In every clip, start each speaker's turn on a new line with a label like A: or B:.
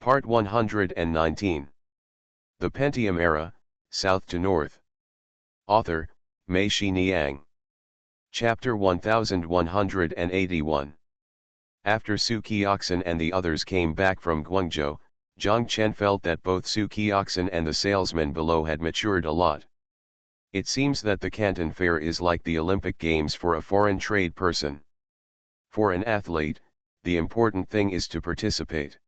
A: Part 119. The Pentium Era, South to North. Author, Mei Shi Niang. Chapter 1181. After Su Qiuxin and the others came back from Guangzhou, Zhang Chen felt that both Su Qiuxin and the salesman below had matured a lot. It seems that the Canton Fair is like the Olympic Games for a foreign trade person. For an athlete, the important thing is to participate.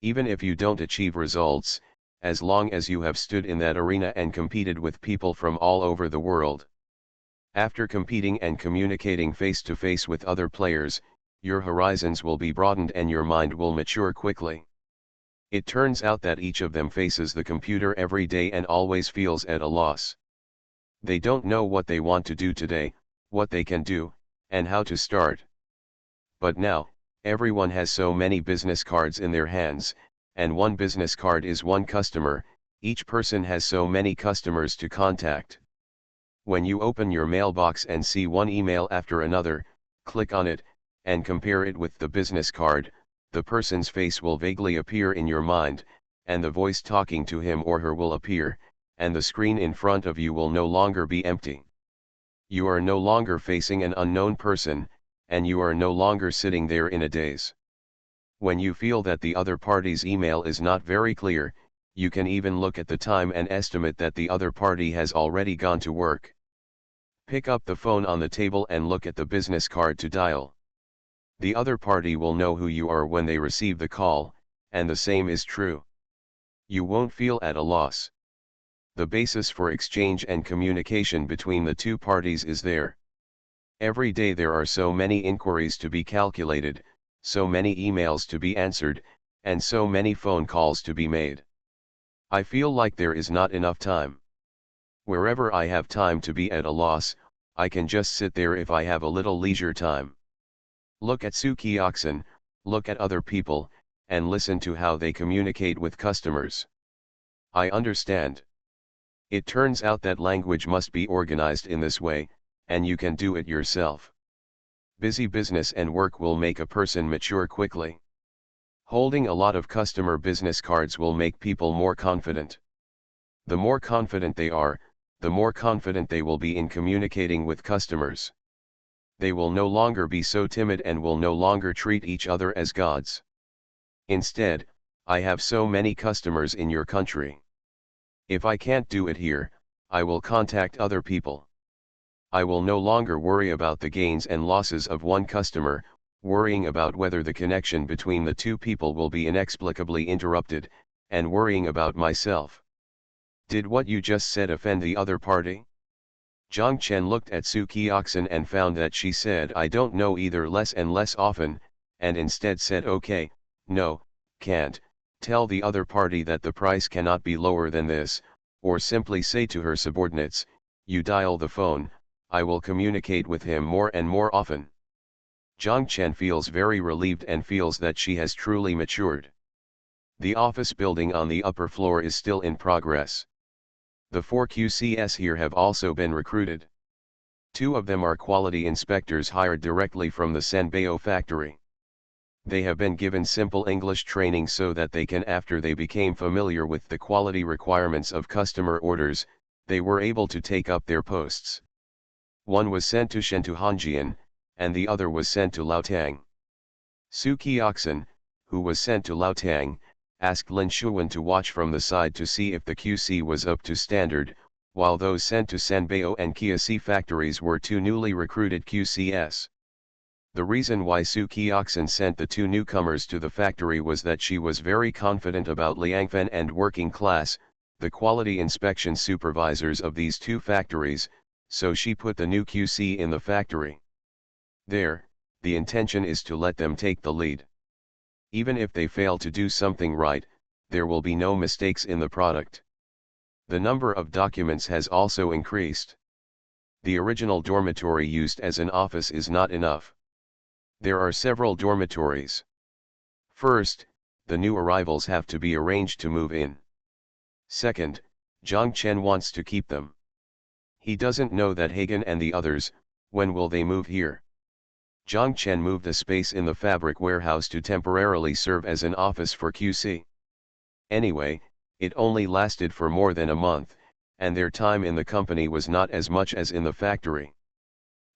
A: Even if you don't achieve results, as long as you have stood in that arena and competed with people from all over the world. After competing and communicating face to face with other players, your horizons will be broadened and your mind will mature quickly. It turns out that each of them faces the computer every day and always feels at a loss. They don't know what they want to do today, what they can do, and how to start. But now, everyone has so many business cards in their hands, and one business card is one customer. Each person has so many customers to contact. When you open your mailbox and see one email after another, click on it, and compare it with the business card, the person's face will vaguely appear in your mind, and the voice talking to him or her will appear, and the screen in front of you will no longer be empty. You are no longer facing an unknown person, and you are no longer sitting there in a daze. When you feel that the other party's email is not very clear, you can even look at the time and estimate that the other party has already gone to work. Pick up the phone on the table and look at the business card to dial. The other party will know who you are when they receive the call, and the same is true. You won't feel at a loss. The basis for exchange and communication between the two parties is there. Every day there are so many inquiries to be calculated, so many emails to be answered, and so many phone calls to be made. I feel like there is not enough time. Wherever I have time to be at a loss, I can just sit there if I have a little leisure time. Look at Su Qiuxin, look at other people, and listen to how they communicate with customers. I understand. It turns out that language must be organized in this way, and you can do it yourself. Busy business and work will make a person mature quickly. Holding a lot of customer business cards will make people more confident. The more confident they are, the more confident they will be in communicating with customers. They will no longer be so timid and will no longer treat each other as gods. Instead, I have so many customers in your country. If I can't do it here, I will contact other people. I will no longer worry about the gains and losses of one customer, worrying about whether the connection between the two people will be inexplicably interrupted, and worrying about myself. Did what you just said offend the other party? Zhang Chen looked at Su Qiuxin and found that she said I don't know either less and less often, and instead said okay, no, can't, tell the other party that the price cannot be lower than this, or simply say to her subordinates, you dial the phone, I will communicate with him more and more often. Zhang Chen feels very relieved and feels that she has truly matured. The office building on the upper floor is still in progress. The 4 QCS here have also been recruited. 2 of them are quality inspectors hired directly from the Sanbeo factory. They have been given simple English training so that they can, after they became familiar with the quality requirements of customer orders, they were able to take up their posts. One was sent to Shentu Hanjian, and the other was sent to Laotang. Su Qiuxin, who was sent to Laotang, asked Lin Shuwen to watch from the side to see if the QC was up to standard, while those sent to Sanbeo and Kiasi factories were 2 newly recruited QCS. The reason why Su Qiuxin sent the 2 newcomers to the factory was that she was very confident about Liangfen and working class, the quality inspection supervisors of these 2 factories, so she put the new QC in the factory. There, the intention is to let them take the lead. Even if they fail to do something right, there will be no mistakes in the product. The number of documents has also increased. The original dormitory used as an office is not enough. There are several dormitories. First, the new arrivals have to be arranged to move in. Second, Zhang Chen wants to keep them. He doesn't know that Hagen and the others, when will they move here? Zhang Chen moved a space in the fabric warehouse to temporarily serve as an office for QC. Anyway, it only lasted for more than a month, and their time in the company was not as much as in the factory.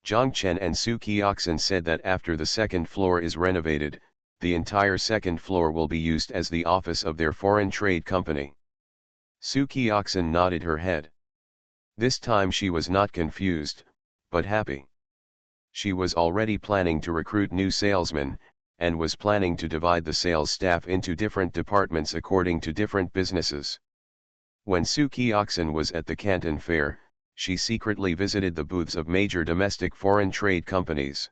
A: Zhang Chen and Su Qiaxin said that after the second floor is renovated, the entire second floor will be used as the office of their foreign trade company. Su Qiaxin nodded her head. This time she was not confused, but happy. She was already planning to recruit new salesmen, and was planning to divide the sales staff into different departments according to different businesses. When Su Qiaxin was at the Canton Fair, she secretly visited the booths of major domestic foreign trade companies.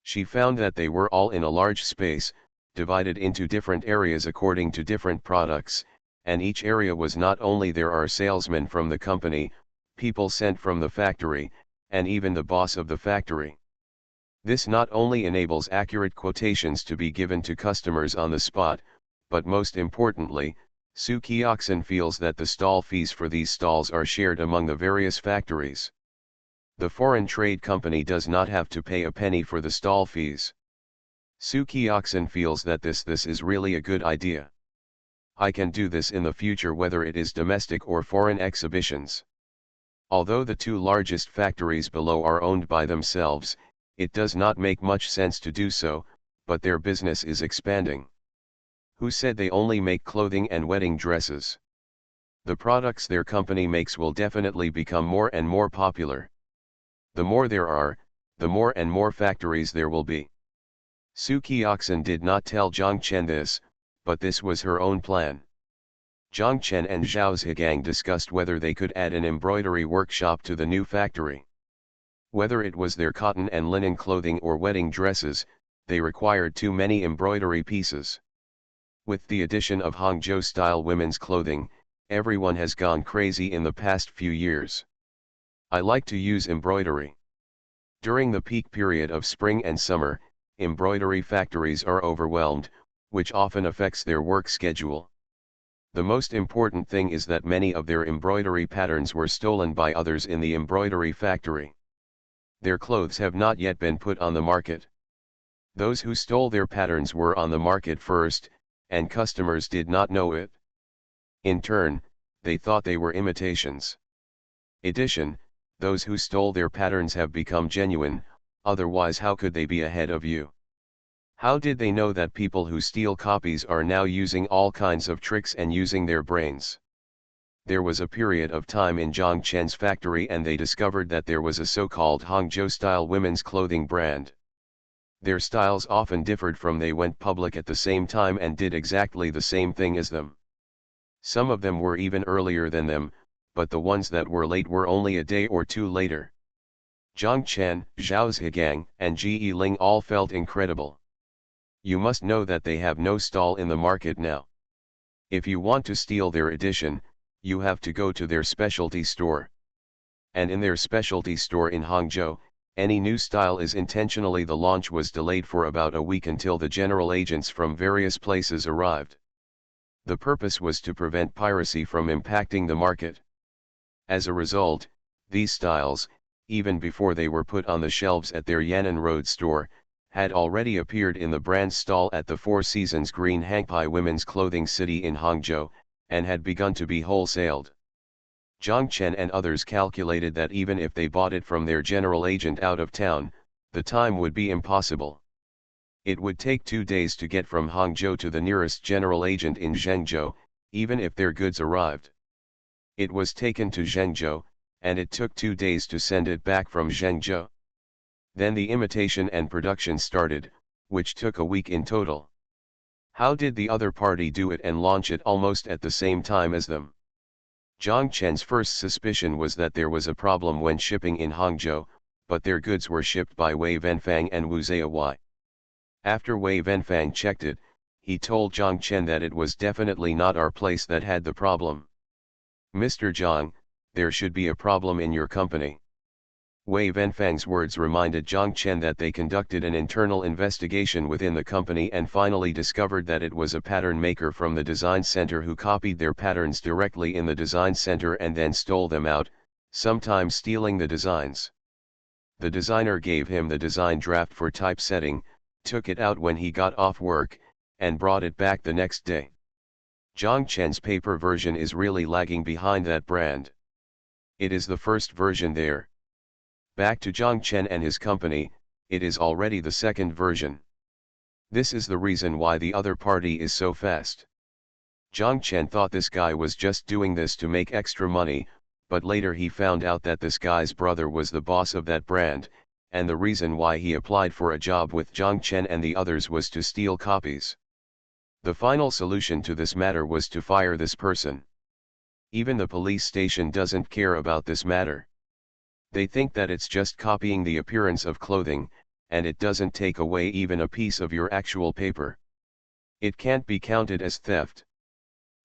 A: She found that they were all in a large space, divided into different areas according to different products, and each area was not only there are salesmen from the company, people sent from the factory, and even the boss of the factory. This not only enables accurate quotations to be given to customers on the spot, but most importantly, Su Qiaxin feels that the stall fees for these stalls are shared among the various factories. The foreign trade company does not have to pay a penny for the stall fees. Su Qiaxin feels that this is really a good idea. I can do this in the future whether it is domestic or foreign exhibitions. Although the two largest factories below are owned by themselves, it does not make much sense to do so, but their business is expanding. Who said they only make clothing and wedding dresses? The products their company makes will definitely become more and more popular. The more there are, the more and more factories there will be. Su Qiaxin did not tell Zhang Chen this, but this was her own plan. Zhang Chen and Zhao Zhigang discussed whether they could add an embroidery workshop to the new factory. Whether it was their cotton and linen clothing or wedding dresses, they required too many embroidery pieces. With the addition of Hangzhou-style women's clothing, everyone has gone crazy in the past few years. I like to use embroidery. During the peak period of spring and summer, embroidery factories are overwhelmed, which often affects their work schedule. The most important thing is that many of their embroidery patterns were stolen by others in the embroidery factory. Their clothes have not yet been put on the market. Those who stole their patterns were on the market first, and customers did not know it. In turn, they thought they were imitations. Addition, those who stole their patterns have become genuine, otherwise how could they be ahead of you? How did they know that people who steal copies are now using all kinds of tricks and using their brains? There was a period of time in Zhang Chen's factory and they discovered that there was a so-called Hangzhou-style women's clothing brand. Their styles often differed from they went public at the same time and did exactly the same thing as them. Some of them were even earlier than them, but the ones that were late were only a day or two later. Zhang Chen, Zhao Zhigang, and Ji Ling all felt incredible. You must know that they have no stall in the market now. If you want to steal their edition, you have to go to their specialty store. And in their specialty store in Hangzhou, any new style is intentionally the launch was delayed for about a week until the general agents from various places arrived. The purpose was to prevent piracy from impacting the market. As a result, these styles, even before they were put on the shelves at their Yan'an Road store, had already appeared in the brand's stall at the Four Seasons Green Hangpai Women's Clothing City in Hangzhou, and had begun to be wholesaled. Zhang Chen and others calculated that even if they bought it from their general agent out of town, the time would be impossible. It would take 2 days to get from Hangzhou to the nearest general agent in Zhengzhou, even if their goods arrived. It was taken to Zhengzhou, and it took 2 days to send it back from Zhengzhou. Then the imitation and production started, which took a week in total. How did the other party do it and launch it almost at the same time as them? Zhang Chen's first suspicion was that there was a problem when shipping in Hangzhou, but their goods were shipped by Wei Wenfang and Wu Ziyawai. After Wei Wenfang checked it, he told Zhang Chen that it was definitely not our place that had the problem. Mr. Zhang, there should be a problem in your company. Wei Wenfang's words reminded Zhang Chen that they conducted an internal investigation within the company and finally discovered that it was a pattern maker from the design center who copied their patterns directly in the design center and then stole them out, sometimes stealing the designs. The designer gave him the design draft for typesetting, took it out when he got off work, and brought it back the next day. Zhang Chen's paper version is really lagging behind that brand. It is the first version there. Back to Zhang Chen and his company, it is already the second version. This is the reason why the other party is so fast. Zhang Chen thought this guy was just doing this to make extra money, but later he found out that this guy's brother was the boss of that brand, and the reason why he applied for a job with Zhang Chen and the others was to steal copies. The final solution to this matter was to fire this person. Even the police station doesn't care about this matter. They think that it's just copying the appearance of clothing, and it doesn't take away even a piece of your actual paper. It can't be counted as theft.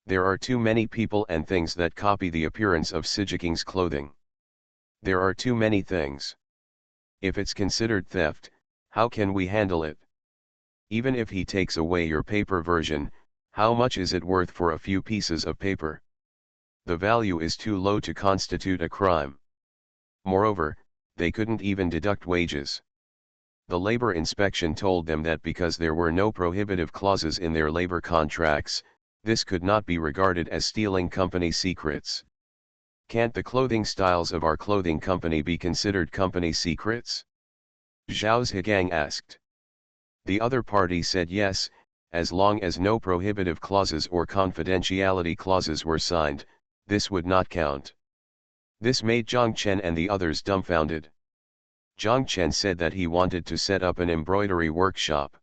A: There are too many people and things that copy the appearance of Sijiking's clothing. There are too many things. If it's considered theft, how can we handle it? Even if he takes away your paper version, how much is it worth for a few pieces of paper? The value is too low to constitute a crime. Moreover, they couldn't even deduct wages. The labor inspection told them that because there were no prohibitive clauses in their labor contracts, this could not be regarded as stealing company secrets. Can't the clothing styles of our clothing company be considered company secrets? Zhao Zhigang asked. The other party said yes, as long as no prohibitive clauses or confidentiality clauses were signed, this would not count. This made Zhang Chen and the others dumbfounded. Zhang Chen said that he wanted to set up an embroidery workshop.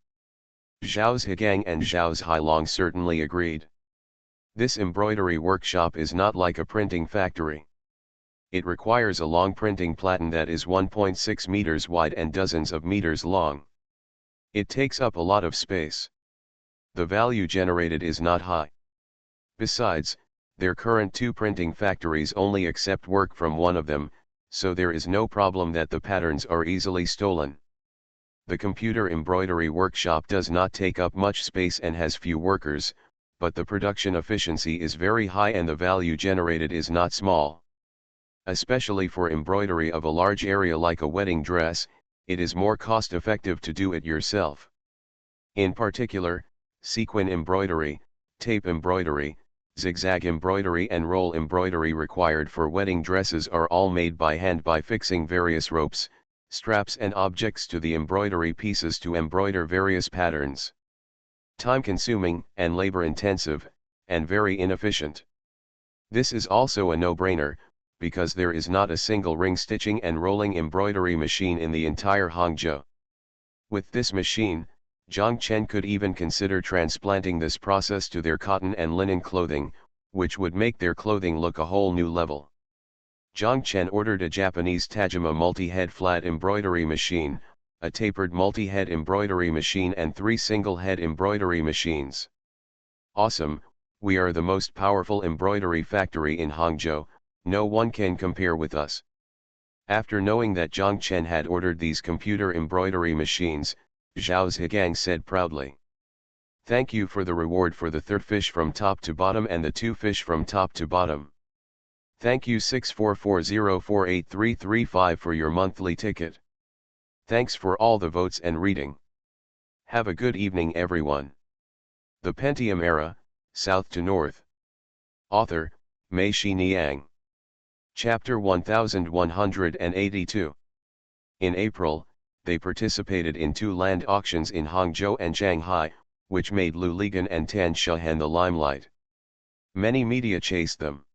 A: Zhao Zhigang and Zhao Zhilong certainly agreed. This embroidery workshop is not like a printing factory. It requires a long printing platen that is 1.6 meters wide and dozens of meters long. It takes up a lot of space. The value generated is not high. Besides, their current two printing factories only accept work from one of them, so there is no problem that the patterns are easily stolen. The computer embroidery workshop does not take up much space and has few workers, but the production efficiency is very high and the value generated is not small. Especially for embroidery of a large area like a wedding dress, it is more cost-effective to do it yourself. In particular, sequin embroidery, tape embroidery, zigzag embroidery and roll embroidery required for wedding dresses are all made by hand by fixing various ropes, straps and objects to the embroidery pieces to embroider various patterns. Time-consuming and labor-intensive, and very inefficient. This is also a no-brainer, because there is not a single ring stitching and rolling embroidery machine in the entire Hangzhou. With this machine, Zhang Chen could even consider transplanting this process to their cotton and linen clothing, which would make their clothing look a whole new level. Zhang Chen ordered a Japanese Tajima multi-head flat embroidery machine, a tapered multi-head embroidery machine and 3 single-head embroidery machines. Awesome, we are the most powerful embroidery factory in Hangzhou, no one can compare with us. After knowing that Zhang Chen had ordered these computer embroidery machines, Zhao Zhigang said proudly. Thank you for the reward for the 3rd fish from top to bottom and the 2 fish from top to bottom. Thank you 6440483335 for your monthly ticket. Thanks for all the votes and reading. Have a good evening everyone. The Pentium Era, South to North. Author, Mei Shi Niang. Chapter 1182. In April, they participated in 2 land auctions in Hangzhou and Shanghai, which made Lu Ligan and Tan Shahan the limelight. Many media chased them.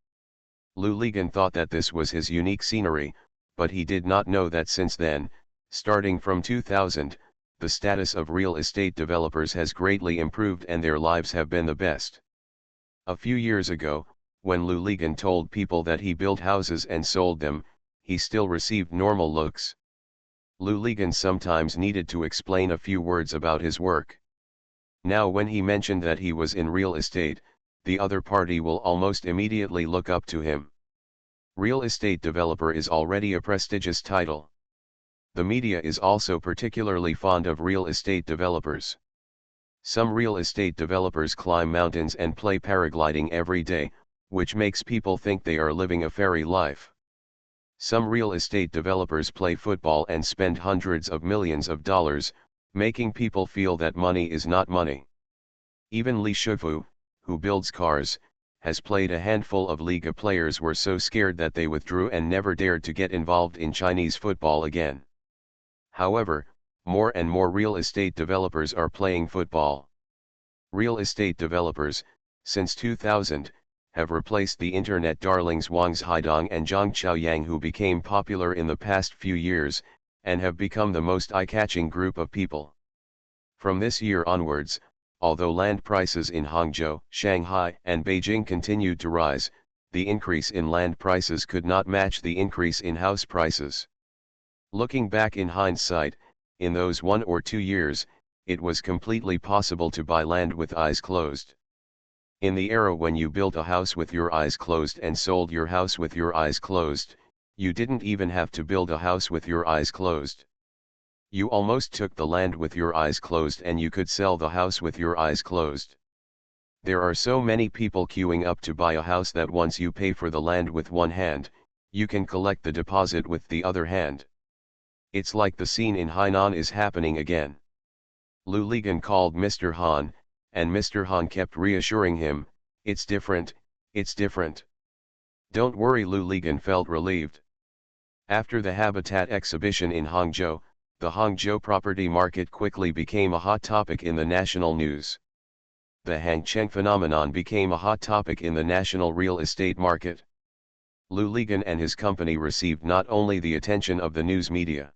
A: Lu Ligan thought that this was his unique scenery, but he did not know that since then, starting from 2000, the status of real estate developers has greatly improved and their lives have been the best. A few years ago, when Lu Ligan told people that he built houses and sold them, he still received normal looks. Lu Ligan sometimes needed to explain a few words about his work. Now when he mentioned that he was in real estate, the other party will almost immediately look up to him. Real estate developer is already a prestigious title. The media is also particularly fond of real estate developers. Some real estate developers climb mountains and play paragliding every day, which makes people think they are living a fairy life. Some real estate developers play football and spend hundreds of millions of dollars, making people feel that money is not money. Even Li Shufu, who builds cars, has played a handful of Liga players were so scared that they withdrew and never dared to get involved in Chinese football again. However, more and more real estate developers are playing football. Real estate developers, since 2000, have replaced the internet darlings Wang Zhaidong and Zhang Qiaoyang, who became popular in the past few years, and have become the most eye-catching group of people. From this year onwards, although land prices in Hangzhou, Shanghai, and Beijing continued to rise, the increase in land prices could not match the increase in house prices. Looking back in hindsight, in those 1 or 2 years, it was completely possible to buy land with eyes closed. In the era when you built a house with your eyes closed and sold your house with your eyes closed, you didn't even have to build a house with your eyes closed. You almost took the land with your eyes closed and you could sell the house with your eyes closed. There are so many people queuing up to buy a house that once you pay for the land with one hand, you can collect the deposit with the other hand. It's like the scene in Hainan is happening again. Lu Ligan called Mr. Han, and Mr. Han kept reassuring him, "It's different, it's different." Don't worry, Lu Ligan felt relieved. After the Habitat exhibition in Hangzhou, the Hangzhou property market quickly became a hot topic in the national news. The Hangcheng phenomenon became a hot topic in the national real estate market. Lu Ligan and his company received not only the attention of the news media.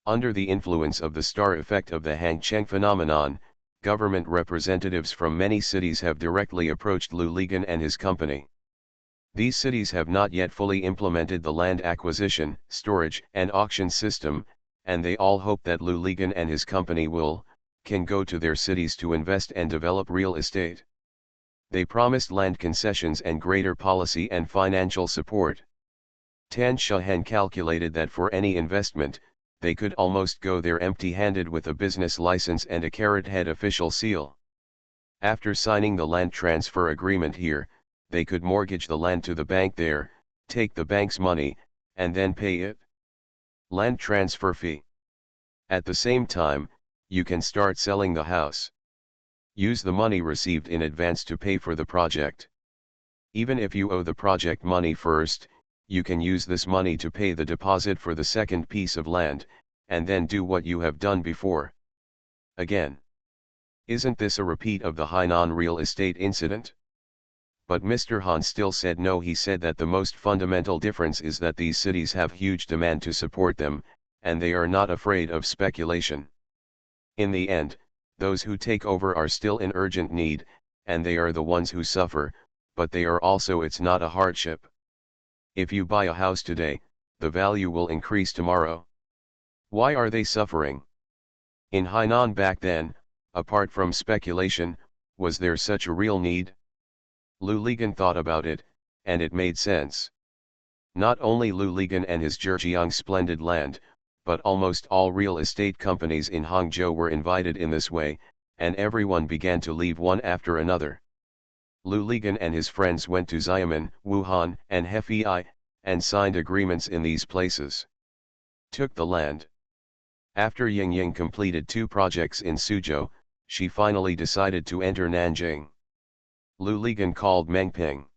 A: Under the influence of the star effect of the Hangcheng phenomenon, government representatives from many cities have directly approached Lu Ligan and his company. These cities have not yet fully implemented the land acquisition, storage, and auction system, and they all hope that Lu Ligan and his company can go to their cities to invest and develop real estate. They promised land concessions and greater policy and financial support. Tan Shahen calculated that for any investment, they could almost go there empty-handed with a business license and a carrot-head official seal. After signing the land transfer agreement here, they could mortgage the land to the bank there, take the bank's money, and then pay it. Land transfer fee. At the same time, you can start selling the house. Use the money received in advance to pay for the project. Even if you owe the project money first, you can use this money to pay the deposit for the second piece of land, and then do what you have done before. Again. Isn't this a repeat of the Hainan real estate incident? But Mr. Han still said no. He said that the most fundamental difference is that these cities have huge demand to support them, and they are not afraid of speculation. In the end, those who take over are still in urgent need, and they are the ones who suffer, but they are also it's not a hardship. If you buy a house today, the value will increase tomorrow. Why are they suffering? In Hainan back then, apart from speculation, was there such a real need? Lu Ligan thought about it, and it made sense. Not only Lu Ligan and his Zhejiang splendid land, but almost all real estate companies in Hangzhou were invited in this way, and everyone began to leave one after another. Lu Ligan and his friends went to Xiamen, Wuhan, and Hefei, and signed agreements in these places. Took the land. After Ying Ying completed 2 projects in Suzhou, she finally decided to enter Nanjing. Lu Ligan called Meng Ping.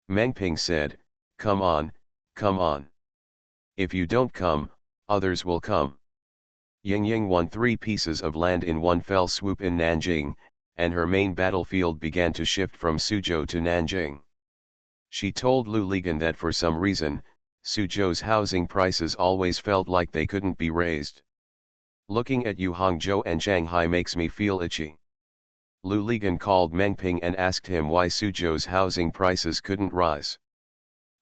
A: Meng Ping said, "Come on, come on. If you don't come, others will come." Ying Ying won 3 pieces of land in one fell swoop in Nanjing, and her main battlefield began to shift from Suzhou to Nanjing. She told Lu Ligan that for some reason, Suzhou's housing prices always felt like they couldn't be raised. "Looking at you, Hangzhou and Shanghai makes me feel itchy." Lu Ligan called Meng Ping and asked him why Suzhou's housing prices couldn't rise.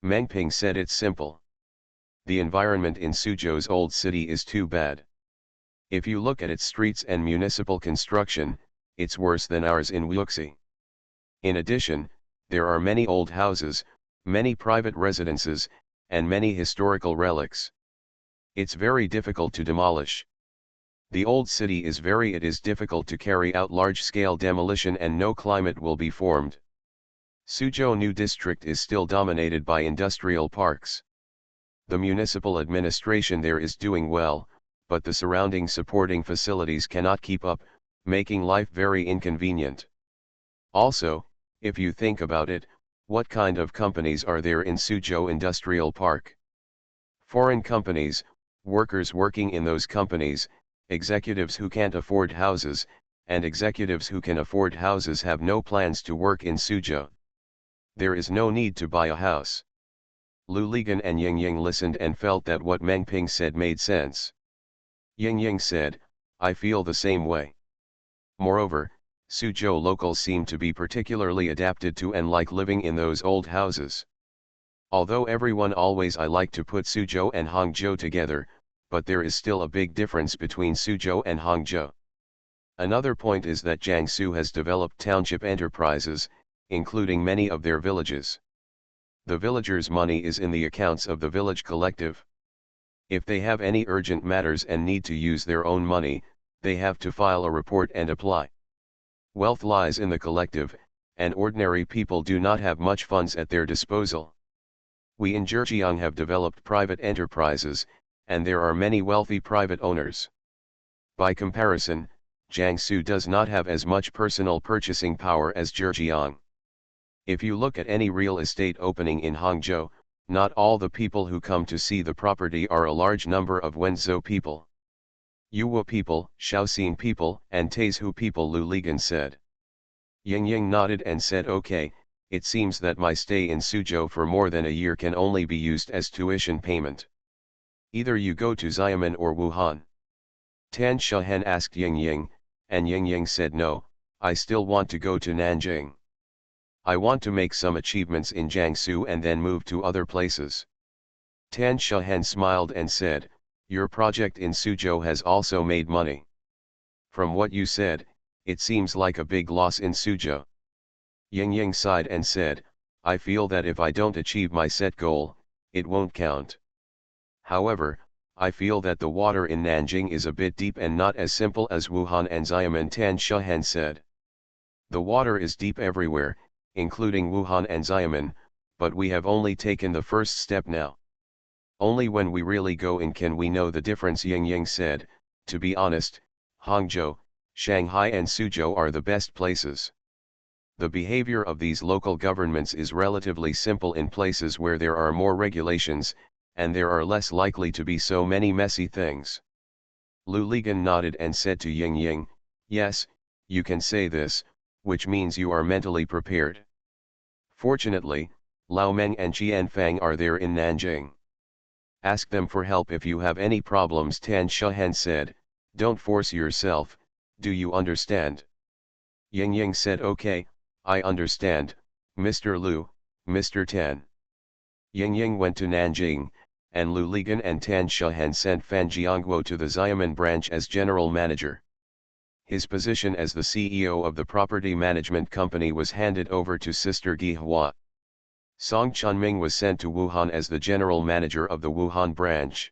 A: Meng Ping said it's simple. The environment in Suzhou's old city is too bad. If you look at its streets and municipal construction, it's worse than ours in Wuxi. In addition, there are many old houses, many private residences, and many historical relics. It's very difficult to demolish. The old city is it is difficult to carry out large-scale demolition and no climate will be formed. Suzhou New District is still dominated by industrial parks. The municipal administration there is doing well, but the surrounding supporting facilities cannot keep up, making life very inconvenient. Also, if you think about it, what kind of companies are there in Suzhou Industrial Park? Foreign companies, workers working in those companies, executives who can't afford houses, and executives who can afford houses have no plans to work in Suzhou. There is no need to buy a house. Lu Ligan and Ying Ying listened and felt that what Meng Ping said made sense. Ying Ying said, I feel the same way. Moreover, Suzhou locals seem to be particularly adapted to and like living in those old houses. Although everyone always I like to put Suzhou and Hangzhou together, but there is still a big difference between Suzhou and Hangzhou. Another point is that Jiangsu has developed township enterprises, including many of their villages. The villagers' money is in the accounts of the village collective. If they have any urgent matters and need to use their own money, they have to file a report and apply. Wealth lies in the collective, and ordinary people do not have much funds at their disposal. We in Zhejiang have developed private enterprises, and there are many wealthy private owners. By comparison, Jiangsu does not have as much personal purchasing power as Zhejiang. If you look at any real estate opening in Hangzhou, not all the people who come to see the property are a large number of Wenzhou people. Yuwu people, Shaoxing people, and Taizhu people, Lu Ligan said. Ying Ying nodded and said okay, it seems that my stay in Suzhou for more than a year can only be used as tuition payment. Either you go to Xiamen or Wuhan. Tan Shahen asked Ying Ying, and Ying Ying said no, I still want to go to Nanjing. I want to make some achievements in Jiangsu and then move to other places. Tan Shahen smiled and said, your project in Suzhou has also made money. From what you said, it seems like a big loss in Suzhou. Ying Ying sighed and said, I feel that if I don't achieve my set goal, it won't count. However, I feel that the water in Nanjing is a bit deep and not as simple as Wuhan and Xiamen, Tan Shahen said. The water is deep everywhere, including Wuhan and Xiamen, but we have only taken the first step now. Only when we really go in can we know the difference, Ying Ying said. To be honest, Hangzhou, Shanghai and Suzhou are the best places. The behavior of these local governments is relatively simple in places where there are more regulations, and there are less likely to be so many messy things. Lu Ligan nodded and said to Ying Ying, yes, you can say this, which means you are mentally prepared. Fortunately, Lao Meng and Qian Fang are there in Nanjing. Ask them for help if you have any problems, Tan Shahen said. Don't force yourself, do you understand? Ying Ying said okay, I understand, Mr. Lu, Mr. Tan. Ying Ying went to Nanjing, and Lu Ligan and Tan Shahen sent Fan Jiangguo to the Xiamen branch as general manager. His position as the CEO of the property management company was handed over to Sister Gi Hua. Song Chunming was sent to Wuhan as the general manager of the Wuhan branch.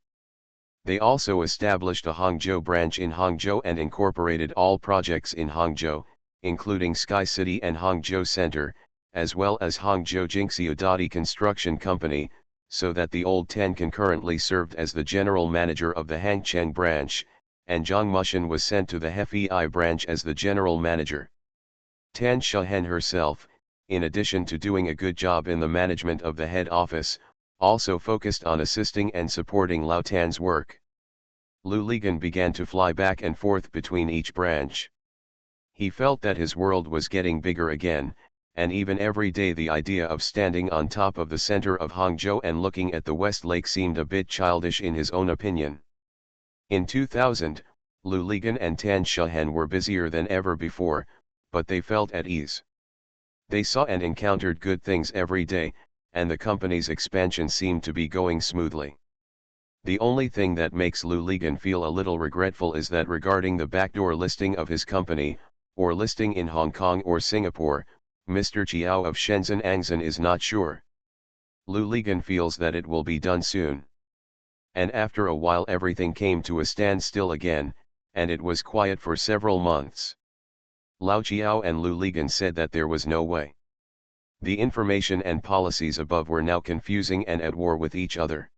A: They also established a Hangzhou branch in Hangzhou and incorporated all projects in Hangzhou, including Sky City and Hangzhou Center, as well as Hangzhou Jinxiudadi Construction Company, so that the old Tan concurrently served as the general manager of the Hangcheng branch, and Zhang Mushan was sent to the Hefei branch as the general manager. Tan Shahen herself, in addition to doing a good job in the management of the head office, also focused on assisting and supporting Lao Tan's work. Lu Ligan began to fly back and forth between each branch. He felt that his world was getting bigger again, and even every day the idea of standing on top of the center of Hangzhou and looking at the West Lake seemed a bit childish in his own opinion. In 2000, Lu Ligan and Tan Shahen were busier than ever before, but they felt at ease. They saw and encountered good things every day, and the company's expansion seemed to be going smoothly. The only thing that makes Lu Ligan feel a little regretful is that regarding the backdoor listing of his company, or listing in Hong Kong or Singapore, Mr. Chiao of Shenzhen Angzhen is not sure. Lu Ligan feels that it will be done soon. And after a while everything came to a standstill again, and it was quiet for several months. Lao Chiao and Lu Ligan said that there was no way. The information and policies above were now confusing and at war with each other.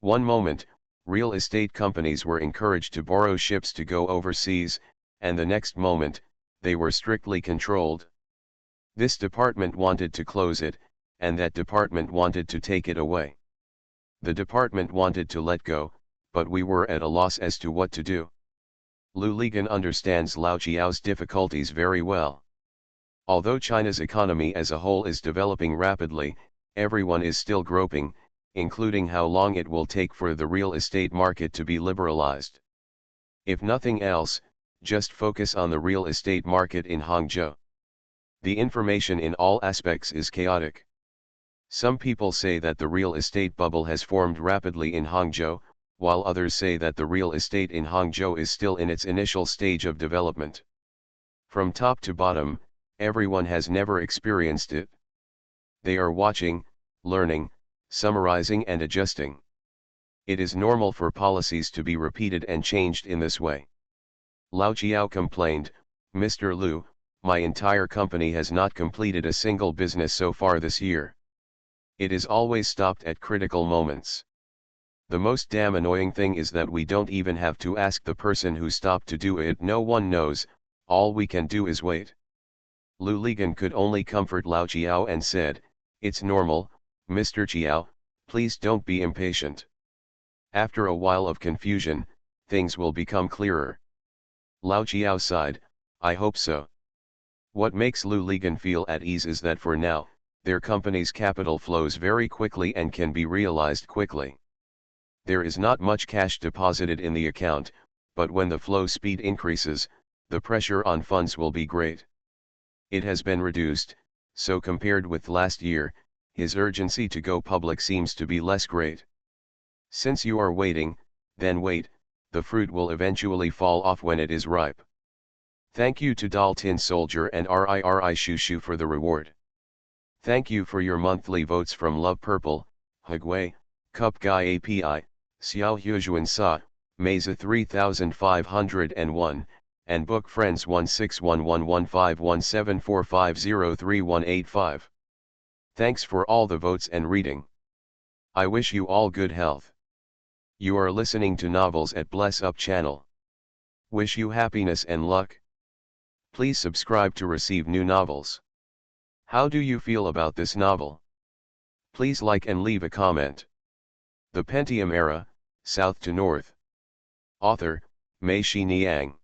A: One moment, real estate companies were encouraged to borrow ships to go overseas, and the next moment, they were strictly controlled. This department wanted to close it, and that department wanted to take it away. The department wanted to let go, but we were at a loss as to what to do. Lu Ligan understands Lao Jiao's difficulties very well. Although China's economy as a whole is developing rapidly, everyone is still groping, including how long it will take for the real estate market to be liberalized. If nothing else, just focus on the real estate market in Hangzhou. The information in all aspects is chaotic. Some people say that the real estate bubble has formed rapidly in Hangzhou, while others say that the real estate in Hangzhou is still in its initial stage of development. From top to bottom, everyone has never experienced it. They are watching, learning, summarizing and adjusting. It is normal for policies to be repeated and changed in this way. Lao Jiao complained, "Mr. Lu, my entire company has not completed a single business so far this year. It is always stopped at critical moments. The most damn annoying thing is that we don't even have to ask the person who stopped to do it. No one knows, all we can do is wait." Lu Ligan could only comfort Lao Jiao and said, "It's normal, Mr. Jiao, please don't be impatient. After a while of confusion, things will become clearer." Lao Jiao sighed, "I hope so." What makes Lu Ligan feel at ease is that for now, their company's capital flows very quickly and can be realized quickly. There is not much cash deposited in the account, but when the flow speed increases, the pressure on funds will be great. It has been reduced, so compared with last year, his urgency to go public seems to be less great. Since you are waiting, then wait, the fruit will eventually fall off when it is ripe. Thank you to Dal Tin Soldier and RIRI Shushu for the reward. Thank you for your monthly votes from Love Purple, Hagwei, Cup Guy API, Xiao Hujuan Sa, Meza 3501, and Book Friends 16115174503185. Thanks for all the votes and reading. I wish you all good health. You are listening to Novels at Bless Up channel. Wish you happiness and luck. Please subscribe to receive new novels. How do you feel about this novel? Please like and leave a comment. The Pentium Era, South to North. Author, Mei Shi Niang.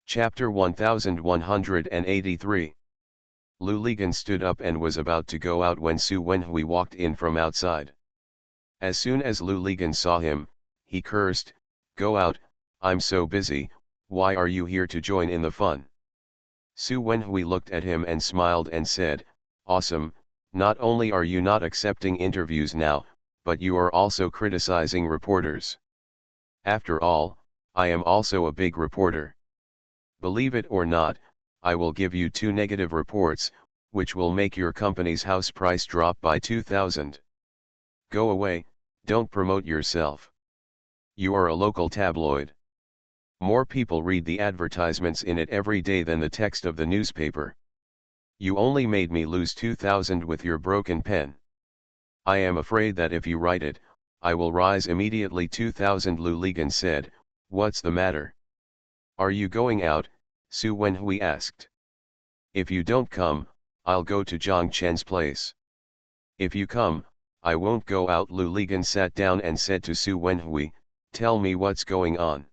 A: Chapter 1183. Lu Ligan stood up and was about to go out when Su Wenhui walked in from outside. As soon as Lu Ligan saw him, he cursed, "Go out, I'm so busy, why are you here to join in the fun?" Su Wenhui looked at him and smiled and said, "Awesome, not only are you not accepting interviews now, but you are also criticizing reporters. After all, I am also a big reporter. Believe it or not, I will give you 2 negative reports, which will make your company's house price drop by 2,000. Go away, don't promote yourself. You are a local tabloid. More people read the advertisements in it every day than the text of the newspaper. You only made me lose 2,000 with your broken pen. I am afraid that if you write it, I will rise immediately." 2,000. Lu Ligan said, "What's the matter? Are you going out?" Su Wenhui asked. "If you don't come, I'll go to Zhang Chen's place. If you come, I won't go out." Lu Ligan sat down and said to Su Wenhui, "Tell me what's going on."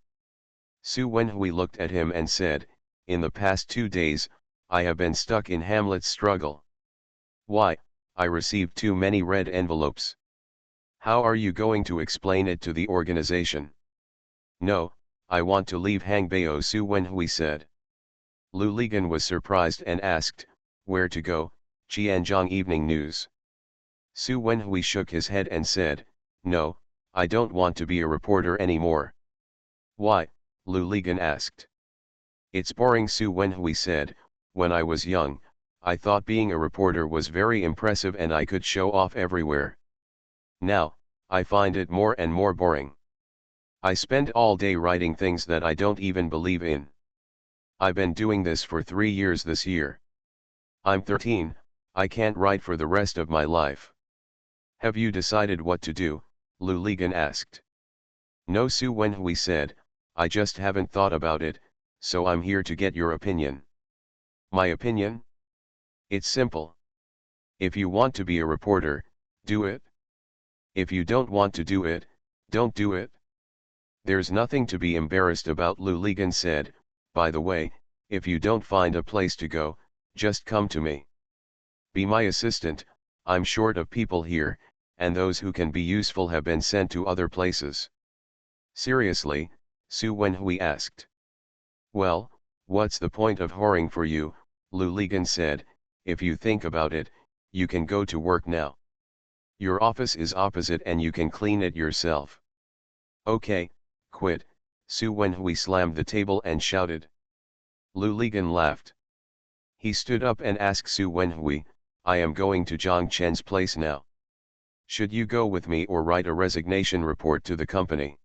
A: Su Wenhui looked at him and said, "In the past 2 days, I have been stuck in Hamlet's struggle. Why, I received too many red envelopes. How are you going to explain it to the organization?" "No, I want to leave Hangbao," Su Wenhui said. Lu Ligan was surprised and asked, "Where to go?" "Qianzhong Evening News." Su Wenhui shook his head and said, "No, I don't want to be a reporter anymore." "Why?" Lu Ligan asked. "It's boring," Su Wenhui said. "When I was young, I thought being a reporter was very impressive and I could show off everywhere. Now, I find it more and more boring. I spend all day writing things that I don't even believe in. I've been doing this for 3 years this year. I'm 13, I can't write for the rest of my life. Have you decided what to do, Lu Ligan asked. No, Su Wenhui said, I just haven't thought about it, so I'm here to get your opinion. My opinion? It's simple. If you want to be a reporter, do it. If you don't want to do it, don't do it. There's nothing to be embarrassed about, Lu Ligan said. By the way, if you don't find a place to go, just come to me. Be my assistant. I'm short of people here, and those who can be useful have been sent to other places. Seriously, Su Wenhui asked. Well, what's the point of whoring for you, Lu Ligan said. If you think about it, you can go to work now. Your office is opposite and you can clean it yourself. Okay, quit. Su Wenhui slammed the table and shouted. Lu Ligan laughed. He stood up and asked Su Wenhui, I am going to Zhang Chen's place now. Should you go with me or write a resignation report to the company?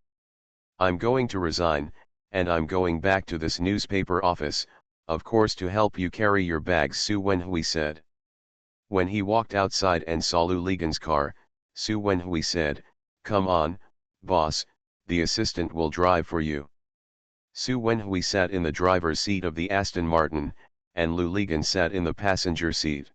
A: I'm going to resign, and I'm going back to this newspaper office, of course to help you carry your bags, Su Wenhui said. When he walked outside and saw Lu Ligan's car, Su Wenhui said, Come on, boss, the assistant will drive for you. Su Wenhui sat in the driver's seat of the Aston Martin, and Lu Ligan sat in the passenger seat.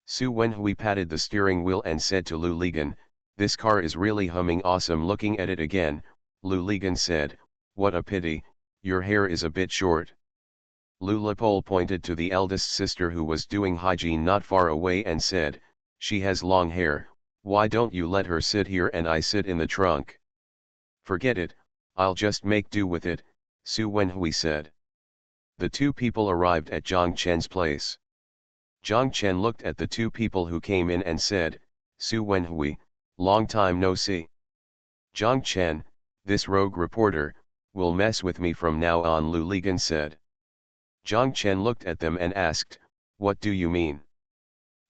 A: Su Wenhui patted the steering wheel and said to Lu Ligan, This car is really humming awesome. Looking at it again, Lu Ligan said, What a pity, your hair is a bit short. Lu Lipol pointed to the eldest sister who was doing hygiene not far away and said, She has long hair, why don't you let her sit here and I sit in the trunk? Forget it, I'll just make do with it, Su Wenhui said. The two people arrived at Zhang Chen's place. Zhang Chen looked at the two people who came in and said, Su Wenhui, long time no see. Zhang Chen, this rogue reporter, will mess with me from now on, Lu Ligan said. Zhang Chen looked at them and asked, What do you mean?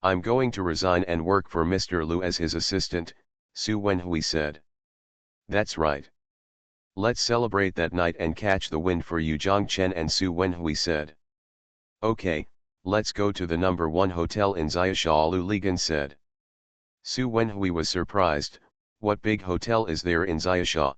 A: I'm going to resign and work for Mr. Lu as his assistant, Su Wenhui said. That's right. Let's celebrate that night and catch the wind for you, Zhang Chen and Su Wenhui said. Okay, let's go to the number 1 hotel in Xiaosha, Lu Ligan said. Su Wenhui was surprised, What big hotel is there in Xiaosha?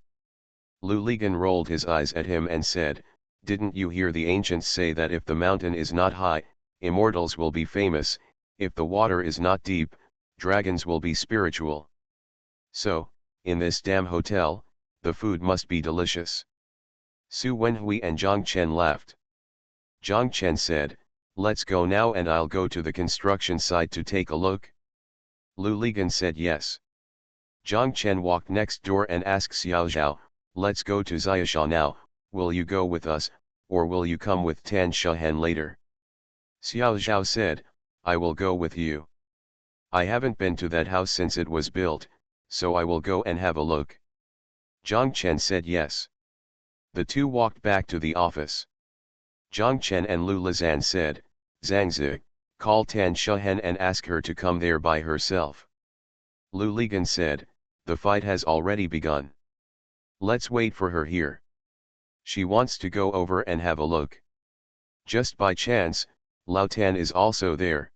A: Lu Ligan rolled his eyes at him and said, Didn't you hear the ancients say that if the mountain is not high, immortals will be famous, if the water is not deep, dragons will be spiritual. So, in this damn hotel, the food must be delicious. Su Wenhui and Zhang Chen laughed. Zhang Chen said, Let's go now and I'll go to the construction site to take a look. Lu Ligan said yes. Zhang Chen walked next door and asked Xiao Zhao, Let's go to Xiaosha now, will you go with us, or will you come with Tan Shahen later? Xiao Zhao said, I will go with you. I haven't been to that house since it was built, so I will go and have a look. Zhang Chen said yes. The two walked back to the office. Zhang Chen and Lu Lizan said, Zhangzi, call Tan Shahen and ask her to come there by herself. Lu Ligan said, The fight has already begun. Let's wait for her here. She wants to go over and have a look. Just by chance, Lao Tan is also there.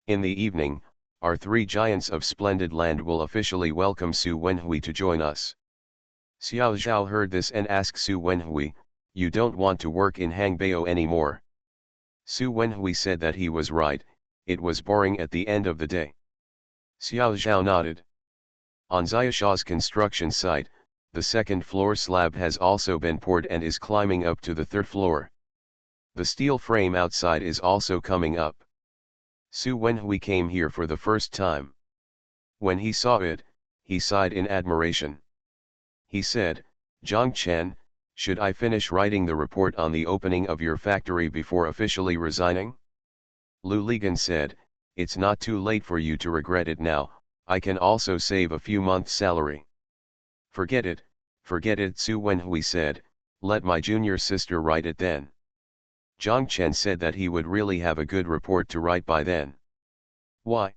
A: In the evening, our 3 giants of splendid land will officially welcome Su Wenhui to join us. Xiao Zhao heard this and asked Su Wenhui, You don't want to work in Hangbao anymore? Su Wenhui said that he was right, it was boring at the end of the day. Xiao Zhao nodded. On Xiaosha's construction site, the 2nd floor slab has also been poured and is climbing up to the 3rd floor. The steel frame outside is also coming up. Su Wenhui came here for the first time. When he saw it, he sighed in admiration. He said, Zhang Chen, should I finish writing the report on the opening of your factory before officially resigning? Lu Ligan said, It's not too late for you to regret it now, I can also save a few months' salary. Forget it, Su Wenhui said, let my junior sister write it then. Zhang Chen said that he would really have a good report to write by then. Why?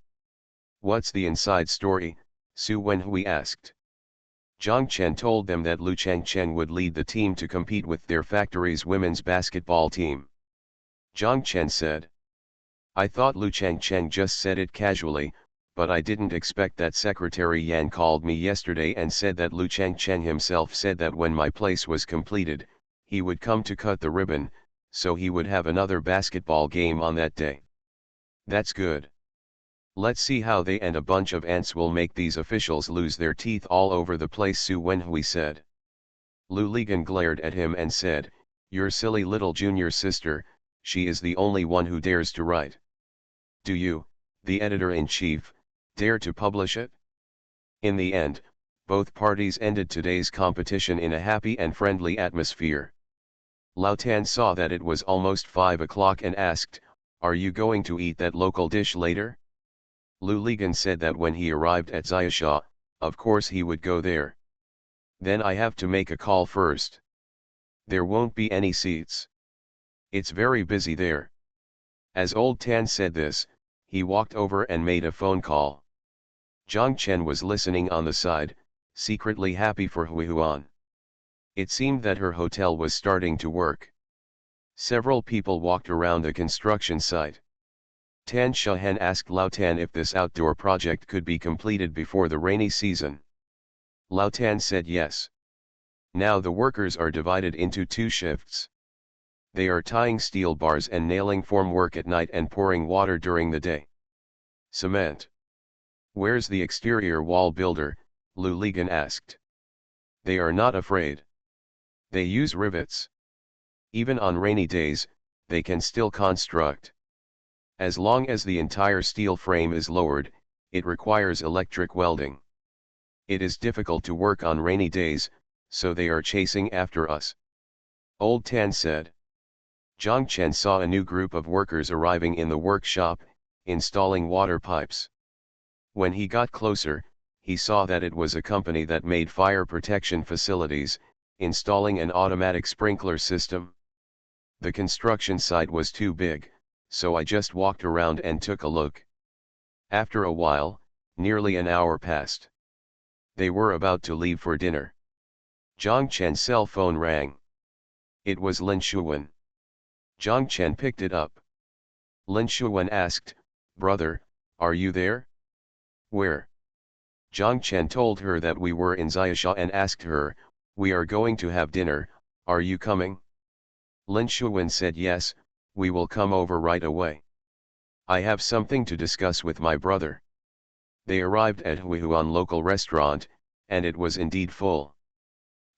A: What's the inside story? Su Wenhui asked. Zhang Chen told them that Lu Changcheng would lead the team to compete with their factory's women's basketball team. Zhang Chen said. I thought Lu Changcheng just said it casually, but I didn't expect that. Secretary Yan called me yesterday and said that Lu Changcheng himself said that when my place was completed, he would come to cut the ribbon, so he would have another basketball game on that day. That's good. Let's see how they and a bunch of ants will make these officials lose their teeth all over the place, Su Wenhui said. Lu Ligan glared at him and said, "Your silly little junior sister, she is the only one who dares to write. Do you, the editor-in-chief, dare to publish it?" In the end, both parties ended today's competition in a happy and friendly atmosphere. Lao Tan saw that it was almost 5 o'clock and asked, "Are you going to eat that local dish later?" Lu Ligan said that when he arrived at Xiaosha, of course he would go there. "Then I have to make a call first. There won't be any seats. It's very busy there." As Old Tan said this, he walked over and made a phone call. Zhang Chen was listening on the side, secretly happy for Hui Huan. It seemed that her hotel was starting to work. Several people walked around the construction site. Tan Shahan asked Lao Tan if this outdoor project could be completed before the rainy season. Lao Tan said yes. Now the workers are divided into 2 shifts. They are tying steel bars and nailing formwork at night and pouring water during the day. Cement. Where's the exterior wall builder? Lu Ligan asked. They are not afraid. They use rivets. Even on rainy days, they can still construct. As long as the entire steel frame is lowered, it requires electric welding. It is difficult to work on rainy days, so they are chasing after us. Old Tan said. Zhang Chen saw a new group of workers arriving in the workshop, installing water pipes. When he got closer, he saw that it was a company that made fire protection facilities, installing an automatic sprinkler system. The construction site was too big, so I just walked around and took a look. After a while, nearly an hour passed. They were about to leave for dinner. Zhang Chen's cell phone rang. It was Lin Shuwen. Zhang Chen picked it up. Lin Shuwen asked, "Brother, are you there?" "Where?" Zhang Chen told her that we were in Xiaosha and asked her, "We are going to have dinner, are you coming?" Lin Shuwen said, "Yes, we will come over right away. I have something to discuss with my brother." They arrived at Huihuan local restaurant, and it was indeed full.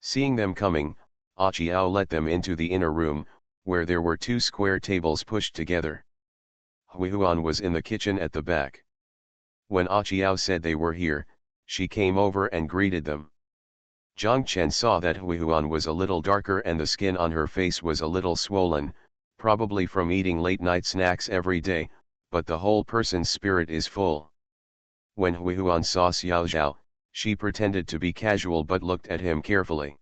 A: Seeing them coming, Achiao let them into the inner room, where there were 2 square tables pushed together. Huihuan was in the kitchen at the back. When Achiao said they were here, she came over and greeted them. Zhang Chen saw that Huihuan was a little darker and the skin on her face was a little swollen, probably from eating late-night snacks every day, but the whole person's spirit is full. When Huihuan saw Xiao Zhao, she pretended to be casual but looked at him carefully.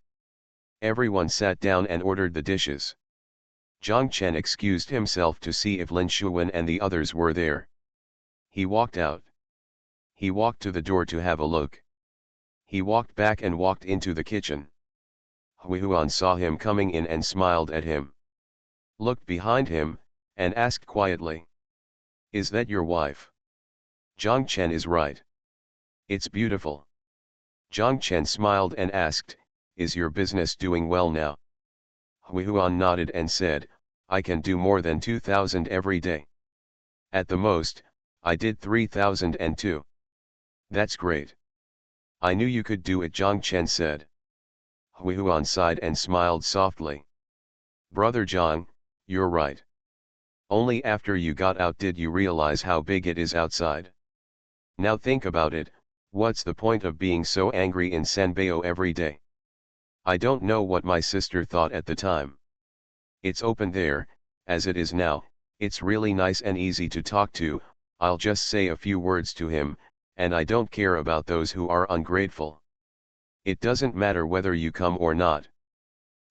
A: Everyone sat down and ordered the dishes. Zhang Chen excused himself to see if Lin Shuwen and the others were there. He walked out. He walked to the door to have a look. He walked back and walked into the kitchen. Huihuan saw him coming in and smiled at him. Looked behind him, and asked quietly, "Is that your wife?" Zhang Chen is right. It's beautiful. Zhang Chen smiled and asked, "Is your business doing well now?" Huihuan nodded and said, "I can do more than 2,000 every day. At the most, I did 3,002. That's great. I knew you could do it," Zhang Chen said. Huihuan sighed and smiled softly. "Brother Zhang, you're right. Only after you got out did you realize how big it is outside. Now think about it, what's the point of being so angry in Sanbeo every day? I don't know what my sister thought at the time. It's open there, as it is now, it's really nice and easy to talk to, I'll just say a few words to him, and I don't care about those who are ungrateful. It doesn't matter whether you come or not."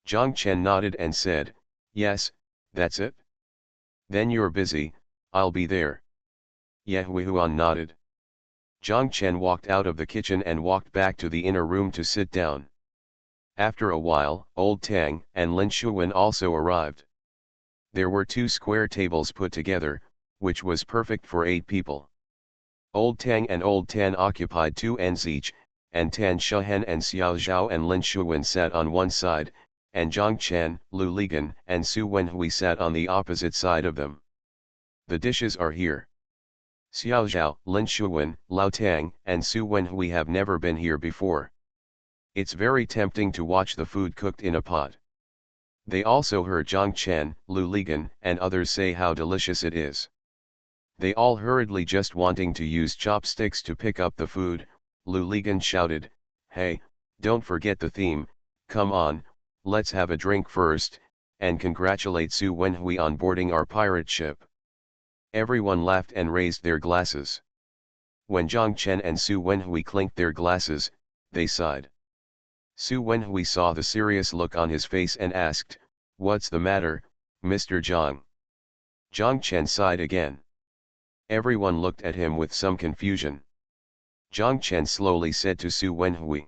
A: Zhang Chen nodded and said, "Yes, that's it. Then you're busy, I'll be there." Yeah, Huihuan nodded. Zhang Chen walked out of the kitchen and walked back to the inner room to sit down. After a while, Old Tang and Lin Shuwen also arrived. There were 2 square tables put together, which was perfect for 8 people. Old Tang and Old Tan occupied 2 ends each, and Tan Shuhen and Xiao Zhao and Lin Shuwen sat on one side, and Zhang Chen, Lu Ligan and Su Wenhui sat on the opposite side of them. The dishes are here. Xiao Zhao, Lin Shuwen, Lao Tang, and Su Wenhui have never been here before. It's very tempting to watch the food cooked in a pot. They also heard Zhang Chen, Lu Ligan, and others say how delicious it is. They all hurriedly just wanting to use chopsticks to pick up the food. Lu Ligan shouted, "Hey, don't forget the theme, come on, let's have a drink first, and congratulate Su Wenhui on boarding our pirate ship." Everyone laughed and raised their glasses. When Zhang Chen and Su Wenhui clinked their glasses, they sighed. Su Wenhui saw the serious look on his face and asked, "What's the matter, Mr. Zhang?" Zhang Chen sighed again. Everyone looked at him with some confusion. Zhang Chen slowly said to Su Wenhui,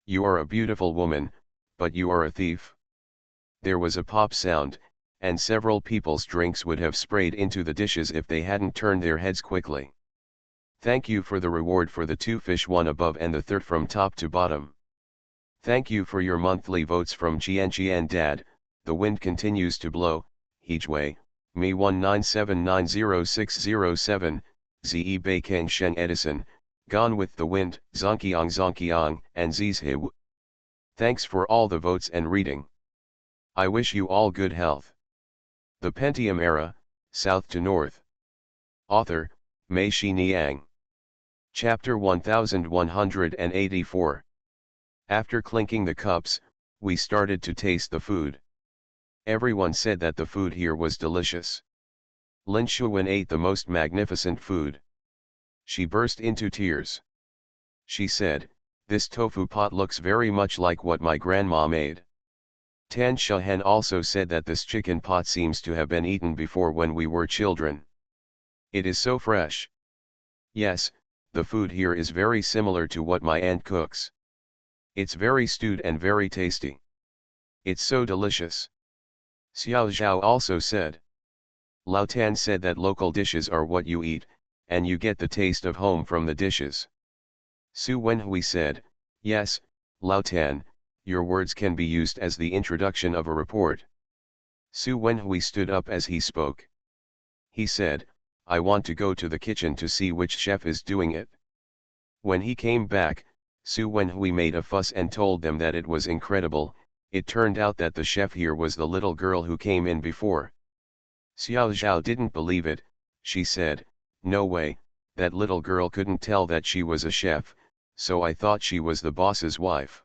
A: "You are a beautiful woman, but you are a thief." There was a pop sound, and several people's drinks would have sprayed into the dishes if they hadn't turned their heads quickly. "Thank you for the reward for the 2 fish, one above and the third from top to bottom. Thank you for your monthly votes from Jian Dad, the wind continues to blow, Hejwei, Me 197900607, Ze Bei Kang Sheng Edison, Gone with the Wind, Zonkiang, and Zizhe. Thanks for all the votes and reading. I wish you all good health." The Pentium Era, South to North. Author, Mei Shi Niang. Chapter 1184. After clinking the cups, we started to taste the food. Everyone said that the food here was delicious. Lin Shuwen ate the most magnificent food. She burst into tears. She said, "This tofu pot looks very much like what my grandma made." Tan Shuhen also said that this chicken pot seems to have been eaten before when we were children. It is so fresh. Yes, the food here is very similar to what my aunt cooks. It's very stewed and very tasty. It's so delicious. Xiao Zhao also said. Lao Tan said that local dishes are what you eat, and you get the taste of home from the dishes. Su Wenhui said, "Yes, Lao Tan, your words can be used as the introduction of a report." Su Wenhui stood up as he spoke. He said, "I want to go to the kitchen to see which chef is doing it." When he came back, Su Wenhui made a fuss and told them that it was incredible. It turned out that the chef here was the little girl who came in before. Xiao Zhao didn't believe it. She said, "No way, that little girl couldn't tell that she was a chef, so I thought she was the boss's wife."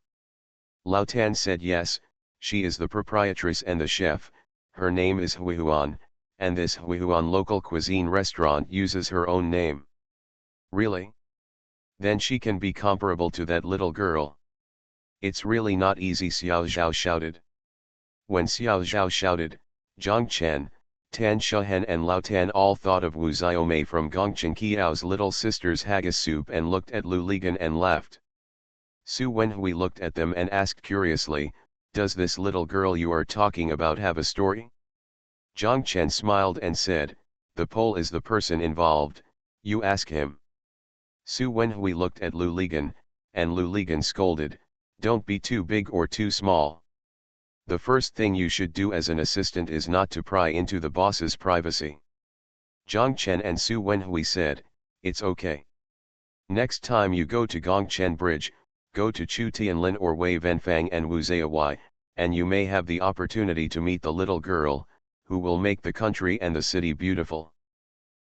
A: Lao Tan said, "Yes, she is the proprietress and the chef, her name is Huihuan, and this Huihuan local cuisine restaurant uses her own name." "Really? Then she can be comparable to that little girl." "It's really not easy," Xiao Zhao shouted. When Xiao Zhao shouted, Zhang Chen, Tan Shuhen and Lao Tan all thought of Wu Xiaomei from Gongchen Qiao's little sister's haggis soup and looked at Lu Ligan and laughed. Su Wenhui looked at them and asked curiously, "Does this little girl you are talking about have a story?" Zhang Chen smiled and said, "The Pole is the person involved, you ask him." Su Wenhui looked at Lu Ligan, and Lu Ligan scolded, "Don't be too big or too small. The first thing you should do as an assistant is not to pry into the boss's privacy." Zhang Chen and Su Wenhui said, "It's okay. Next time you go to Gongchen Bridge, go to Chu Tianlin or Wei Venfang and Wu Zayawai, and you may have the opportunity to meet the little girl, who will make the country and the city beautiful."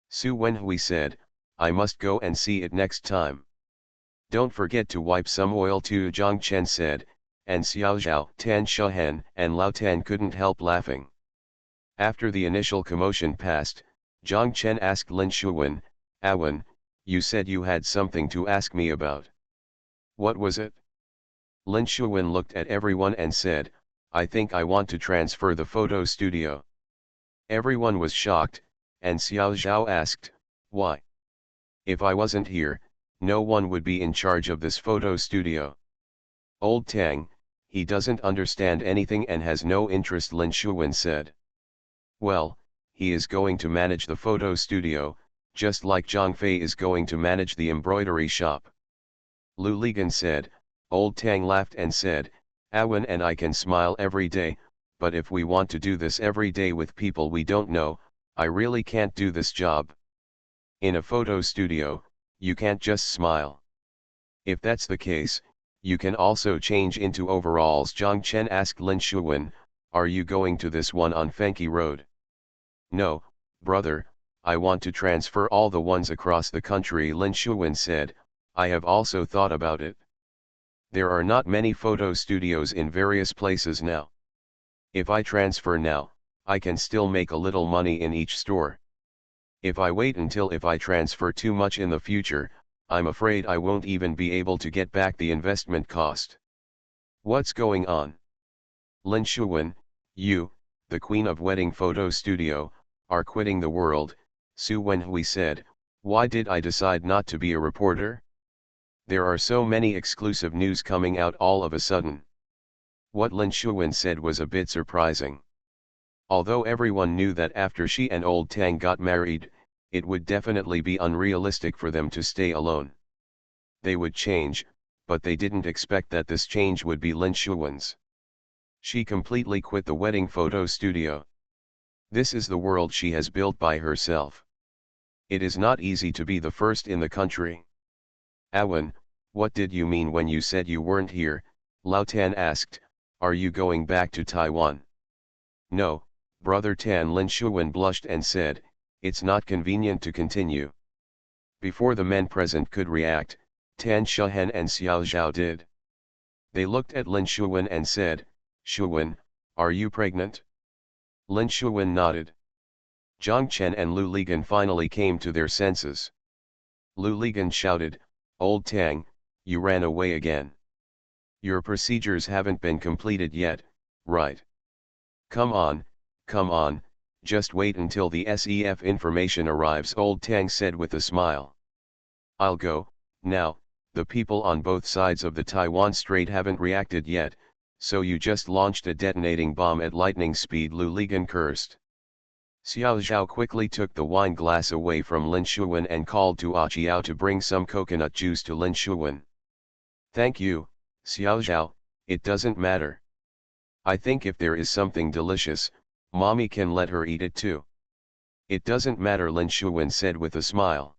A: Su Wenhui said, "I must go and see it next time." "Don't forget to wipe some oil too," Zhang Chen said, and Xiao Zhao, Tan Shuhen, and Lao Tan couldn't help laughing. After the initial commotion passed, Zhang Chen asked Lin Shuwen, "Awen, you said you had something to ask me about. What was it?" Lin Shuwen looked at everyone and said, "I think I want to transfer the photo studio." Everyone was shocked, and Xiao Zhao asked, "Why? If I wasn't here, no one would be in charge of this photo studio." "Old Tang, he doesn't understand anything and has no interest," Lin Shuwen said. "Well, he is going to manage the photo studio," just like Zhang Fei is going to manage the embroidery shop. Lu Ligan said. Old Tang laughed and said, Awen and I can smile every day, but if we want to do this every day with people we don't know, I really can't do this job. In a photo studio, you can't just smile. If that's the case, you can also change into overalls. Zhang Chen asked Lin Shuwen, are you going to this one on Fenki Road? No, brother, I want to transfer all the ones across the country. Lin Shuwen said, I have also thought about it. There are not many photo studios in various places now. If I transfer now, I can still make a little money in each store. If I wait until if I transfer too much in the future, I'm afraid I won't even be able to get back the investment cost. What's going on? Lin Shuwen, you, the queen of wedding photo studio, are quitting the world, Su Wenhui said. Why did I decide not to be a reporter? There are so many exclusive news coming out all of a sudden. What Lin Shuwen said was a bit surprising. Although everyone knew that after she and Old Tang got married, it would definitely be unrealistic for them to stay alone. They would change, but they didn't expect that this change would be Lin Shuwen's. She completely quit the wedding photo studio. This is the world she has built by herself. It is not easy to be the first in the country. Awen, what did you mean when you said you weren't here? Lao Tan asked, are you going back to Taiwan? No, brother Tan. Lin Shuwen blushed and said, it's not convenient to continue. Before the men present could react, Tan Shuhen and Xiao Zhao did. They looked at Lin Shuwen and said, Shuwen, are you pregnant? Lin Shuwen nodded. Zhang Chen and Lu Ligan finally came to their senses. Lu Ligan shouted, Old Tang, you ran away again. Your procedures haven't been completed yet, right? Come on, just wait until the SEF information arrives, Old Tang said with a smile. I'll go, now, the people on both sides of the Taiwan Strait haven't reacted yet, so you just launched a detonating bomb at lightning speed, Lu Ligan cursed. Xiao Zhao quickly took the wine glass away from Lin Shuwen and called to Aqiao to bring some coconut juice to Lin Shuwen. Thank you, Xiao Zhao, it doesn't matter. I think if there is something delicious, mommy can let her eat it too. It doesn't matter, Lin Shuwen said with a smile.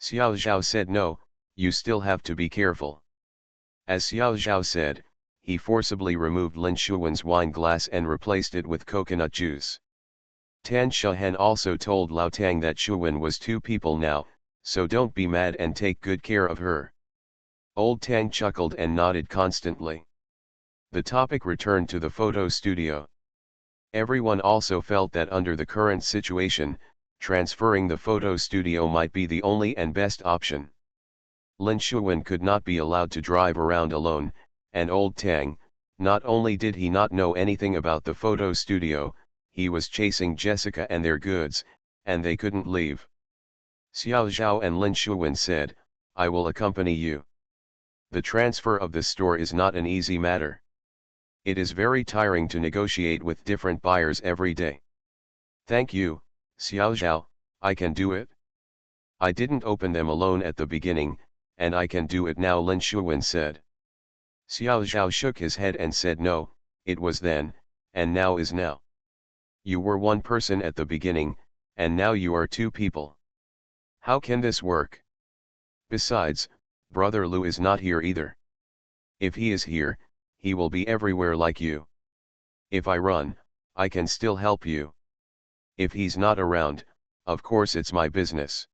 A: Xiao Zhao said no, you still have to be careful. As Xiao Zhao said, he forcibly removed Lin Shuwen's wine glass and replaced it with coconut juice. Tan Shuhen also told Lao Tang that Shuwen was two people now, so don't be mad and take good care of her. Old Tang chuckled and nodded constantly. The topic returned to the photo studio. Everyone also felt that under the current situation, transferring the photo studio might be the only and best option. Lin Shuwen could not be allowed to drive around alone, and Old Tang, not only did he not know anything about the photo studio, he was chasing Jessica and their goods, and they couldn't leave. Xiao Zhao and Lin Shuwen said, I will accompany you. The transfer of this store is not an easy matter. It is very tiring to negotiate with different buyers every day. Thank you, Xiao Zhao, I can do it. I didn't open them alone at the beginning, and I can do it now, Lin Shuwen said. Xiao Zhao shook his head and said no, it was then, and now is now. You were one person at the beginning, and now you are two people. How can this work? Besides, Brother Lu is not here either. If he is here, he will be everywhere like you. If I run, I can still help you. If he's not around, of course it's my business.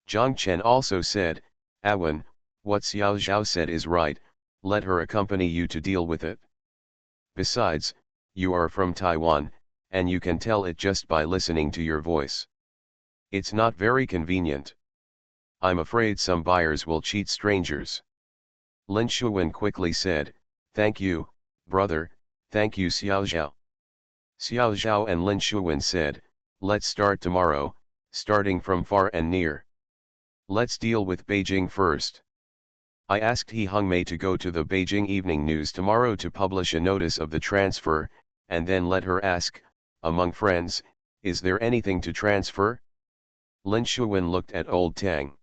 A: Zhang Chen also said, Awen, what Xiao Zhao said is right, let her accompany you to deal with it. Besides, you are from Taiwan, and you can tell it just by listening to your voice. It's not very convenient. I'm afraid some buyers will cheat strangers. Lin Shuwen quickly said, thank you, brother, thank you Xiao Zhao. Xiao Zhao and Lin Shuwen said, let's start tomorrow, starting from far and near. Let's deal with Beijing first. I asked He Hongmei to go to the Beijing Evening News tomorrow to publish a notice of the transfer, and then let her ask, among friends, is there anything to transfer? Lin Shuwen looked at Old Tang.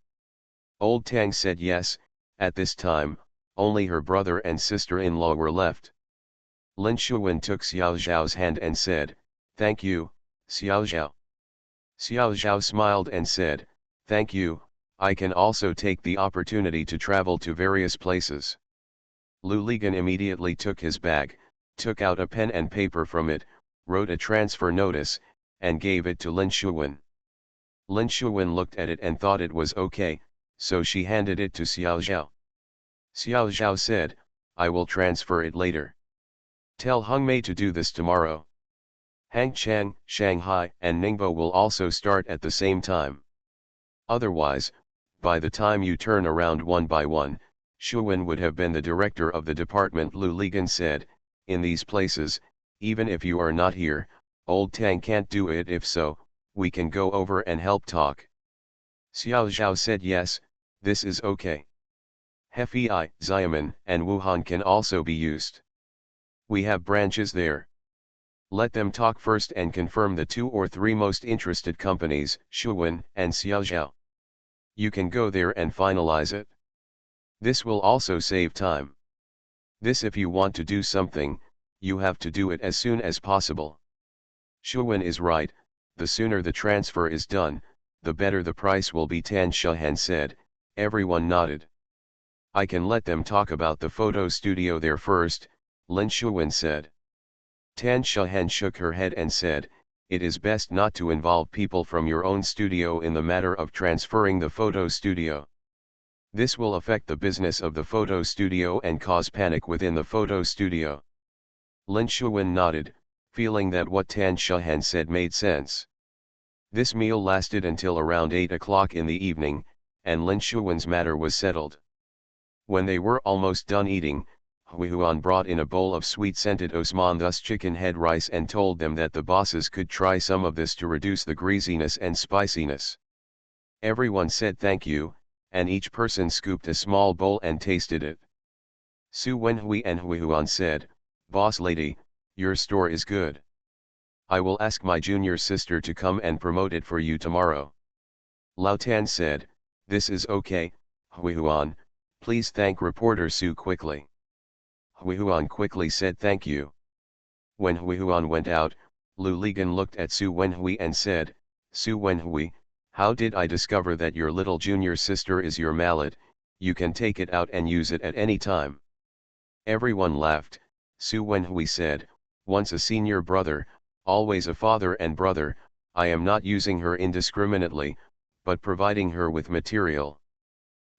A: Old Tang said yes. At this time, only her brother and sister-in-law were left. Lin Shuwen took Xiao Zhao's hand and said, "Thank you, Xiao Zhao." Xiao Zhao smiled and said, "Thank you, I can also take the opportunity to travel to various places." Lu Ligan immediately took his bag, took out a pen and paper from it, wrote a transfer notice, and gave it to Lin Shuwen. Lin Shuwen looked at it and thought it was okay, so she handed it to Xiao Zhao. Xiao Zhao said, "I will transfer it later. Tell Hung Mei to do this tomorrow. Hangchang, Shanghai, and Ningbo will also start at the same time. Otherwise, by the time you turn around one by one, Shuwen would have been the director of the department." Lu Ligan said, "In these places, even if you are not here, Old Tang can't do it. If so, we can go over and help talk." Xiao Zhao said yes, this is okay. Hefei, Xiamen, and Wuhan can also be used. We have branches there. Let them talk first and confirm the 2 or 3 most interested companies, Shuwen and Xiao Zhao. You can go there and finalize it. This will also save time. This, if you want to do something, you have to do it as soon as possible. Shuwen is right, the sooner the transfer is done, the better the price will be, Tan Shahan said. Everyone nodded. I can let them talk about the photo studio there first, Lin Shuwen said. Tan Shahan shook her head and said, "It is best not to involve people from your own studio in the matter of transferring the photo studio. This will affect the business of the photo studio and cause panic within the photo studio." Lin Shuwen nodded, feeling that what Tan Shahan said made sense. This meal lasted until around 8 o'clock in the evening, and Lin Shuwen's matter was settled. When they were almost done eating, Hui Huan brought in a bowl of sweet-scented Osman thus chicken head rice and told them that the bosses could try some of this to reduce the greasiness and spiciness. Everyone said thank you, and each person scooped a small bowl and tasted it. Su Wenhui and Hui Huan said, "Boss lady, your store is good. I will ask my junior sister to come and promote it for you tomorrow." Lao Tan said, "This is okay, Hui Huan, please thank reporter Su quickly." Hui Huan quickly said thank you. When Hui Huan went out, Lu Ligan looked at Su Wenhui and said, "Su Wenhui, how did I discover that your little junior sister is your mallet? You can take it out and use it at any time." Everyone laughed. Su Wenhui said, "Once a senior brother, always a father and brother. I am not using her indiscriminately, but providing her with material.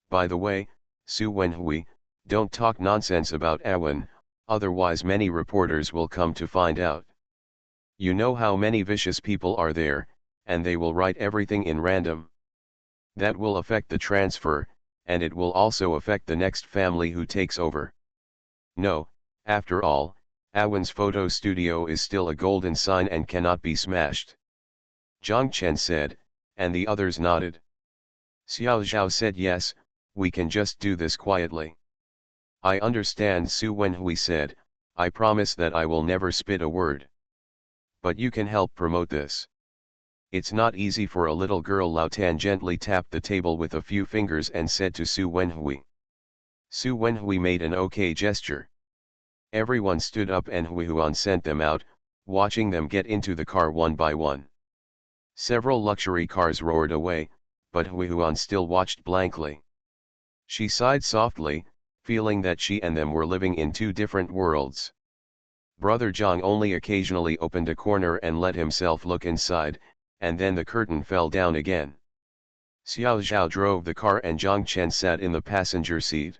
A: By the way, Su Wenhui, don't talk nonsense about Awen, otherwise many reporters will come to find out. You know how many vicious people are there, and they will write everything in random. That will affect the transfer, and it will also affect the next family who takes over. No, after all, Awen's photo studio is still a golden sign and cannot be smashed." Zhang Chen said, and the others nodded. Xiao Zhao said yes, we can just do this quietly. "I understand," Su Wenhui said, "I promise that I will never spit a word. But you can help promote this. It's not easy for a little girl." Lao Tan gently tapped the table with a few fingers and said to Su Wenhui. Su Wenhui made an okay gesture. Everyone stood up and Hui Huan sent them out, watching them get into the car one by one. Several luxury cars roared away, but Hui Huan still watched blankly. She sighed softly, feeling that she and them were living in 2 different worlds. Brother Zhang only occasionally opened a corner and let himself look inside, and then the curtain fell down again. Xiao Zhao drove the car and Zhang Chen sat in the passenger seat.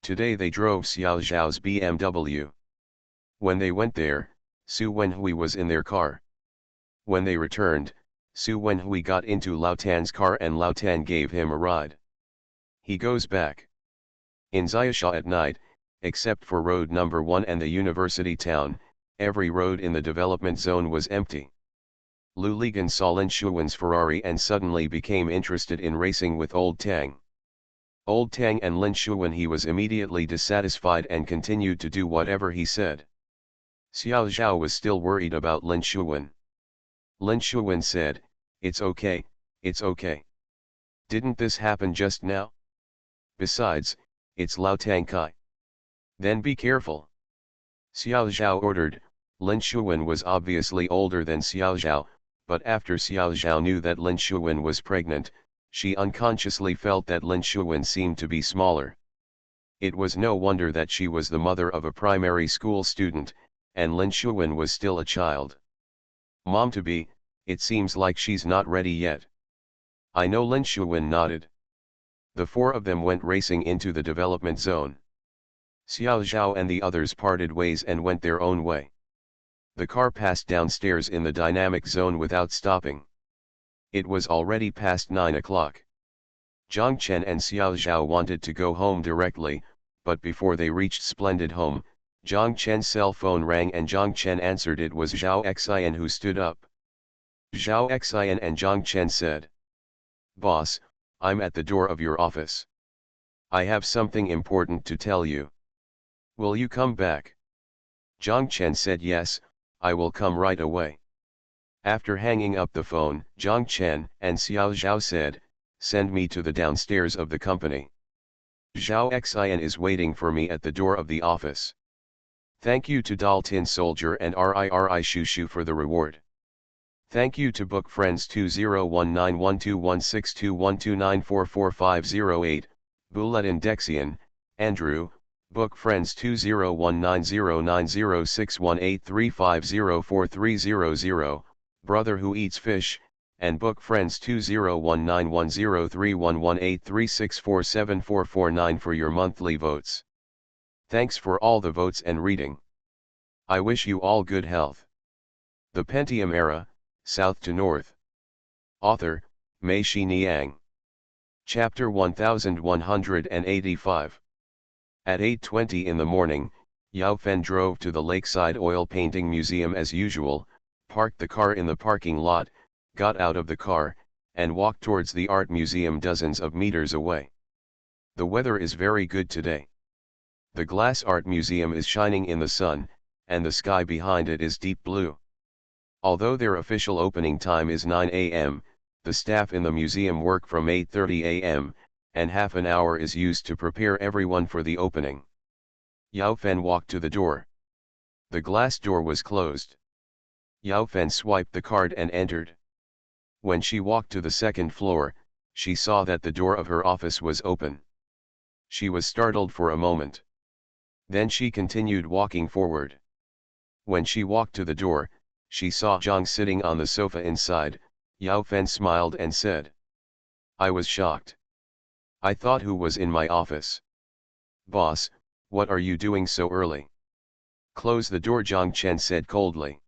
A: Today they drove Xiao Zhao's BMW. When they went there, Su Wenhui was in their car. When they returned, Su Wenhui got into Lao Tan's car and Lao Tan gave him a ride. He goes back. In Xiaosha at night, except for road number 1 and the university town, every road in the development zone was empty. Lu Ligan saw Lin Shuwen's Ferrari and suddenly became interested in racing with Old Tang. Old Tang and Lin Shuwen, he was immediately dissatisfied and continued to do whatever he said. Xiao Zhao was still worried about Lin Shuwen. Lin Shuwen said, "It's okay, It's okay. Didn't this happen just now? Besides, it's Lao Tang Kai. Then be careful. Xiao Zhao ordered. Lin Shuwen was obviously older than Xiao Zhao, but after Xiao Zhao knew that Lin Shuwen was pregnant, she unconsciously felt that Lin Shuwen seemed to be smaller. It was no wonder that she was the mother of a primary school student, and Lin Shuwen was still a child. Mom-to-be, it seems like she's not ready yet. I know, Lin Shuwen nodded. The four of them went racing into the development zone. Xiao Zhao and the others parted ways and went their own way. The car passed downstairs in the dynamic zone without stopping. It was already past 9 o'clock. Zhang Chen and Xiao Zhao wanted to go home directly, but before they reached Splendid Home, Zhang Chen's cell phone rang and Zhang Chen answered. It was Zhao Xian who stood up. Zhao Xian and Zhang Chen said, "Boss, I'm at the door of your office. I have something important to tell you. Will you come back?" Zhang Chen said, "Yes, I will come right away." After hanging up the phone, Zhang Chen and Xiao Zhao said, "Send me to the downstairs of the company. Zhao Xian is waiting for me at the door of the office." Thank you to Dal Tin Soldier and RIRI Shushu for the reward. Thank you to Book Friends 201912162129444508, Buletin Dexian, Andrew, Book Friends 2019090618350430, Brother Who Eats Fish, and Book Friends 201910311836474449 for your monthly votes. Thanks for all the votes and reading. I wish you all good health. The Pentium Era, South to North. Author, Mei Shi Niang. Chapter 1185. At 8:20 in the morning, Yao Fen drove to the Lakeside Oil Painting Museum as usual, parked the car in the parking lot, got out of the car, and walked towards the art museum dozens of meters away. The weather is very good today. The glass art museum is shining in the sun, and the sky behind it is deep blue. Although their official opening time is 9 a.m., the staff in the museum work from 8:30 a.m., and half an hour is used to prepare everyone for the opening. Yao Fen walked to the door. The glass door was closed. Yao Fen swiped the card and entered. When she walked to the second floor, she saw that the door of her office was open. She was startled for a moment. Then she continued walking forward. When she walked to the door, she saw Zhang sitting on the sofa inside. Yao Fen smiled and said, "I was shocked. I thought who was in my office. Boss, what are you doing so early?" "Close the door," Zhang Chen said coldly.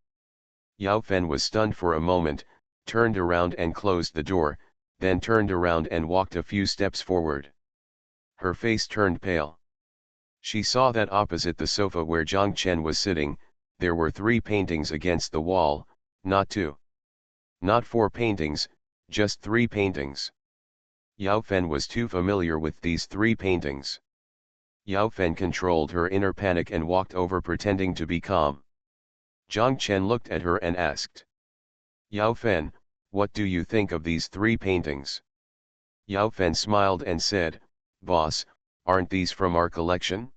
A: Yao Fen was stunned for a moment, turned around and closed the door, then turned around and walked a few steps forward. Her face turned pale. She saw that opposite the sofa where Zhang Chen was sitting, there were 3 paintings against the wall, not 2. Not 4 paintings, just 3 paintings. Yao Fen was too familiar with these 3 paintings. Yao Fen controlled her inner panic and walked over pretending to be calm. Zhang Chen looked at her and asked, "Yao Fen, what do you think of these 3 paintings?" Yao Fen smiled and said, "Boss, aren't these from our collection?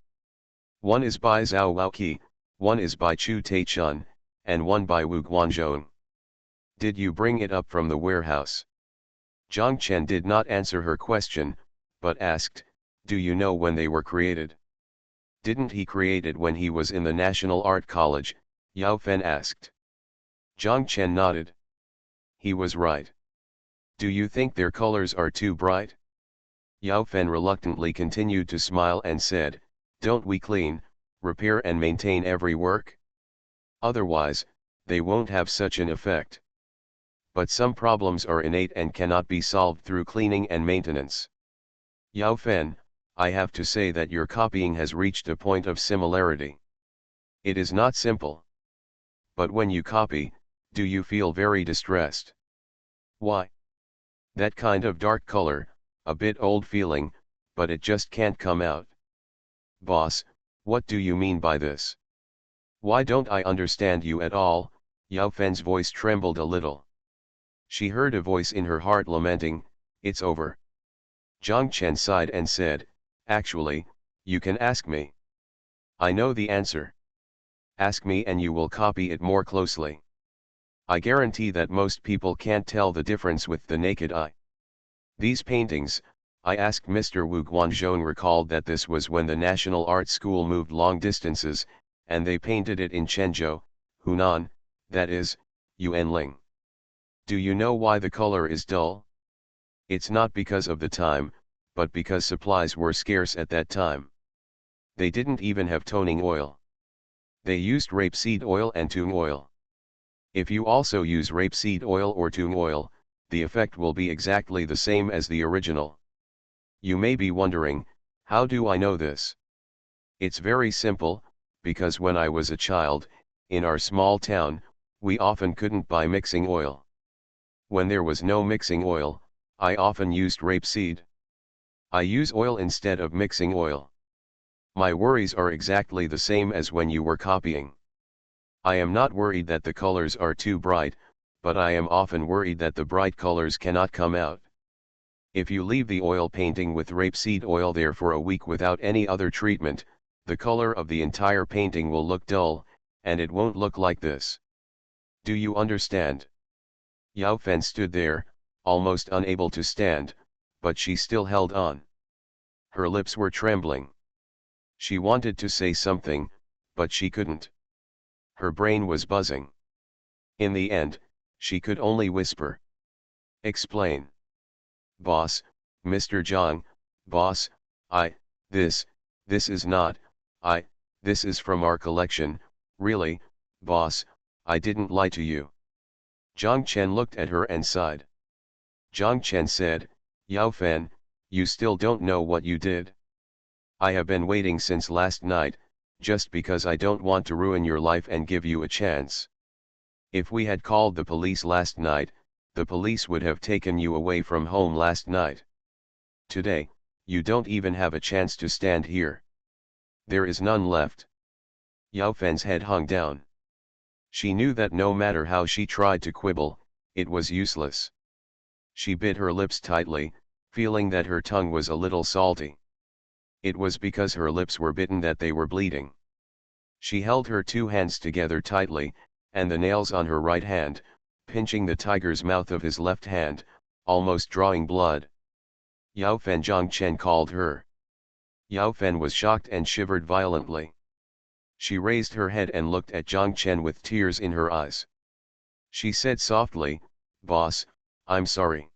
A: One is by Zhao Laoqi, one is by Chu Taichun, and one by Wu Guanzhong. Did you bring it up from the warehouse?" Zhang Chen did not answer her question, but asked, "Do you know when they were created?" "Didn't he create it when he was in the National Art College?" Yao Fen asked. Zhang Chen nodded. He was right. "Do you think their colors are too bright?" Yao Fen reluctantly continued to smile and said, "Don't we clean, repair and maintain every work? Otherwise, they won't have such an effect. But some problems are innate and cannot be solved through cleaning and maintenance. Yao Fen, I have to say that your copying has reached a point of similarity. It is not simple. But when you copy, do you feel very distressed?" "Why? That kind of dark color, a bit old feeling, but it just can't come out." "Boss, what do you mean by this? Why don't I understand you at all?" Yao Fen's voice trembled a little. She heard a voice in her heart lamenting, "It's over." Zhang Chen sighed and said, "Actually, you can ask me. I know the answer. Ask me and you will copy it more closely. I guarantee that most people can't tell the difference with the naked eye." These paintings, I asked Mr. Wu Guanzhong, recalled that this was when the National Art School moved long distances, and they painted it in Quanzhou, Hunan, that is, Yuanling. Do you know why the color is dull? It's not because of the time, but because supplies were scarce at that time. They didn't even have toning oil. They used rapeseed oil and tung oil. If you also use rapeseed oil or tung oil, the effect will be exactly the same as the original. You may be wondering, how do I know this? It's very simple, because when I was a child, in our small town, we often couldn't buy mixing oil. When there was no mixing oil, I often used rapeseed. I use oil instead of mixing oil. My worries are exactly the same as when you were copying. I am not worried that the colors are too bright, but I am often worried that the bright colors cannot come out. If you leave the oil painting with rapeseed oil there for a week without any other treatment, the color of the entire painting will look dull, and it won't look like this. Do you understand? Yao Fen stood there, almost unable to stand, but she still held on. Her lips were trembling. She wanted to say something, but she couldn't. Her brain was buzzing. In the end, she could only whisper. "Explain." "Boss, Mr. Zhang, boss, this is not, this is from our collection, really, boss, I didn't lie to you." Zhang Chen looked at her and sighed. Zhang Chen said, "Yao Fen, you still don't know what you did? I have been waiting since last night, just because I don't want to ruin your life and give you a chance. If we had called the police last night, the police would have taken you away from home last night. Today, you don't even have a chance to stand here. There is none left." Yao Fen's head hung down. She knew that no matter how she tried to quibble, it was useless. She bit her lips tightly, feeling that her tongue was a little salty. It was because her lips were bitten that they were bleeding. She held her two hands together tightly, and the nails on her right hand, pinching the tiger's mouth of his left hand, almost drawing blood. "Yao Fen," Zhang Chen called her. Yao Fen was shocked and shivered violently. She raised her head and looked at Zhang Chen with tears in her eyes. She said softly, "Boss, I'm sorry."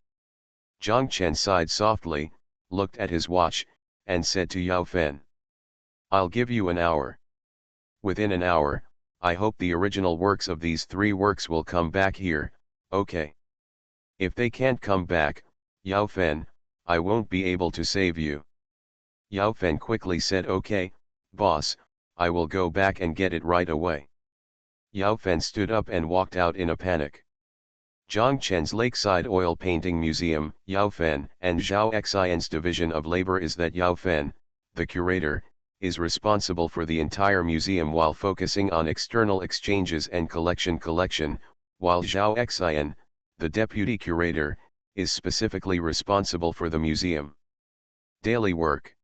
A: Zhang Chen sighed softly, looked at his watch, and said to Yao Fen, "I'll give you an hour. Within an hour, I hope the original works of these three works will come back here, okay? If they can't come back, Yao Fen, I won't be able to save you." Yao Fen quickly said, "Okay, boss, I will go back and get it right away." Yao Fen stood up and walked out in a panic. Zhang Chen's Lakeside Oil Painting Museum, Yao Fen, and Zhao Xian's division of labor is that Yao Fen, the curator, is responsible for the entire museum while focusing on external exchanges and collection, while Zhao Xian, the deputy curator, is specifically responsible for the museum. Daily work.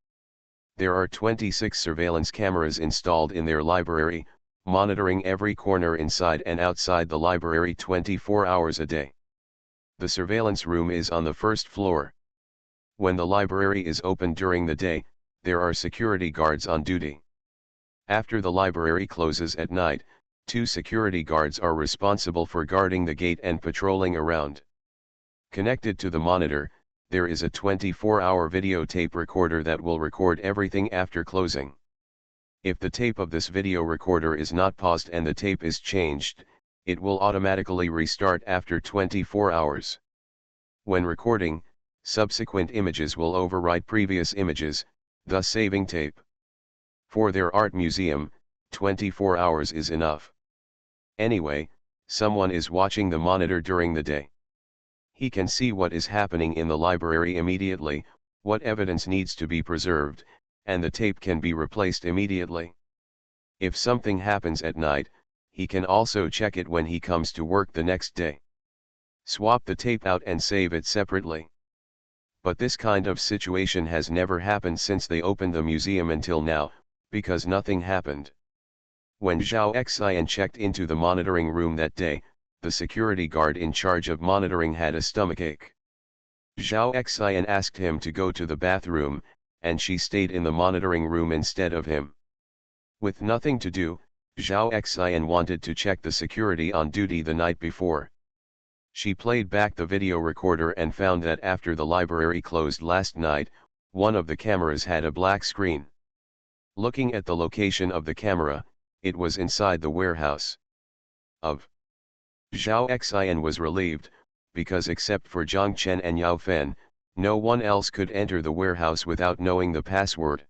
A: There are 26 surveillance cameras installed in their library, monitoring every corner inside and outside the library 24 hours a day. The surveillance room is on the first floor. When the library is open during the day, there are security guards on duty. After the library closes at night, 2 security guards are responsible for guarding the gate and patrolling around. Connected to the monitor, there is a 24-hour videotape recorder that will record everything after closing. If the tape of this video recorder is not paused and the tape is changed, it will automatically restart after 24 hours. When recording, subsequent images will overwrite previous images, thus saving tape. For their art museum, 24 hours is enough. Anyway, someone is watching the monitor during the day. He can see what is happening in the library immediately, what evidence needs to be preserved, and the tape can be replaced immediately. If something happens at night, he can also check it when he comes to work the next day. Swap the tape out and save it separately. But this kind of situation has never happened since they opened the museum until now, because nothing happened. When Zhao Xian checked into the monitoring room that day, the security guard in charge of monitoring had a stomachache. Zhao Xian asked him to go to the bathroom, and she stayed in the monitoring room instead of him. With nothing to do, Zhao Xian wanted to check the security on duty the night before. She played back the video recorder and found that after the library closed last night, one of the cameras had a black screen. Looking at the location of the camera, it was inside the warehouse. Zhao Xian was relieved, because except for Zhang Chen and Yao Fen, no one else could enter the warehouse without knowing the password.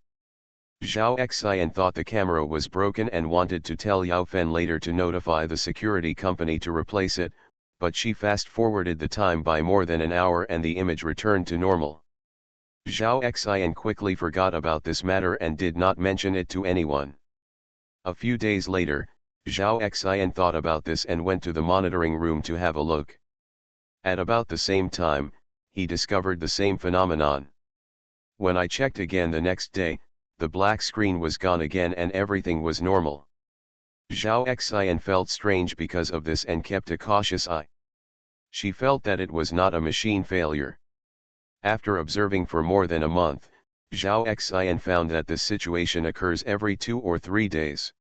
A: Zhao Xian thought the camera was broken and wanted to tell Yao Fen later to notify the security company to replace it, but she fast-forwarded the time by more than an hour and the image returned to normal. Zhao Xian quickly forgot about this matter and did not mention it to anyone. A few days later, Zhao Xian thought about this and went to the monitoring room to have a look. At about the same time, he discovered the same phenomenon. When I checked again the next day, the black screen was gone again and everything was normal. Zhao Xian felt strange because of this and kept a cautious eye. She felt that it was not a machine failure. After observing for more than a month, Zhao Xian found that this situation occurs every 2 or 3 days.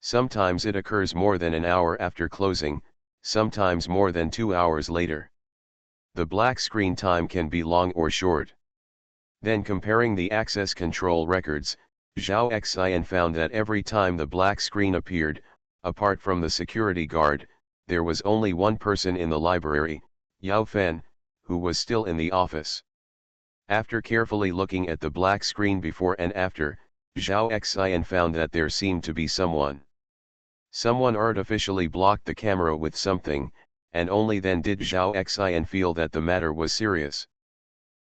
A: Sometimes it occurs more than an hour after closing, sometimes more than 2 hours later. The black screen time can be long or short. Then comparing the access control records, Zhao Xian found that every time the black screen appeared, apart from the security guard, there was only one person in the library, Yao Fen, who was still in the office. After carefully looking at the black screen before and after, Zhao Xian found that there seemed to be someone. Someone artificially blocked the camera with something, and only then did Zhao Xian feel that the matter was serious.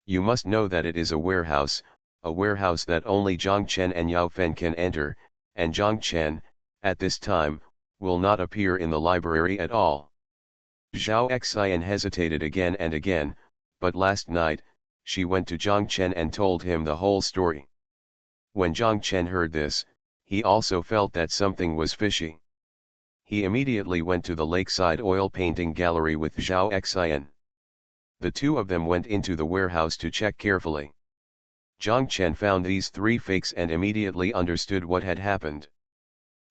A: You must know that it is a warehouse that only Zhang Chen and Yao Fen can enter, and Zhang Chen, at this time, will not appear in the library at all. Zhao Xian hesitated again and again, but last night, she went to Zhang Chen and told him the whole story. When Zhang Chen heard this, he also felt that something was fishy. He immediately went to the lakeside oil painting gallery with Zhao Xian. The two of them went into the warehouse to check carefully. Zhang Chen found these 3 fakes and immediately understood what had happened.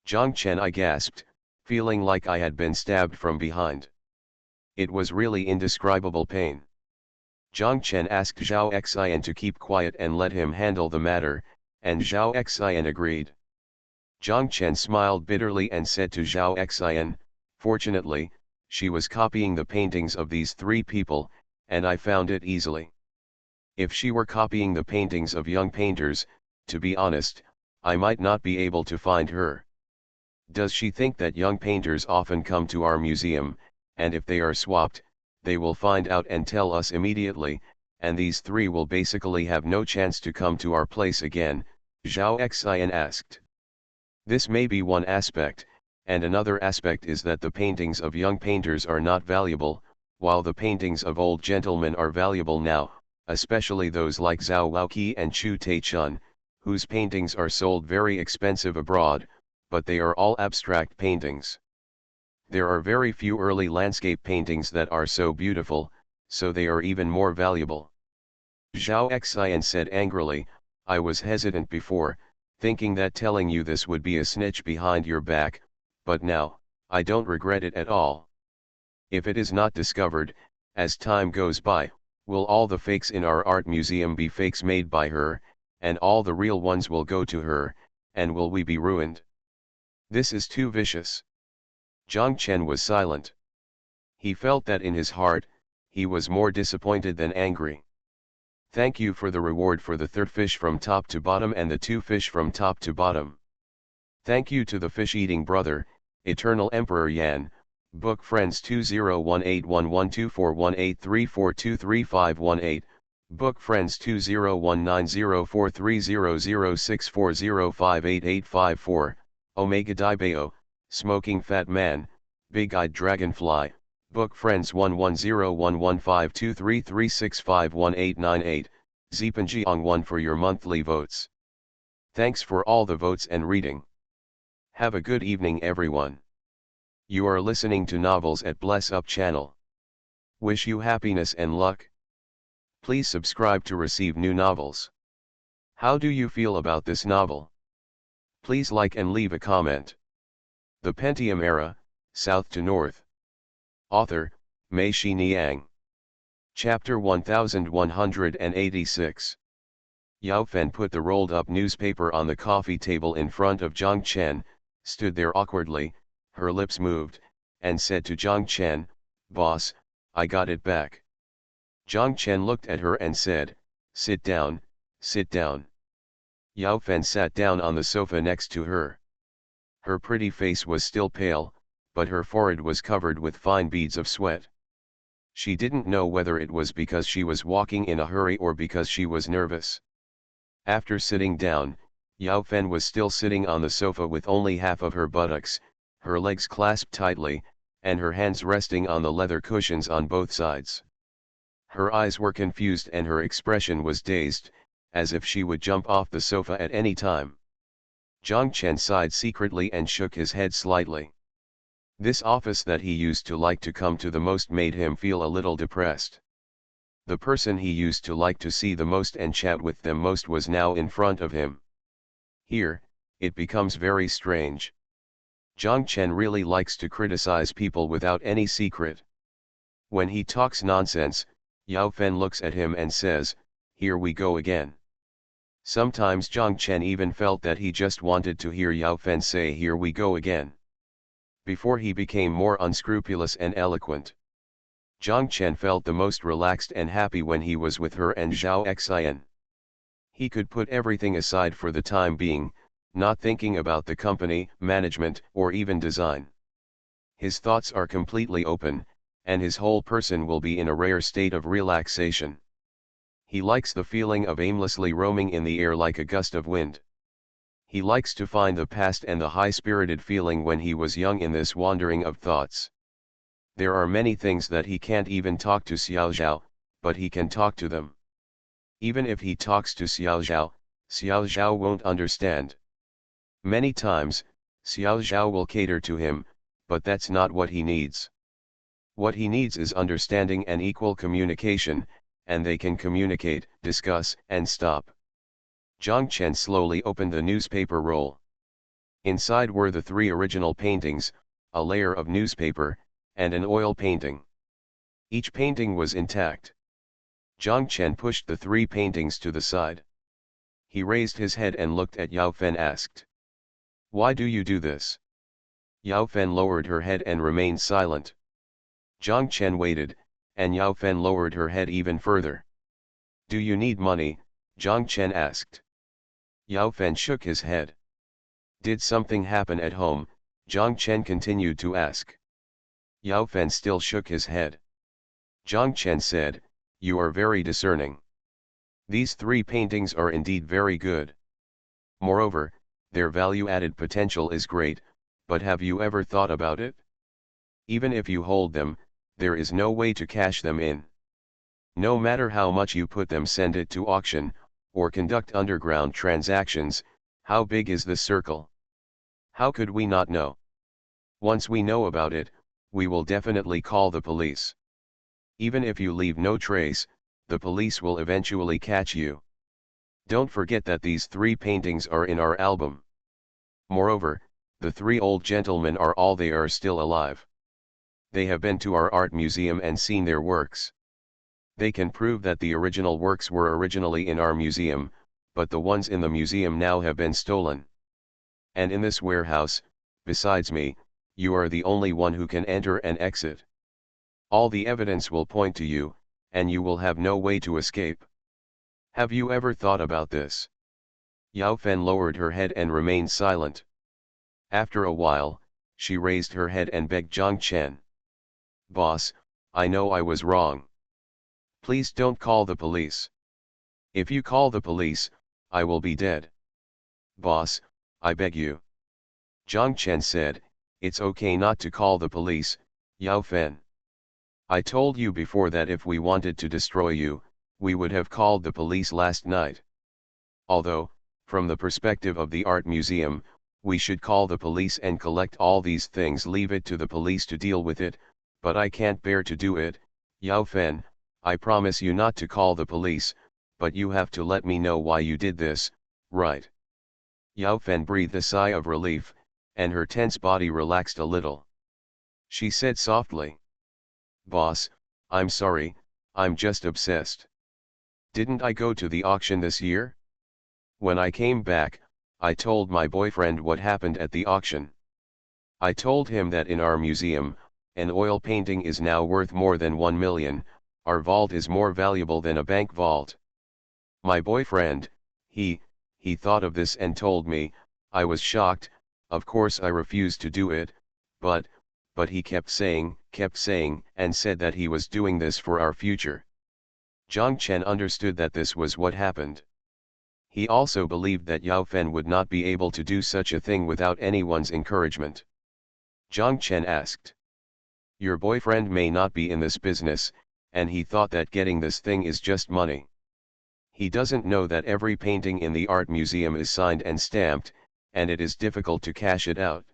A: Zhang Chen, I gasped, feeling like I had been stabbed from behind. It was really indescribable pain. Zhang Chen asked Zhao Xian to keep quiet and let him handle the matter, and Zhao Xian agreed. Zhang Chen smiled bitterly and said to Zhao Xian, "Fortunately, she was copying the paintings of these 3 people, and I found it easily. If she were copying the paintings of young painters, to be honest, I might not be able to find her. Does she think that young painters often come to our museum, and if they are swapped, they will find out and tell us immediately, and these 3 will basically have no chance to come to our place again?" Zhao Xian asked. This may be one aspect, and another aspect is that the paintings of young painters are not valuable, while the paintings of old gentlemen are valuable now, especially those like Zhao Waoqi and Chu Taichun, whose paintings are sold very expensive abroad, but they are all abstract paintings. There are very few early landscape paintings that are so beautiful, so they are even more valuable. Zhao Xian said angrily, "I was hesitant before, thinking that telling you this would be a snitch behind your back, but now, I don't regret it at all. If it is not discovered, as time goes by, will all the fakes in our art museum be fakes made by her, and all the real ones will go to her, and will we be ruined? This is too vicious." Zhang Chen was silent. He felt that in his heart, he was more disappointed than angry. "Thank you for the reward for the 3rd fish from top to bottom and the 2 fish from top to bottom. Thank you to the fish-eating brother, Eternal Emperor Yan, Book Friends 201811241834233518, Book Friends 201904300640588854, Omega Dibao, Smoking Fat Man, Big-Eyed Dragonfly, Book Friends 110115233651898, Zipanjiang 1 for your monthly votes. Thanks for all the votes and reading. Have a good evening everyone. You are listening to Novels at Bless Up channel. Wish you happiness and luck. Please subscribe to receive new novels. How do you feel about this novel? Please like and leave a comment. The Pentium Era, South to North. Author, Mei Shi Niang. Chapter 1186. Yao Fen put the rolled-up newspaper on the coffee table in front of Zhang Chen, stood there awkwardly, her lips moved, and said to Zhang Chen, "Boss, I got it back." Zhang Chen looked at her and said, "Sit down, sit down." Yao Fen sat down on the sofa next to her. Her pretty face was still pale, but her forehead was covered with fine beads of sweat. She didn't know whether it was because she was walking in a hurry or because she was nervous. After sitting down, Yao Fen was still sitting on the sofa with only half of her buttocks, her legs clasped tightly, and her hands resting on the leather cushions on both sides. Her eyes were confused and her expression was dazed, as if she would jump off the sofa at any time. Zhang Chen sighed secretly and shook his head slightly. This office that he used to like to come to the most made him feel a little depressed. The person he used to like to see the most and chat with them most was now in front of him. Here, it becomes very strange. Zhang Chen really likes to criticize people without any secret. When he talks nonsense, Yao Fen looks at him and says, "Here we go again." Sometimes Zhang Chen even felt that he just wanted to hear Yao Fen say "Here we go again." Before he became more unscrupulous and eloquent. Zhang Chen felt the most relaxed and happy when he was with her and Zhao Xian. He could put everything aside for the time being, not thinking about the company, management, or even design. His thoughts are completely open, and his whole person will be in a rare state of relaxation. He likes the feeling of aimlessly roaming in the air like a gust of wind. He likes to find the past and the high-spirited feeling when he was young in this wandering of thoughts. There are many things that he can't even talk to Xiao Zhao, but he can talk to them. Even if he talks to Xiao Zhao won't understand. Many times, Xiao Zhao will cater to him, but that's not what he needs. What he needs is understanding and equal communication, and they can communicate, discuss, and stop. Zhang Chen slowly opened the newspaper roll. Inside were the 3 original paintings, a layer of newspaper, and an oil painting. Each painting was intact. Zhang Chen pushed the 3 paintings to the side. He raised his head and looked at Yao Fen asked, "Why do you do this?" Yao Fen lowered her head and remained silent. Zhang Chen waited, and Yao Fen lowered her head even further. "Do you need money?" Zhang Chen asked. Yao Fen shook his head. "Did something happen at home?" Zhang Chen continued to ask. Yao Fen still shook his head. Zhang Chen said, "You are very discerning. These 3 paintings are indeed very good. Moreover, their value-added potential is great, but have you ever thought about it? Even if you hold them, there is no way to cash them in. No matter how much you put them, send it to auction, or conduct underground transactions, how big is this circle? How could we not know? Once we know about it, we will definitely call the police. Even if you leave no trace, the police will eventually catch you. Don't forget that these 3 paintings are in our album. Moreover, the 3 old gentlemen are all they are still alive. They have been to our art museum and seen their works. They can prove that the original works were originally in our museum, but the ones in the museum now have been stolen. And in this warehouse, besides me, you are the only one who can enter and exit. All the evidence will point to you, and you will have no way to escape. Have you ever thought about this?" Yao Fen lowered her head and remained silent. After a while, she raised her head and begged Zhang Chen, "Boss, I know I was wrong. Please don't call the police. If you call the police, I will be dead. Boss, I beg you." Zhang Chen said, "It's okay not to call the police, Yao Fen. I told you before that if we wanted to destroy you, we would have called the police last night. Although, from the perspective of the art museum, we should call the police and collect all these things, leave it to the police to deal with it, but I can't bear to do it. Yao Fen, I promise you not to call the police, but you have to let me know why you did this, right? Yao Fen breathed a sigh of relief, and her tense body relaxed a little. She said softly, "Boss, I'm sorry, I'm just obsessed. Didn't I go to the auction this year? When I came back, I told my boyfriend what happened at the auction. I told him that in our museum, an oil painting is now worth more than 1 million, our vault is more valuable than a bank vault. My boyfriend, he thought of this and told me. I was shocked, of course I refused to do it, but he kept saying, and said that he was doing this for our future." Zhang Chen understood that this was what happened. He also believed that Yao Fen would not be able to do such a thing without anyone's encouragement. Zhang Chen asked, "Your boyfriend may not be in this business, and he thought that getting this thing is just money. He doesn't know that every painting in the art museum is signed and stamped, and it is difficult to cash it out.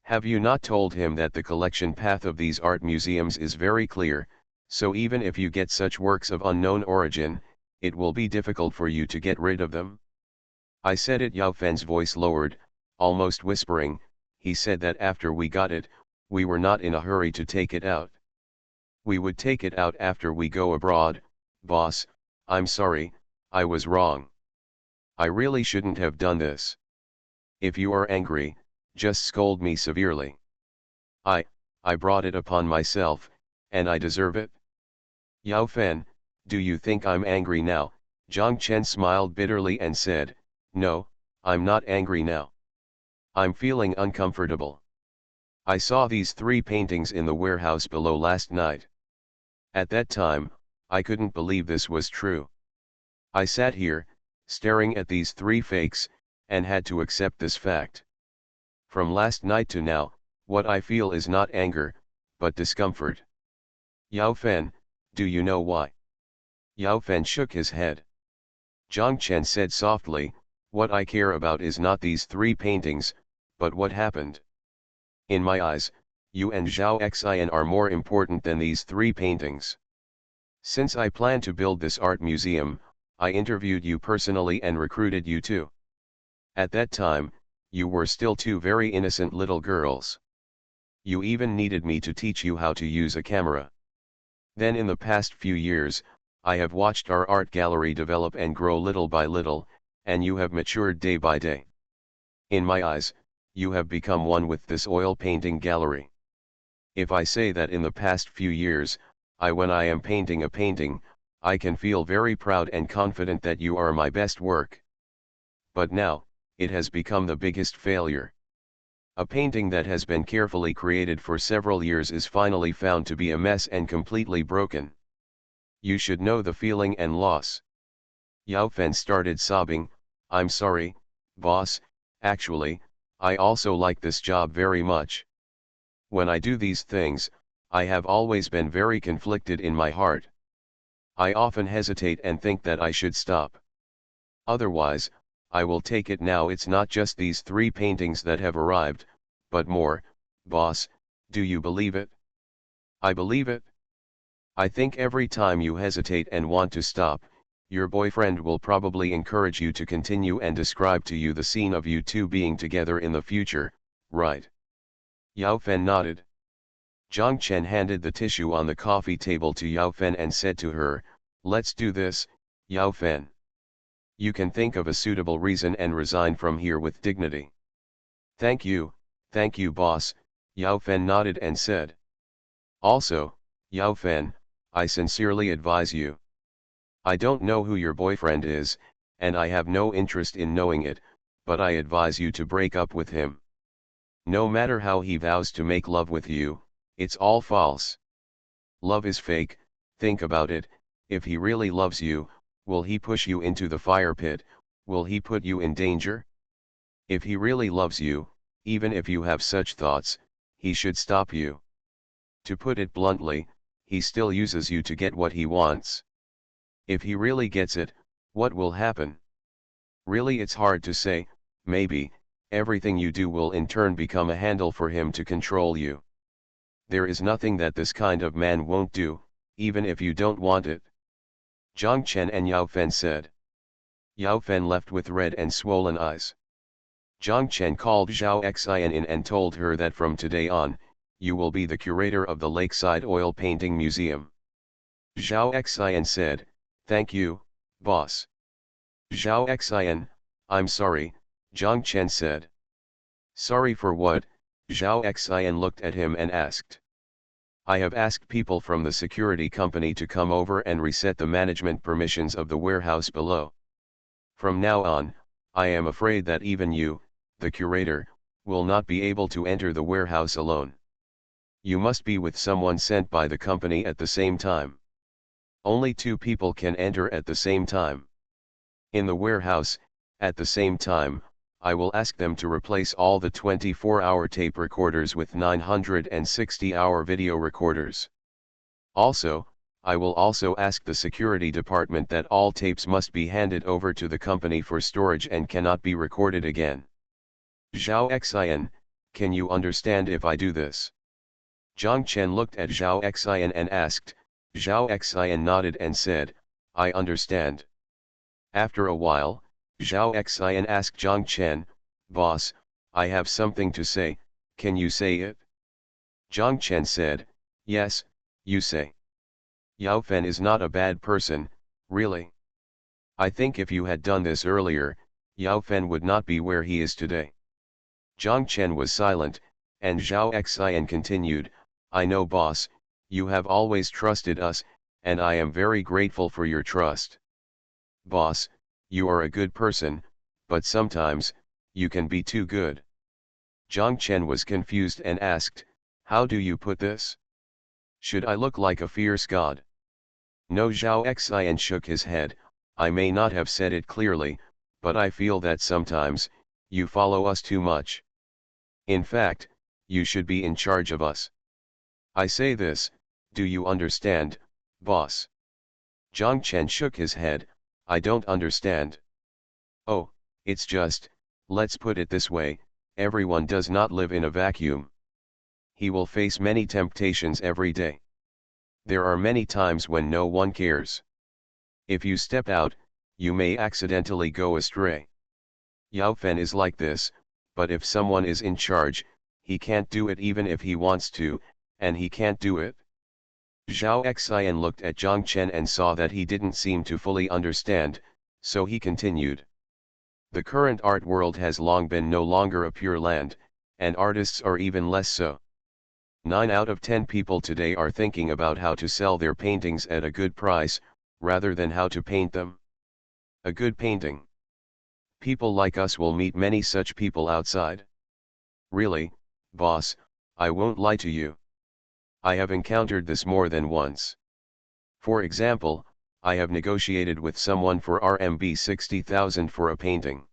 A: Have you not told him that the collection path of these art museums is very clear, so even if you get such works of unknown origin, it will be difficult for you to get rid of them?" I said it. Yao Fen's voice lowered, almost whispering. He said that after we got it, we were not in a hurry to take it out. We would take it out after we go abroad. Boss, I'm sorry, I was wrong. I really shouldn't have done this. If you are angry, just scold me severely. I brought it upon myself, and I deserve it. Yao Fen, do you think I'm angry now? Zhang Chen smiled bitterly and said, "No, I'm not angry now. I'm feeling uncomfortable. I saw these 3 paintings in the warehouse below last night. At that time, I couldn't believe this was true. I sat here, staring at these 3 fakes, and had to accept this fact. From last night to now, what I feel is not anger, but discomfort." Yao Fen, do you know why? Yao Fen shook his head. Zhang Chen said softly, "What I care about is not these 3 paintings, but what happened. In my eyes, you and Zhao Xin are more important than these 3 paintings. Since I plan to build this art museum, I interviewed you personally and recruited you too. At that time, you were still 2 very innocent little girls. You even needed me to teach you how to use a camera. Then in the past few years, I have watched our art gallery develop and grow little by little, and you have matured day by day. In my eyes, you have become one with this oil painting gallery. If I say that in the past few years, when I am painting a painting, I can feel very proud and confident that you are my best work. But now, it has become the biggest failure. A painting that has been carefully created for several years is finally found to be a mess and completely broken. You should know the feeling and loss." Yao Fen started sobbing. "I'm sorry, boss, actually, I also like this job very much. When I do these things, I have always been very conflicted in my heart. I often hesitate and think that I should stop. Otherwise, I will take it now. It's not just these 3 paintings that have arrived, but more. Boss, do you believe it?" "I believe it. I think every time you hesitate and want to stop, your boyfriend will probably encourage you to continue and describe to you the scene of you 2 being together in the future, right?" Yao Fen nodded. Zhang Chen handed the tissue on the coffee table to Yao Fen and said to her, "Let's do this, Yao Fen. You can think of a suitable reason and resign from here with dignity." Thank you, boss," Yao Fen nodded and said. "Also, Yao Fen, I sincerely advise you. I don't know who your boyfriend is, and I have no interest in knowing it, but I advise you to break up with him. No matter how he vows to make love with you, it's all false. Love is fake. Think about it. If he really loves you, will he push you into the fire pit? Will he put you in danger? If he really loves you, even if you have such thoughts, he should stop you. To put it bluntly, he still uses you to get what he wants. If he really gets it, what will happen? Really, it's hard to say. Maybe everything you do will in turn become a handle for him to control you. There is nothing that this kind of man won't do, even if you don't want it. Zhang Chen and Yao Fen said. Yao Fen left with red and swollen eyes. Zhang Chen called Zhao Xian in and told her that from today on, you will be the curator of the Lakeside Oil Painting Museum. Zhao Xian said, "Thank you, boss." Zhao Xian, "I'm sorry," Zhang Chen said. "Sorry for what?" Zhao Xian looked at him and asked. "I have asked people from the security company to come over and reset the management permissions of the warehouse below. From now on, I am afraid that even you, the curator, will not be able to enter the warehouse alone. You must be with someone sent by the company at the same time. Only 2 people can enter at the same time. In the warehouse, at the same time, I will ask them to replace all the 24-hour tape recorders with 960-hour video recorders. Also, I will also ask the security department that all tapes must be handed over to the company for storage and cannot be recorded again." Zhao Xian, "Can you understand if I do this?" Zhang Chen looked at Zhao Xian and asked. Zhao Xian nodded and said, "I understand." After a while, Zhao Xian asked Zhang Chen, "Boss, I have something to say, can you say it?" Zhang Chen said, "Yes, you say." "Yao Fen is not a bad person, really. I think if you had done this earlier, Yao Fen would not be where he is today." Zhang Chen was silent, and Zhao Xian continued, "I know, boss, you have always trusted us, and I am very grateful for your trust. Boss, you are a good person, but sometimes, you can be too good." Zhang Chen was confused and asked, "How do you put this? Should I look like a fierce god?" "No," Zhao Xian shook his head, "I may not have said it clearly, but I feel that sometimes, you follow us too much. In fact, you should be in charge of us. I say this, do you understand, boss?" Zhang Chen shook his head, "I don't understand." "Oh, it's just, let's put it this way, everyone does not live in a vacuum. He will face many temptations every day. There are many times when no one cares. If you step out, you may accidentally go astray. Yao Fen is like this, but if someone is in charge, he can't do it even if he wants to, and he can't do it." Zhao Xian looked at Zhang Chen and saw that he didn't seem to fully understand, so he continued. "The current art world has long been no longer a pure land, and artists are even less so. 9 out of 10 people today are thinking about how to sell their paintings at a good price, rather than how to paint them. A good painting. People like us will meet many such people outside. Really, boss, I won't lie to you. I have encountered this more than once. For example, I have negotiated with someone for RMB 60,000 for a painting.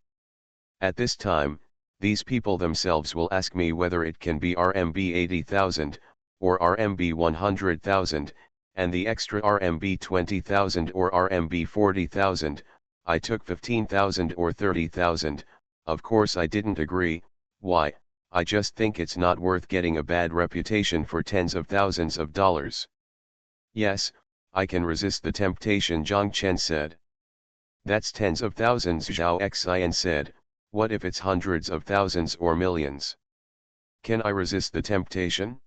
A: At this time, these people themselves will ask me whether it can be RMB 80,000, or RMB 100,000, and the extra RMB 20,000 or RMB 40,000, I took 15,000 or 30,000, of course I didn't agree. Why? I just think it's not worth getting a bad reputation for tens of thousands of dollars." "Yes, I can resist the temptation," Zhang Chen said. "That's tens of thousands," Zhao Xian said. "What if it's hundreds of thousands or millions? Can I resist the temptation?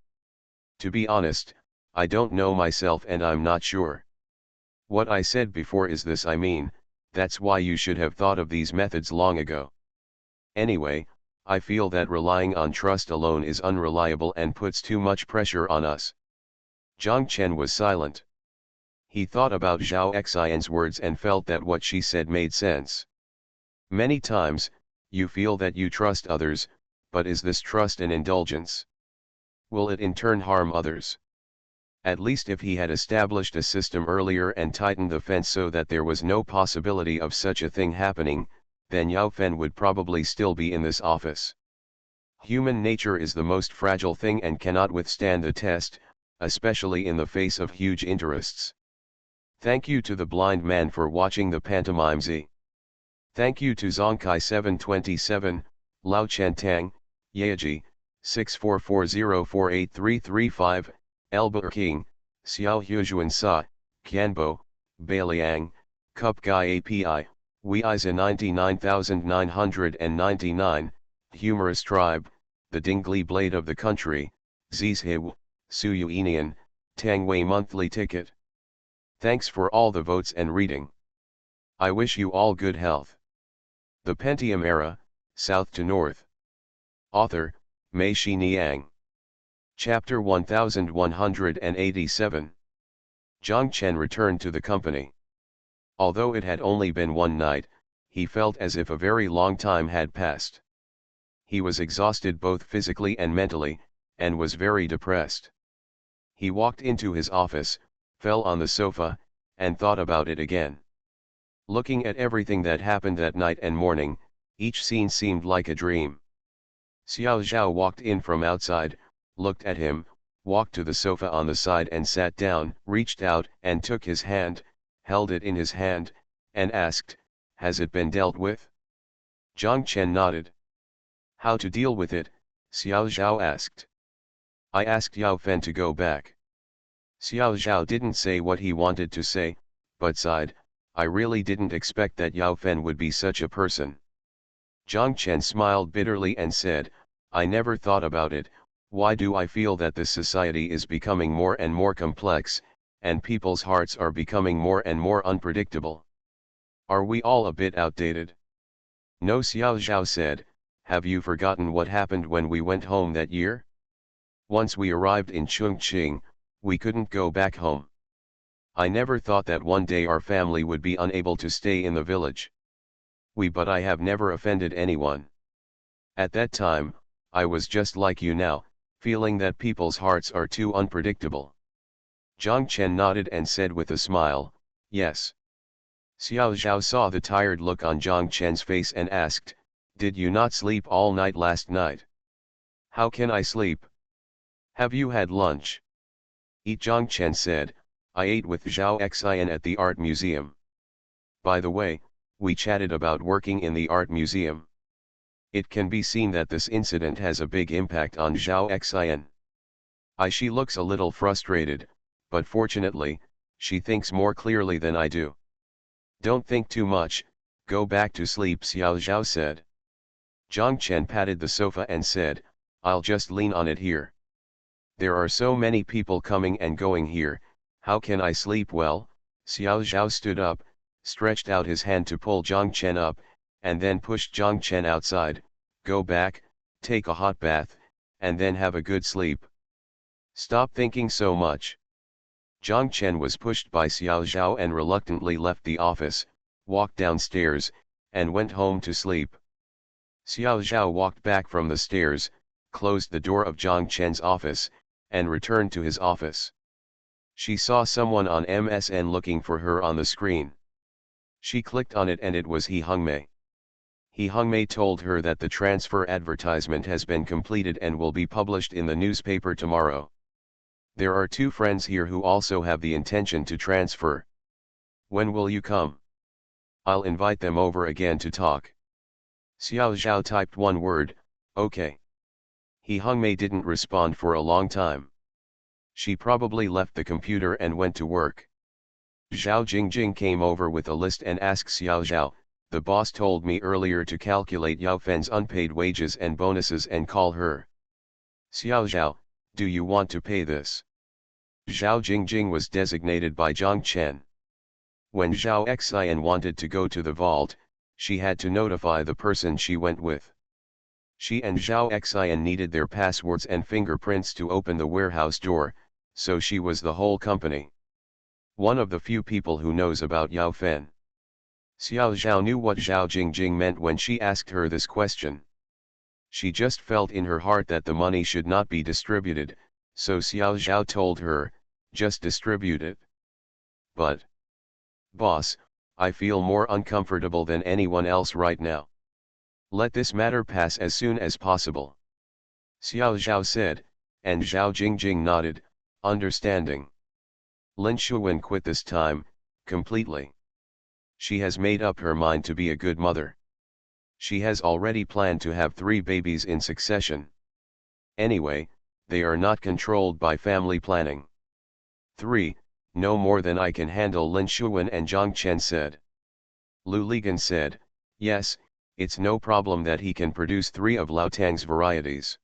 A: To be honest, I don't know myself and I'm not sure. What I said before is this, I mean, that's why you should have thought of these methods long ago. Anyway, I feel that relying on trust alone is unreliable and puts too much pressure on us." Zhang Chen was silent. He thought about Zhao Xian's words and felt that what she said made sense. Many times, you feel that you trust others, but is this trust an indulgence? Will it in turn harm others? At least if he had established a system earlier and tightened the fence so that there was no possibility of such a thing happening, then Yao Fen would probably still be in this office. Human nature is the most fragile thing and cannot withstand the test, especially in the face of huge interests. Thank you to the blind man for watching the pantomime Z. Thank you to Zongkai 727, Lao Chentang, Yaji, 6440483335, Elba King, Xiao Hujuan Sa, Qianbo, Bailiang, Cup Guy API, Weiza 99999, Humorous Tribe, The Dingli Blade of the Country, Zizhiw, Suyu Enian, Tangwei Monthly Ticket. Thanks for all the votes and reading. I wish you all good health. The Pentium Era, South to North. Author, Mei Shi Niang. Chapter 1187. Zhang Chen returned to the company. Although it had only been one night, he felt as if a very long time had passed. He was exhausted both physically and mentally, and was very depressed. He walked into his office, fell on the sofa, and thought about it again. Looking at everything that happened that night and morning, each scene seemed like a dream. Xiao Zhao walked in from outside, looked at him, walked to the sofa on the side and sat down, reached out and took his hand, held it in his hand, and asked, "Has it been dealt with?" Zhang Chen nodded. "How to deal with it?" Xiao Zhao asked. "I asked Yao Fen to go back." Xiao Zhao didn't say what he wanted to say, but sighed, "I really didn't expect that Yao Fen would be such a person." Zhang Chen smiled bitterly and said, "I never thought about it. Why do I feel that this society is becoming more and more complex, and people's hearts are becoming more and more unpredictable? Are we all a bit outdated?" "No," Xiao Zhao said, "have you forgotten what happened when we went home that year? Once we arrived in Chongqing, we couldn't go back home. I never thought that one day our family would be unable to stay in the village. But I have never offended anyone. At that time, I was just like you now, feeling that people's hearts are too unpredictable." Zhang Chen nodded and said with a smile, "Yes." Xiao Zhao saw the tired look on Zhang Chen's face and asked, "Did you not sleep all night last night?" "How can I sleep? Have you had lunch?" "Eat," Zhang Chen said, "I ate with Zhao Xian at the art museum. By the way, we chatted about working in the art museum. It can be seen that this incident has a big impact on Zhao Xian. She looks a little frustrated, but fortunately, she thinks more clearly than I do." "Don't think too much, go back to sleep," Xiao Zhao said. Zhang Chen patted the sofa and said, "I'll just lean on it here. There are so many people coming and going here, how can I sleep well?" Xiao Zhao stood up, stretched out his hand to pull Zhang Chen up, and then pushed Zhang Chen outside. "Go back, take a hot bath, and then have a good sleep. Stop thinking so much." Zhang Chen was pushed by Xiao Zhao and reluctantly left the office, walked downstairs, and went home to sleep. Xiao Zhao walked back from the stairs, closed the door of Zhang Chen's office, and returned to his office. She saw someone on MSN looking for her on the screen. She clicked on it and it was He Hungmei. He Hungmei told her that the transfer advertisement has been completed and will be published in the newspaper tomorrow. "There are 2 friends here who also have the intention to transfer. When will you come? I'll invite them over again to talk." Xiao Zhao typed one word, "Okay." He Hungmei didn't respond for a long time. She probably left the computer and went to work. Zhao Jingjing came over with a list and asked Xiao Zhao, "The boss told me earlier to calculate Yao Fen's unpaid wages and bonuses and call her. Xiao Zhao, do you want to pay this?" Zhao Jingjing was designated by Zhang Chen. When Zhao Xian wanted to go to the vault, she had to notify the person she went with. She and Zhao Xian needed their passwords and fingerprints to open the warehouse door, so she was the whole company. One of the few people who knows about Yao Fen. Xiao Zhao knew what Zhao Jingjing meant when she asked her this question. She just felt in her heart that the money should not be distributed, so Xiao Zhao told her, "Just distribute it." "But, boss, I feel more uncomfortable than anyone else right now. Let this matter pass as soon as possible." Xiao Zhao said, and Zhao Jingjing nodded, Understanding. Lin Shuwen quit this time, completely. She has made up her mind to be a good mother. She has already planned to have 3 babies in succession. Anyway, they are not controlled by family planning. 3, no more than I can handle, Lin Shuwen and Zhang Chen said. Lu Ligan said, yes, it's no problem that he can produce 3 of Lao Tang's varieties.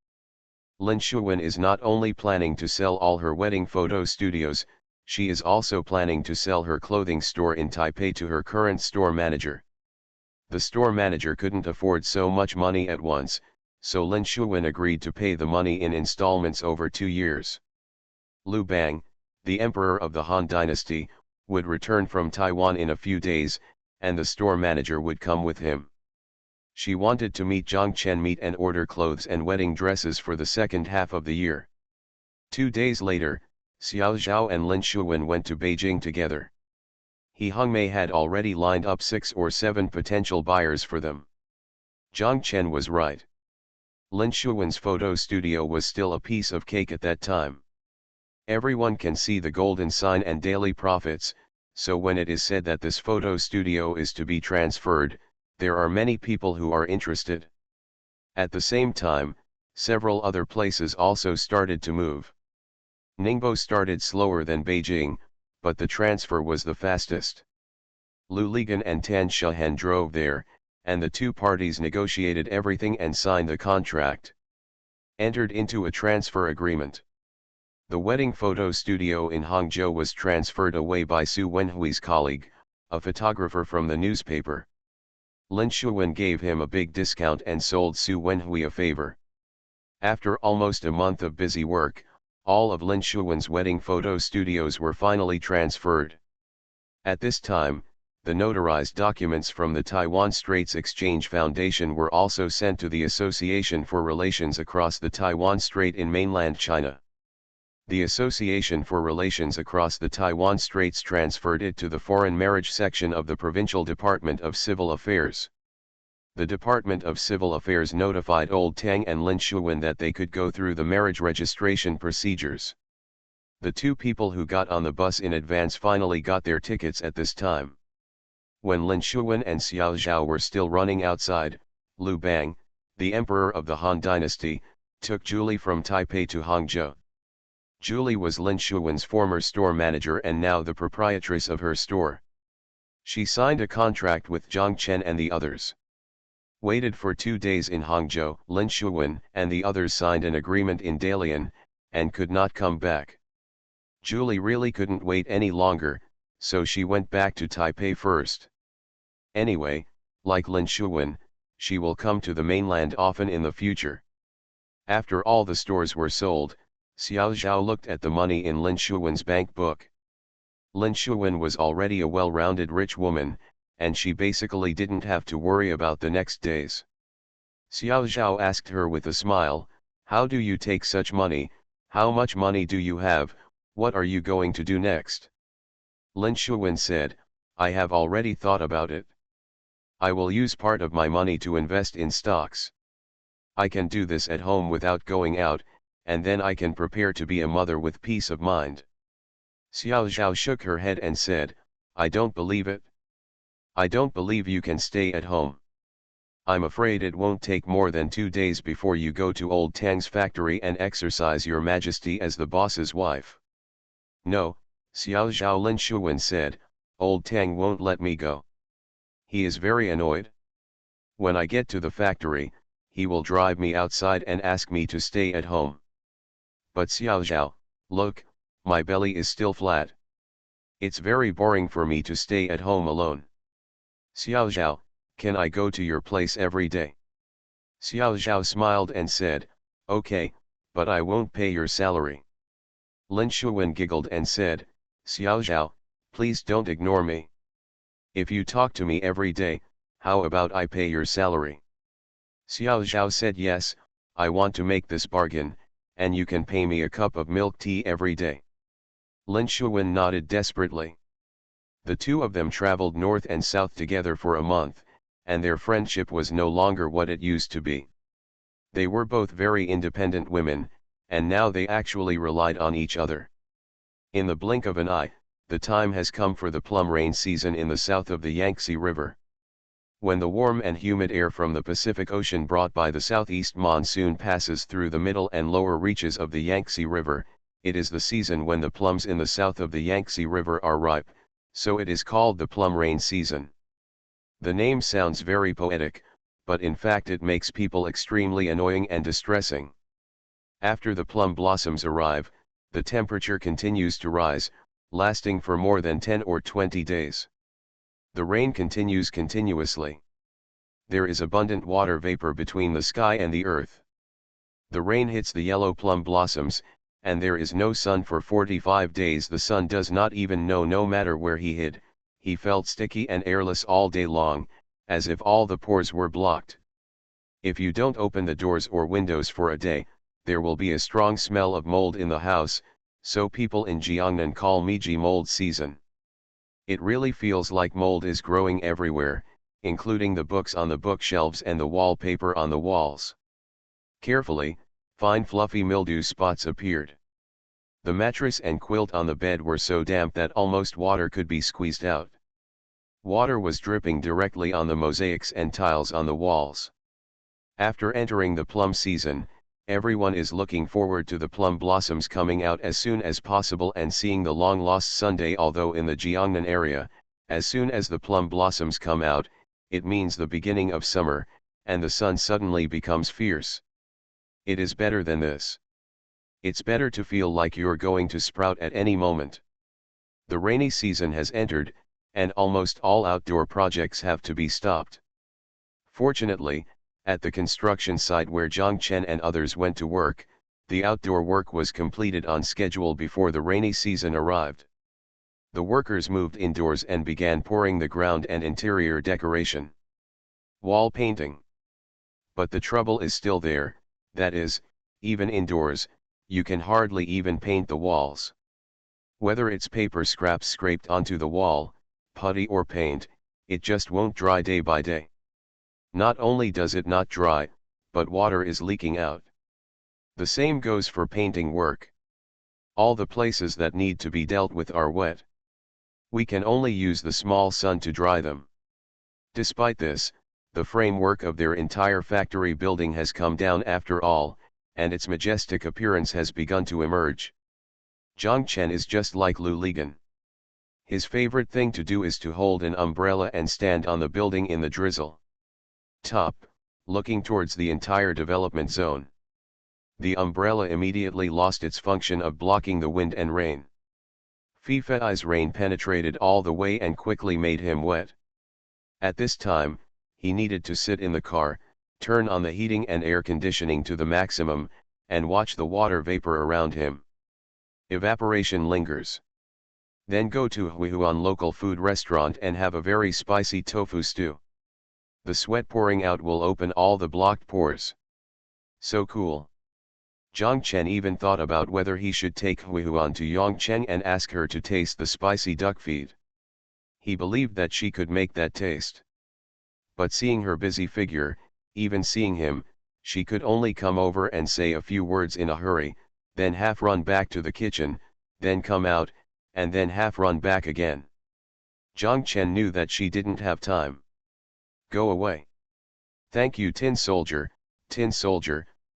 A: Lin Shuwen is not only planning to sell all her wedding photo studios, she is also planning to sell her clothing store in Taipei to her current store manager. The store manager couldn't afford so much money at once, so Lin Shuwen agreed to pay the money in installments over 2 years. Liu Bang, the emperor of the Han dynasty, would return from Taiwan in a few days, and the store manager would come with him. She wanted to meet Zhang Chen and order clothes and wedding dresses for the second half of the year. 2 days later, Xiao Zhao and Lin Shuwen went to Beijing together. He Hongmei had already lined up 6 or 7 potential buyers for them. Zhang Chen was right. Lin Shuwen's photo studio was still a piece of cake at that time. Everyone can see the golden sign and daily profits, so when it is said that this photo studio is to be transferred, there are many people who are interested. At the same time, several other places also started to move. Ningbo started slower than Beijing, but the transfer was the fastest. Lu Ligan and Tan Shahan drove there, and the 2 parties negotiated everything and signed the contract. Entered into a transfer agreement. The wedding photo studio in Hangzhou was transferred away by Su Wenhui's colleague, a photographer from the newspaper. Lin Shuwen gave him a big discount and sold Su Wenhui a favor. After almost a month of busy work, all of Lin Shuwen's wedding photo studios were finally transferred. At this time, the notarized documents from the Taiwan Straits Exchange Foundation were also sent to the Association for Relations Across the Taiwan Strait in mainland China. The Association for Relations Across the Taiwan Straits transferred it to the Foreign Marriage section of the Provincial Department of Civil Affairs. The Department of Civil Affairs notified Old Tang and Lin Shuwen that they could go through the marriage registration procedures. The 2 people who got on the bus in advance finally got their tickets at this time. When Lin Shuwen and Xiao Zhao were still running outside, Liu Bang, the emperor of the Han dynasty, took Julie from Taipei to Hangzhou. Julie was Lin Shuwen's former store manager and now the proprietress of her store. She signed a contract with Zhang Chen and the others. Waited for 2 days in Hangzhou, Lin Shuwen and the others signed an agreement in Dalian, and could not come back. Julie really couldn't wait any longer, so she went back to Taipei first. Anyway, like Lin Shuwen, she will come to the mainland often in the future. After all the stores were sold, Xiao Zhao looked at the money in Lin Shuwen's bank book. Lin Shuwen was already a well-rounded rich woman, and she basically didn't have to worry about the next days. Xiao Zhao asked her with a smile, "How do you take such money? How much money do you have? What are you going to do next?" Lin Shuwen said, "I have already thought about it. I will use part of my money to invest in stocks. I can do this at home without going out, and then I can prepare to be a mother with peace of mind." Xiao Zhao shook her head and said, "I don't believe it. I don't believe you can stay at home. I'm afraid it won't take more than 2 days before you go to Old Tang's factory and exercise your majesty as the boss's wife." "No," Xiao Zhao, Lin Shuwen said, "Old Tang won't let me go. He is very annoyed. When I get to the factory, he will drive me outside and ask me to stay at home. But Xiao Zhao, look, my belly is still flat. It's very boring for me to stay at home alone. Xiao Zhao, can I go to your place every day?" Xiao Zhao smiled and said, "Okay, but I won't pay your salary." Lin Shuwen giggled and said, "Xiao Zhao, please don't ignore me. If you talk to me every day, how about I pay your salary?" Xiao Zhao said, "Yes, I want to make this bargain, and you can pay me a cup of milk tea every day." Lin Shuwen nodded desperately. The 2 of them traveled north and south together for a month, and their friendship was no longer what it used to be. They were both very independent women, and now they actually relied on each other. In the blink of an eye, the time has come for the plum rain season in the south of the Yangtze River. When the warm and humid air from the Pacific Ocean brought by the southeast monsoon passes through the middle and lower reaches of the Yangtze River, it is the season when the plums in the south of the Yangtze River are ripe, so it is called the plum rain season. The name sounds very poetic, but in fact it makes people extremely annoying and distressing. After the plum blossoms arrive, the temperature continues to rise, lasting for more than 10 or 20 days. The rain continues continuously. There is abundant water vapor between the sky and the earth. The rain hits the yellow plum blossoms, and there is no sun for 45 days. The sun does not even know, no matter where he hid, he felt sticky and airless all day long, as if all the pores were blocked. If you don't open the doors or windows for a day, there will be a strong smell of mold in the house, so people in Jiangnan call Meiji mold season. It really feels like mold is growing everywhere, including the books on the bookshelves and the wallpaper on the walls. Carefully, fine fluffy mildew spots appeared. The mattress and quilt on the bed were so damp that almost water could be squeezed out. Water was dripping directly on the mosaics and tiles on the walls. After entering the plum season, everyone is looking forward to the plum blossoms coming out as soon as possible and seeing the long-lost Sunday. Although in the Jiangnan area, as soon as the plum blossoms come out, it means the beginning of summer, and the sun suddenly becomes fierce. It is better than this. It's better to feel like you're going to sprout at any moment. The rainy season has entered, and almost all outdoor projects have to be stopped. Fortunately, at the construction site where Zhang Chen and others went to work, the outdoor work was completed on schedule before the rainy season arrived. The workers moved indoors and began pouring the ground and interior decoration. Wall painting. But the trouble is still there, that is, even indoors, you can hardly even paint the walls. Whether it's paper scraps scraped onto the wall, putty or paint, it just won't dry day by day. Not only does it not dry, but water is leaking out. The same goes for painting work. All the places that need to be dealt with are wet. We can only use the small sun to dry them. Despite this, the framework of their entire factory building has come down after all, and its majestic appearance has begun to emerge. Zhang Chen is just like Lu Ligan. His favorite thing to do is to hold an umbrella and stand on the building in the drizzle. Top, looking towards the entire development zone. The umbrella immediately lost its function of blocking the wind and rain. Fifei's rain penetrated all the way and quickly made him wet. At this time, he needed to sit in the car, turn on the heating and air conditioning to the maximum, and watch the water vapor around him. Evaporation lingers. Then go to Huihuan local food restaurant and have a very spicy tofu stew. The sweat pouring out will open all the blocked pores. So cool. Zhang Chen even thought about whether he should take Huihuan to Yongcheng and ask her to taste the spicy duck feed. He believed that she could make that taste. But seeing her busy figure, even seeing him, she could only come over and say a few words in a hurry, then half run back to the kitchen, then come out, and then half run back again. Zhang Chen knew that she didn't have time. Go away. Thank you Tin Soldier,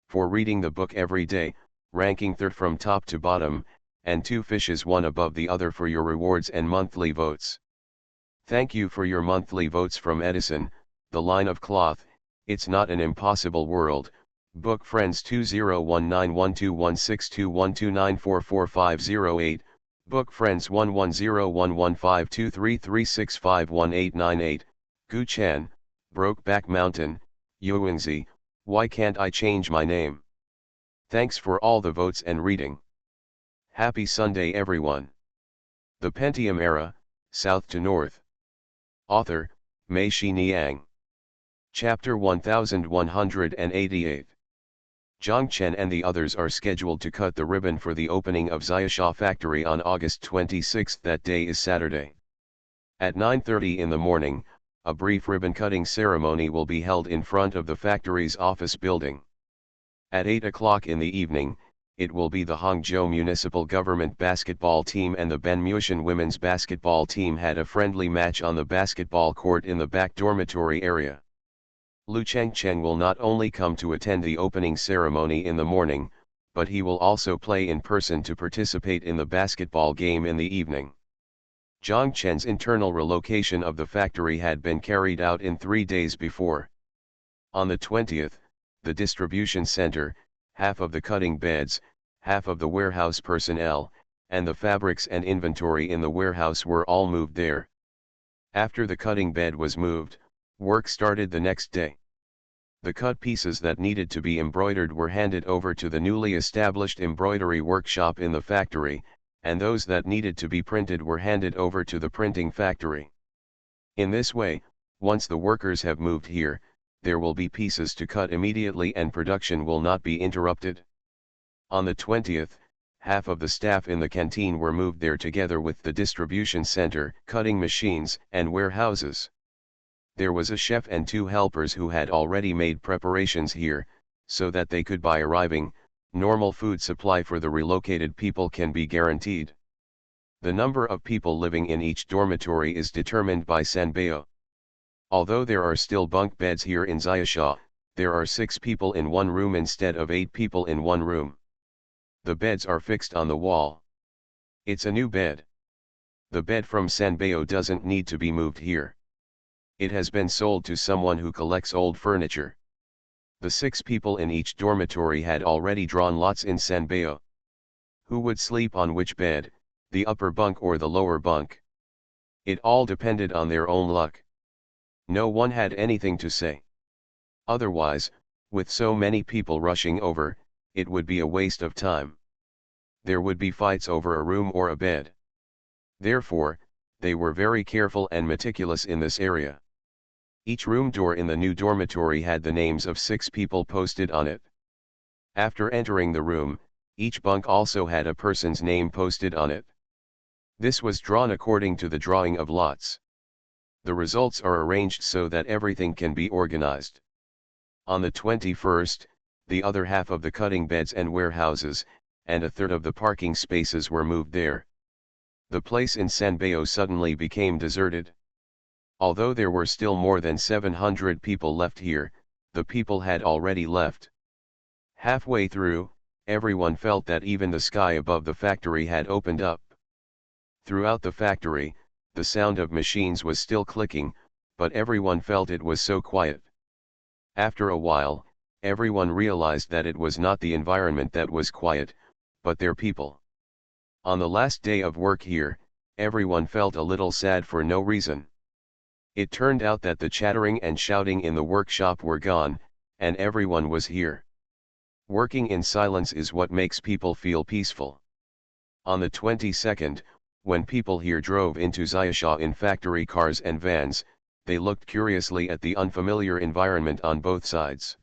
A: for reading the book every day, ranking third from top to bottom, and two fishes one above the other for your rewards and monthly votes. Thank you for your monthly votes from Edison, The Line of Cloth, It's Not an Impossible World, Book Friends 201912162129444508, Book Friends 1101152336518898, Gu Chan, Brokeback Mountain, Yuengzi, Why Can't I Change My Name? Thanks for all the votes and reading. Happy Sunday everyone. The Pentium Era, South to North. Author, Mei Shi Niang. Chapter 1188. Zhang Chen and the others are scheduled to cut the ribbon for the opening of Xiaosha factory on August 26. That day is Saturday. At 9:30 in the morning, a brief ribbon-cutting ceremony will be held in front of the factory's office building. At 8 o'clock in the evening, it will be the Hangzhou Municipal Government basketball team and the Benmushan women's basketball team had a friendly match on the basketball court in the back dormitory area. Lu Chengcheng will not only come to attend the opening ceremony in the morning, but he will also play in person to participate in the basketball game in the evening. Zhang Chen's internal relocation of the factory had been carried out in 3 days before. On the 20th, the distribution center, half of the cutting beds, half of the warehouse personnel, and the fabrics and inventory in the warehouse were all moved there. After the cutting bed was moved, work started the next day. The cut pieces that needed to be embroidered were handed over to the newly established embroidery workshop in the factory, and those that needed to be printed were handed over to the printing factory. In this way, once the workers have moved here, there will be pieces to cut immediately and production will not be interrupted. On the 20th, half of the staff in the canteen were moved there together with the distribution center, cutting machines, and warehouses. There was a chef and 2 helpers who had already made preparations here, so that they could by arriving, normal food supply for the relocated people can be guaranteed. The number of people living in each dormitory is determined by Sanbeo. Although there are still bunk beds here in Xiaosha, there are 6 people in one room instead of 8 people in one room. The beds are fixed on the wall. It's a new bed. The bed from Sanbeo doesn't need to be moved here. It has been sold to someone who collects old furniture. The 6 people in each dormitory had already drawn lots in Sanbeo. Who would sleep on which bed, the upper bunk or the lower bunk? It all depended on their own luck. No one had anything to say. Otherwise, with so many people rushing over, it would be a waste of time. There would be fights over a room or a bed. Therefore, they were very careful and meticulous in this area. Each room door in the new dormitory had the names of 6 people posted on it. After entering the room, each bunk also had a person's name posted on it. This was drawn according to the drawing of lots. The results are arranged so that everything can be organized. On the 21st, the other half of the cutting beds and warehouses, and a third of the parking spaces were moved there. The place in Sanbeo suddenly became deserted. Although there were still more than 700 people left here, the people had already left. Halfway through, everyone felt that even the sky above the factory had opened up. Throughout the factory, the sound of machines was still clicking, but everyone felt it was so quiet. After a while, everyone realized that it was not the environment that was quiet, but their people. On the last day of work here, everyone felt a little sad for no reason. It turned out that the chattering and shouting in the workshop were gone, and everyone was here. Working in silence is what makes people feel peaceful. On the 22nd, when people here drove into Xiaosha in factory cars and vans, they looked curiously at the unfamiliar environment on both sides.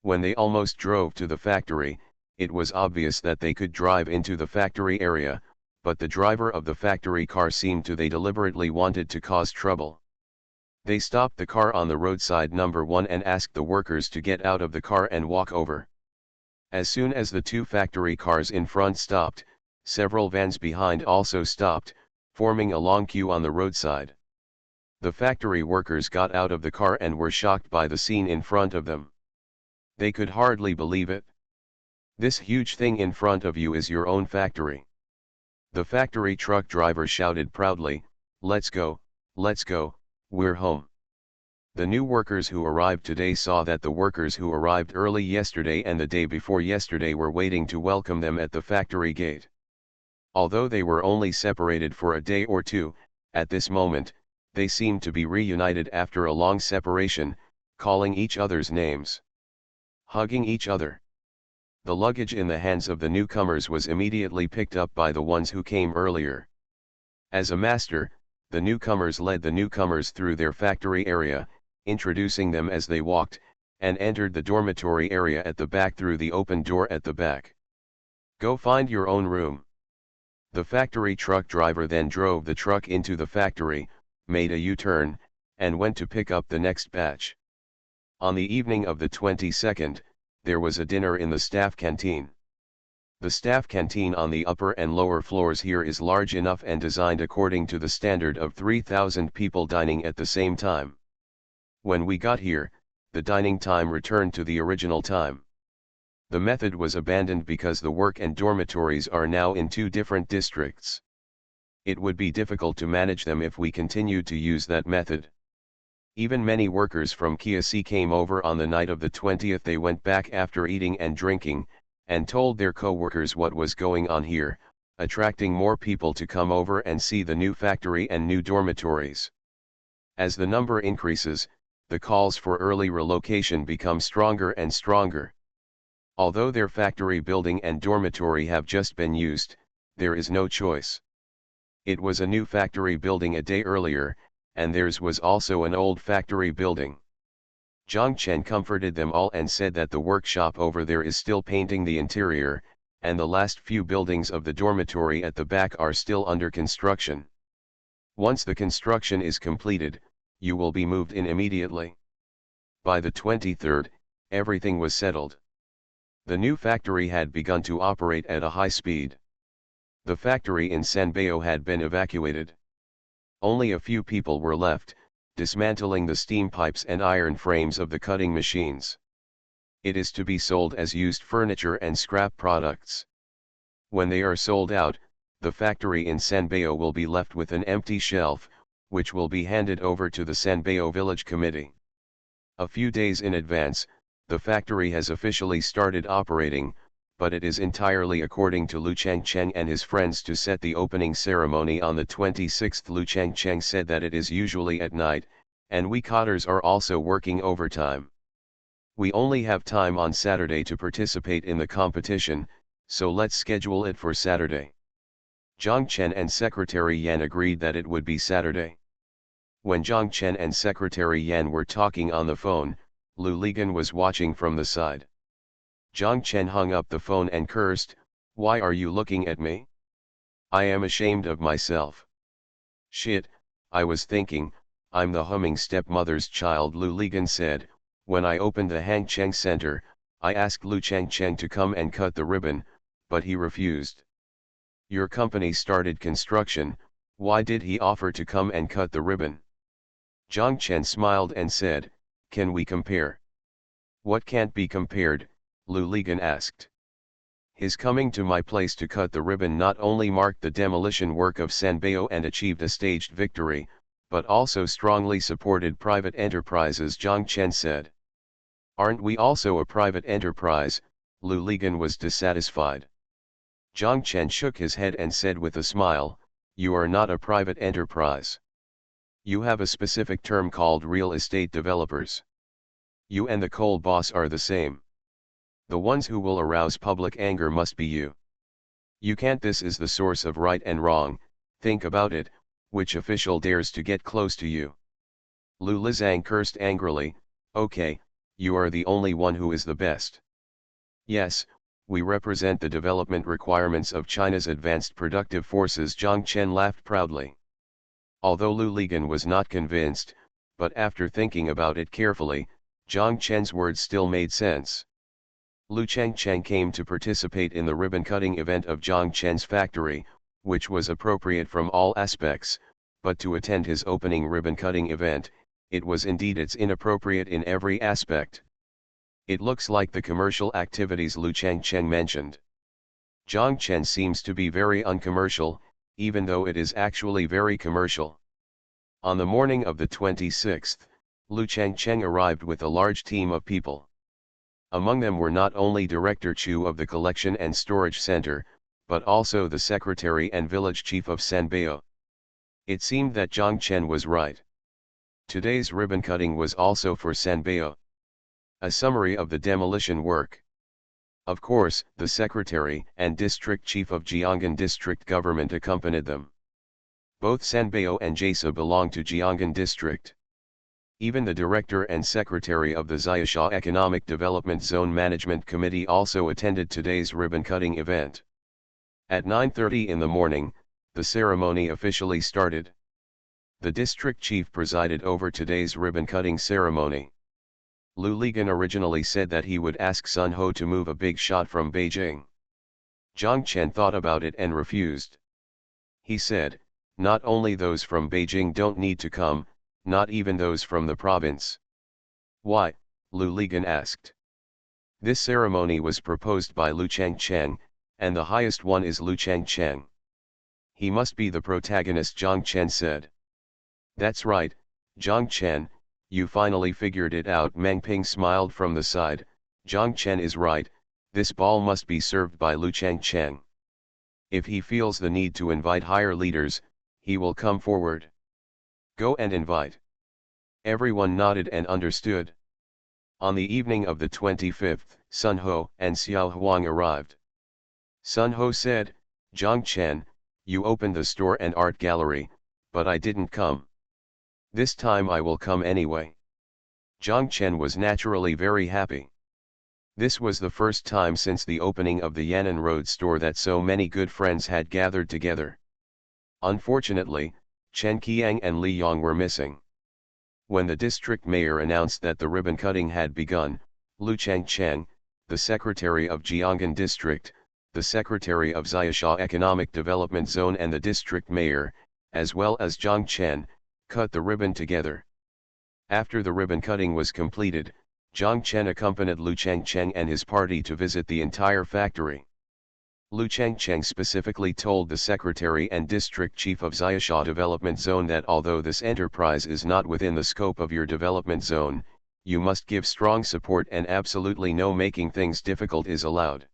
A: When they almost drove to the factory, it was obvious that they could drive into the factory area, but the driver of the factory car seemed to they deliberately wanted to cause trouble. They stopped the car on the roadside number 1 and asked the workers to get out of the car and walk over. As soon as the 2 factory cars in front stopped, several vans behind also stopped, forming a long queue on the roadside. The factory workers got out of the car and were shocked by the scene in front of them. They could hardly believe it. This huge thing in front of you is your own factory. The factory truck driver shouted proudly, let's go, we're home." The new workers who arrived today saw that the workers who arrived early yesterday and the day before yesterday were waiting to welcome them at the factory gate. Although they were only separated for a day or 2, at this moment, they seemed to be reunited after a long separation, calling each other's names, hugging each other. The luggage in the hands of the newcomers was immediately picked up by the ones who came earlier. As a master, the newcomers led the newcomers through their factory area, introducing them as they walked, and entered the dormitory area at the back through the open door at the back. "Go find your own room." The factory truck driver then drove the truck into the factory, made a U-turn, and went to pick up the next batch. On the evening of the 22nd, there was a dinner in the staff canteen. The staff canteen on the upper and lower floors here is large enough and designed according to the standard of 3,000 people dining at the same time. When we got here, the dining time returned to the original time. The method was abandoned because the work and dormitories are now in two different districts. It would be difficult to manage them if we continued to use that method. Even many workers from KFC came over on the night of the 20th. They went back after eating and drinking, and told their co-workers what was going on here, attracting more people to come over and see the new factory and new dormitories. As the number increases, the calls for early relocation become stronger and stronger. Although their factory building and dormitory have just been used, there is no choice. It was a new factory building a day earlier, and theirs was also an old factory building. Zhang Chen comforted them all and said that the workshop over there is still painting the interior, and the last few buildings of the dormitory at the back are still under construction. Once the construction is completed, you will be moved in immediately. By the 23rd, everything was settled. The new factory had begun to operate at a high speed. The factory in Sanbeo had been evacuated. Only a few people were left, dismantling the steam pipes and iron frames of the cutting machines. It is to be sold as used furniture and scrap products. When they are sold out, the factory in Sanbeo will be left with an empty shelf, which will be handed over to the Sanbeo Village Committee. A few days in advance, the factory has officially started operating, but it is entirely according to Lu Changcheng and his friends to set the opening ceremony on the 26th. Lu Changcheng said that it is usually at night, and we cotters are also working overtime. We only have time on Saturday to participate in the competition, so let's schedule it for Saturday. Zhang Chen and Secretary Yan agreed that it would be Saturday. When Zhang Chen and Secretary Yan were talking on the phone, Lu Ligan was watching from the side. Zhang Chen hung up the phone and cursed, "Why are you looking at me? I am ashamed of myself. Shit, I was thinking, I'm the humming stepmother's child," Lu Ligan said. "When I opened the Hangcheng Center, I asked Lu Changcheng to come and cut the ribbon, but he refused. Your company started construction, why did he offer to come and cut the ribbon?" Zhang Chen smiled and said, "Can we compare?" "What can't be compared?" Lu Ligan asked. "His coming to my place to cut the ribbon not only marked the demolition work of Sanbeo and achieved a staged victory, but also strongly supported private enterprises," Zhang Chen said. "Aren't we also a private enterprise?" Lu Ligan was dissatisfied. Zhang Chen shook his head and said with a smile, "You are not a private enterprise. You have a specific term called real estate developers. You and the coal boss are the same. The ones who will arouse public anger must be you. You can't. This is the source of right and wrong. Think about it, which official dares to get close to you?" Lu Lizang cursed angrily, "Okay, you are the only one who is the best." "Yes, we represent the development requirements of China's advanced productive forces," Zhang Chen laughed proudly. Although Lu Ligan was not convinced, but after thinking about it carefully, Zhang Chen's words still made sense. Lu Changcheng came to participate in the ribbon-cutting event of Zhang Chen's factory, which was appropriate from all aspects, but to attend his opening ribbon-cutting event, it was indeed inappropriate in every aspect. "It looks like the commercial activities," Lu Changcheng mentioned. "Zhang Chen seems to be very uncommercial, even though it is actually very commercial." On the morning of the 26th, Lu Changcheng arrived with a large team of people. Among them were not only Director Chu of the Collection and Storage Center, but also the Secretary and Village Chief of Sanbeo. It seemed that Zhang Chen was right. Today's ribbon cutting was also for Sanbeo. A summary of the demolition work. Of course, the Secretary and District Chief of Jianghan District Government accompanied them. Both Sanbeo and Jasa belong to Jianghan District. Even the Director and Secretary of the Xiaosha Economic Development Zone Management Committee also attended today's ribbon-cutting event. At 9:30 in the morning, the ceremony officially started. The district chief presided over today's ribbon-cutting ceremony. Lu Ligan originally said that he would ask Sun Ho to move a big shot from Beijing. Zhang Chen thought about it and refused. He said, not only those from Beijing don't need to come, not even those from the province. Why? Lu Ligan asked. This ceremony was proposed by Lu Changcheng, and the highest one is Lu Changcheng. He must be the protagonist, Zhang Chen said. That's right, Zhang Chen, you finally figured it out. Meng Ping smiled from the side. Zhang Chen is right, this ball must be served by Lu Changcheng. If he feels the need to invite higher leaders, he will come forward. Go and invite. Everyone nodded and understood. On the evening of the 25th, Sun Ho and Xiao Huang arrived. Sun Ho said, Zhang Chen, you opened the store and art gallery, but I didn't come. This time I will come anyway. Zhang Chen was naturally very happy. This was the first time since the opening of the Yan'an Road store that so many good friends had gathered together. Unfortunately, Chen Qiang and Li Yong were missing. When the district mayor announced that the ribbon cutting had begun, Lu Changcheng, the secretary of Jianghan district, the secretary of Xiaosha Economic Development Zone and the district mayor, as well as Zhang Chen, cut the ribbon together. After the ribbon cutting was completed, Zhang Chen accompanied Lu Changcheng and his party to visit the entire factory. Lu Changcheng specifically told the secretary and district chief of Xiaosha Development Zone that although this enterprise is not within the scope of your development zone, you must give strong support and absolutely no making things difficult is allowed.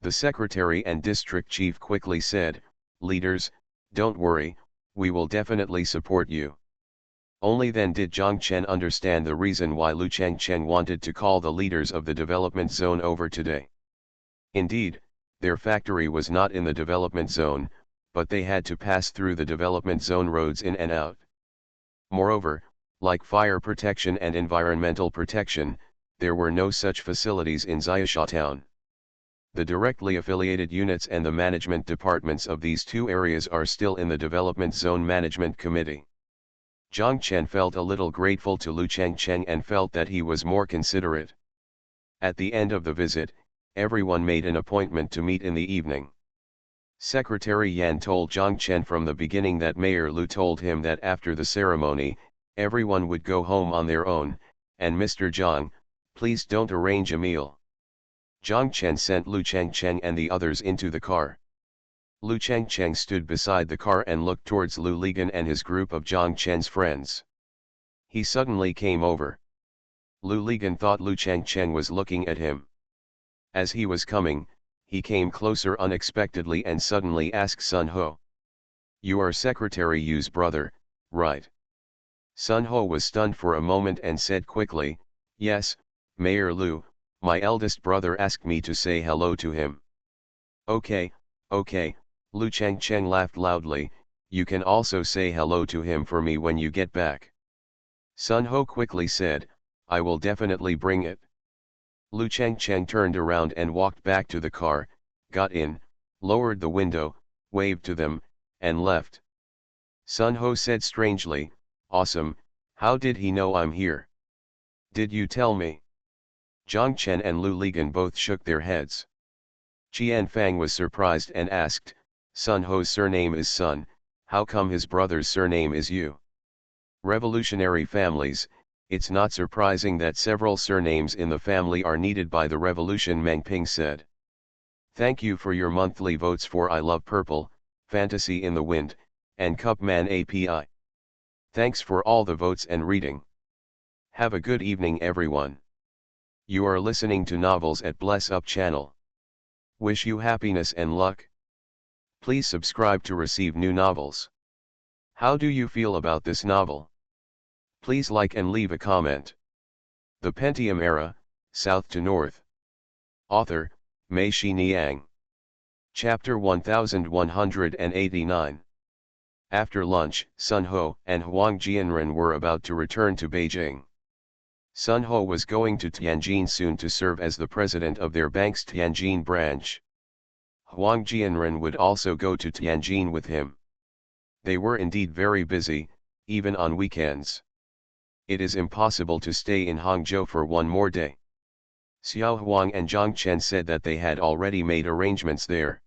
A: The secretary and district chief quickly said, leaders, don't worry, we will definitely support you. Only then did Zhang Chen understand the reason why Lu Changcheng wanted to call the leaders of the development zone over today. Indeed, their factory was not in the development zone, but they had to pass through the development zone roads in and out. Moreover, like fire protection and environmental protection, there were no such facilities in Xiaosha town. The directly affiliated units and the management departments of these two areas are still in the development zone management committee. Zhang Chen felt a little grateful to Lu Changcheng and felt that he was more considerate. At the end of the visit, everyone made an appointment to meet in the evening. Secretary Yan told Zhang Chen from the beginning that Mayor Lu told him that after the ceremony, everyone would go home on their own, and Mr. Zhang, please don't arrange a meal. Zhang Chen sent Lu Changcheng and the others into the car. Lu Changcheng stood beside the car and looked towards Lu Ligan and his group of Zhang Chen's friends. He suddenly came over. Lu Ligan thought Lu Changcheng was looking at him. As he was coming, he came closer unexpectedly and suddenly asked Sun Ho. You are Secretary Yu's brother, right? Sun Ho was stunned for a moment and said quickly, yes, Mayor Lu, my eldest brother asked me to say hello to him. Okay, Lu Changcheng laughed loudly, you can also say hello to him for me when you get back. Sun Ho quickly said, I will definitely bring it. Lu Changcheng turned around and walked back to the car, got in, lowered the window, waved to them, and left. Sun Ho said strangely, awesome, how did he know I'm here? Did you tell me? Zhang Chen and Lu Ligan both shook their heads. Qian Fang was surprised and asked, Sun Ho's surname is Sun, how come his brother's surname is Yu? Revolutionary families, it's not surprising that several surnames in the family are needed by the revolution, Meng Ping said. Thank you for your monthly votes for I Love Purple, Fantasy in the Wind, and Cupman API. Thanks for all the votes and reading. Have a good evening everyone. You are listening to Novels at Bless Up channel. Wish you happiness and luck. Please subscribe to receive new novels. How do you feel about this novel? Please like and leave a comment. The Pentium Era, South to North. Author, Mei Shi Niang. Chapter 1189. After lunch, Sun Ho and Huang Jianren were about to return to Beijing. Sun Ho was going to Tianjin soon to serve as the president of their bank's Tianjin branch. Huang Jianren would also go to Tianjin with him. They were indeed very busy, even on weekends. It is impossible to stay in Hangzhou for one more day. Xiao Huang and Zhang Chen said that they had already made arrangements there.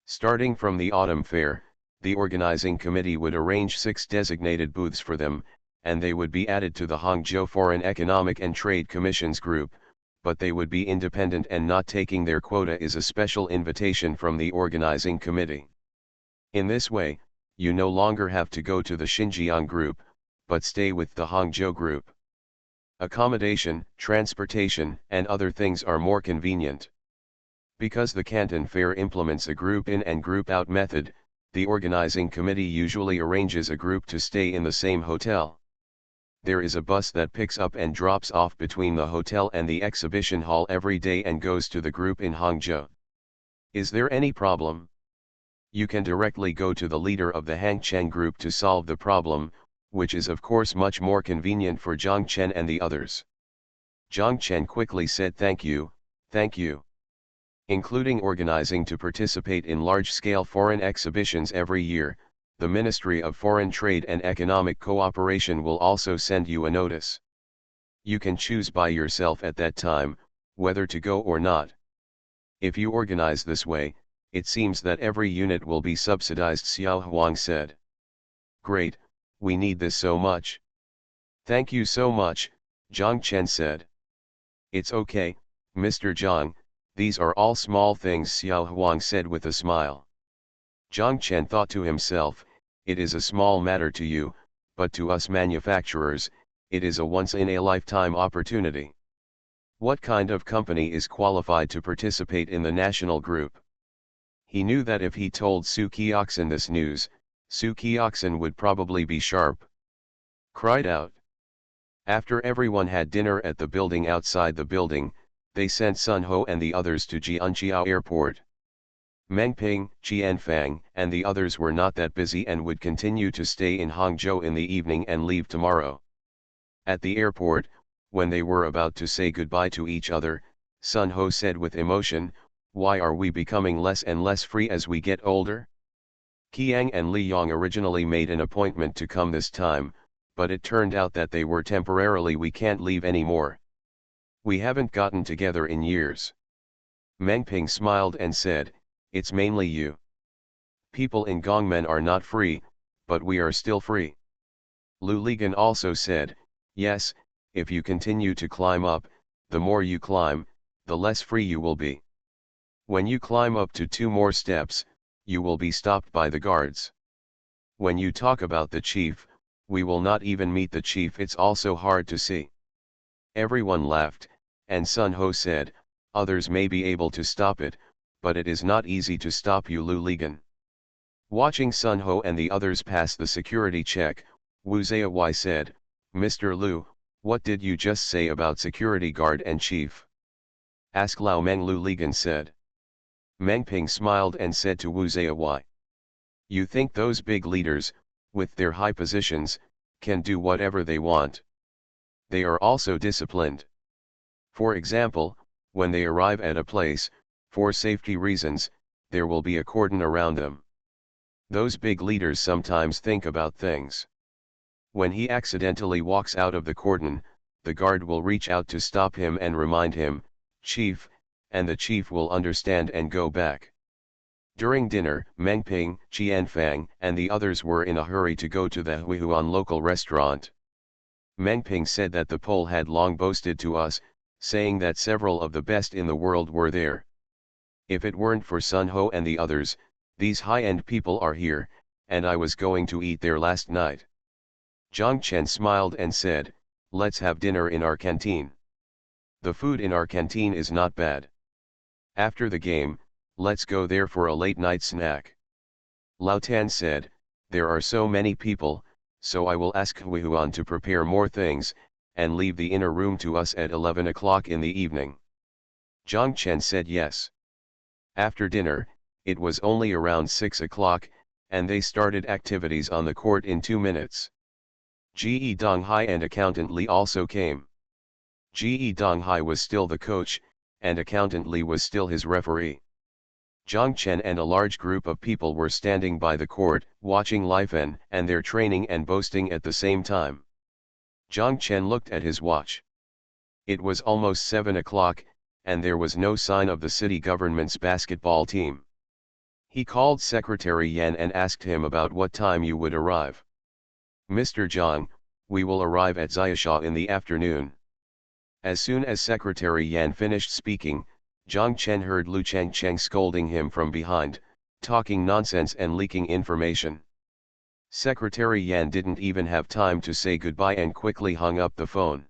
A: Starting from the autumn fair, the organizing committee would arrange 6 designated booths for them, and they would be added to the Hangzhou Foreign Economic and Trade Commission's group, but they would be independent and not taking their quota is a special invitation from the organizing committee. In this way, you no longer have to go to the Xinjiang group, but stay with the Hangzhou group. Accommodation, transportation, and other things are more convenient. Because the Canton Fair implements a group-in and group-out method, the organizing committee usually arranges a group to stay in the same hotel. There is a bus that picks up and drops off between the hotel and the exhibition hall every day and goes to the group in Hangzhou. Is there any problem? You can directly go to the leader of the Hangchen group to solve the problem, which is of course much more convenient for Zhang Chen and the others. Zhang Chen quickly said thank you, including organizing to participate in large-scale foreign exhibitions every year. The Ministry of Foreign Trade and Economic Cooperation will also send you a notice. You can choose by yourself at that time, whether to go or not. If you organize this way, it seems that every unit will be subsidized, Xiao Huang said. Great, we need this so much. Thank you so much, Zhang Chen said. It's okay, Mr. Zhang, these are all small things, Xiao Huang said with a smile. Zhang Chen thought to himself, it is a small matter to you, but to us manufacturers, it is a once-in-a-lifetime opportunity. What kind of company is qualified to participate in the national group? He knew that if he told Su Qiaxin this news, Su Qiaxin would probably be sharp. Cried out. After everyone had dinner at the building outside the building, they sent Sun Ho and the others to Jianqiao Airport. Meng Ping, Qianfang, and the others were not that busy and would continue to stay in Hangzhou in the evening and leave tomorrow. At the airport, when they were about to say goodbye to each other, Sun Ho said with emotion, "Why are we becoming less and less free as we get older?" Qiang and Li Yong originally made an appointment to come this time, but it turned out that they were temporarily we can't leave anymore. We haven't gotten together in years. Meng Ping smiled and said, it's mainly you. People in Gongmen are not free, but we are still free. Lu Ligan also said, yes, if you continue to climb up, the more you climb, the less free you will be. When you climb up to 2 more steps, you will be stopped by the guards. When you talk about the chief, we will not even meet the chief, it's also hard to see. Everyone laughed, and Sun Ho said, others may be able to stop it, but it is not easy to stop you, Lu Ligan. Watching Sun Ho and the others pass the security check, Wu Zayawai said, Mr. Lu, what did you just say about security guard and chief? Ask Lao Meng, Lu Ligan said. Meng Ping smiled and said to Wu Zayawai, you think those big leaders, with their high positions, can do whatever they want? They are also disciplined. For example, when they arrive at a place, for safety reasons, there will be a cordon around them. Those big leaders sometimes think about things. When he accidentally walks out of the cordon, the guard will reach out to stop him and remind him, Chief, and the chief will understand and go back. During dinner, Meng Ping, Qianfang, and the others were in a hurry to go to the Huihuan local restaurant. Meng Ping said that the Pole had long boasted to us, saying that several of the best in the world were there. If it weren't for Sun Ho and the others, these high-end people are here, and I was going to eat there last night. Zhang Chen smiled and said, let's have dinner in our canteen. The food in our canteen is not bad. After the game, let's go there for a late-night snack. Lao Tan said, there are so many people, so I will ask Huihuan to prepare more things, and leave the inner room to us at 11 o'clock in the evening. Zhang Chen said yes. After dinner, it was only around 6 o'clock, and they started activities on the court in 2 minutes. Ge Donghai and accountant Li also came. Ge Donghai was still the coach, and accountant Li was still his referee. Zhang Chen and a large group of people were standing by the court, watching Lifen and their training and boasting at the same time. Zhang Chen looked at his watch. It was almost 7 o'clock, and there was no sign of the city government's basketball team. He called Secretary Yan and asked him about what time you would arrive. "Mr. Zhang, we will arrive at Xiaosha in the afternoon." As soon as Secretary Yan finished speaking, Zhang Chen heard Lu Changcheng scolding him from behind, talking nonsense and leaking information. Secretary Yan didn't even have time to say goodbye and quickly hung up the phone.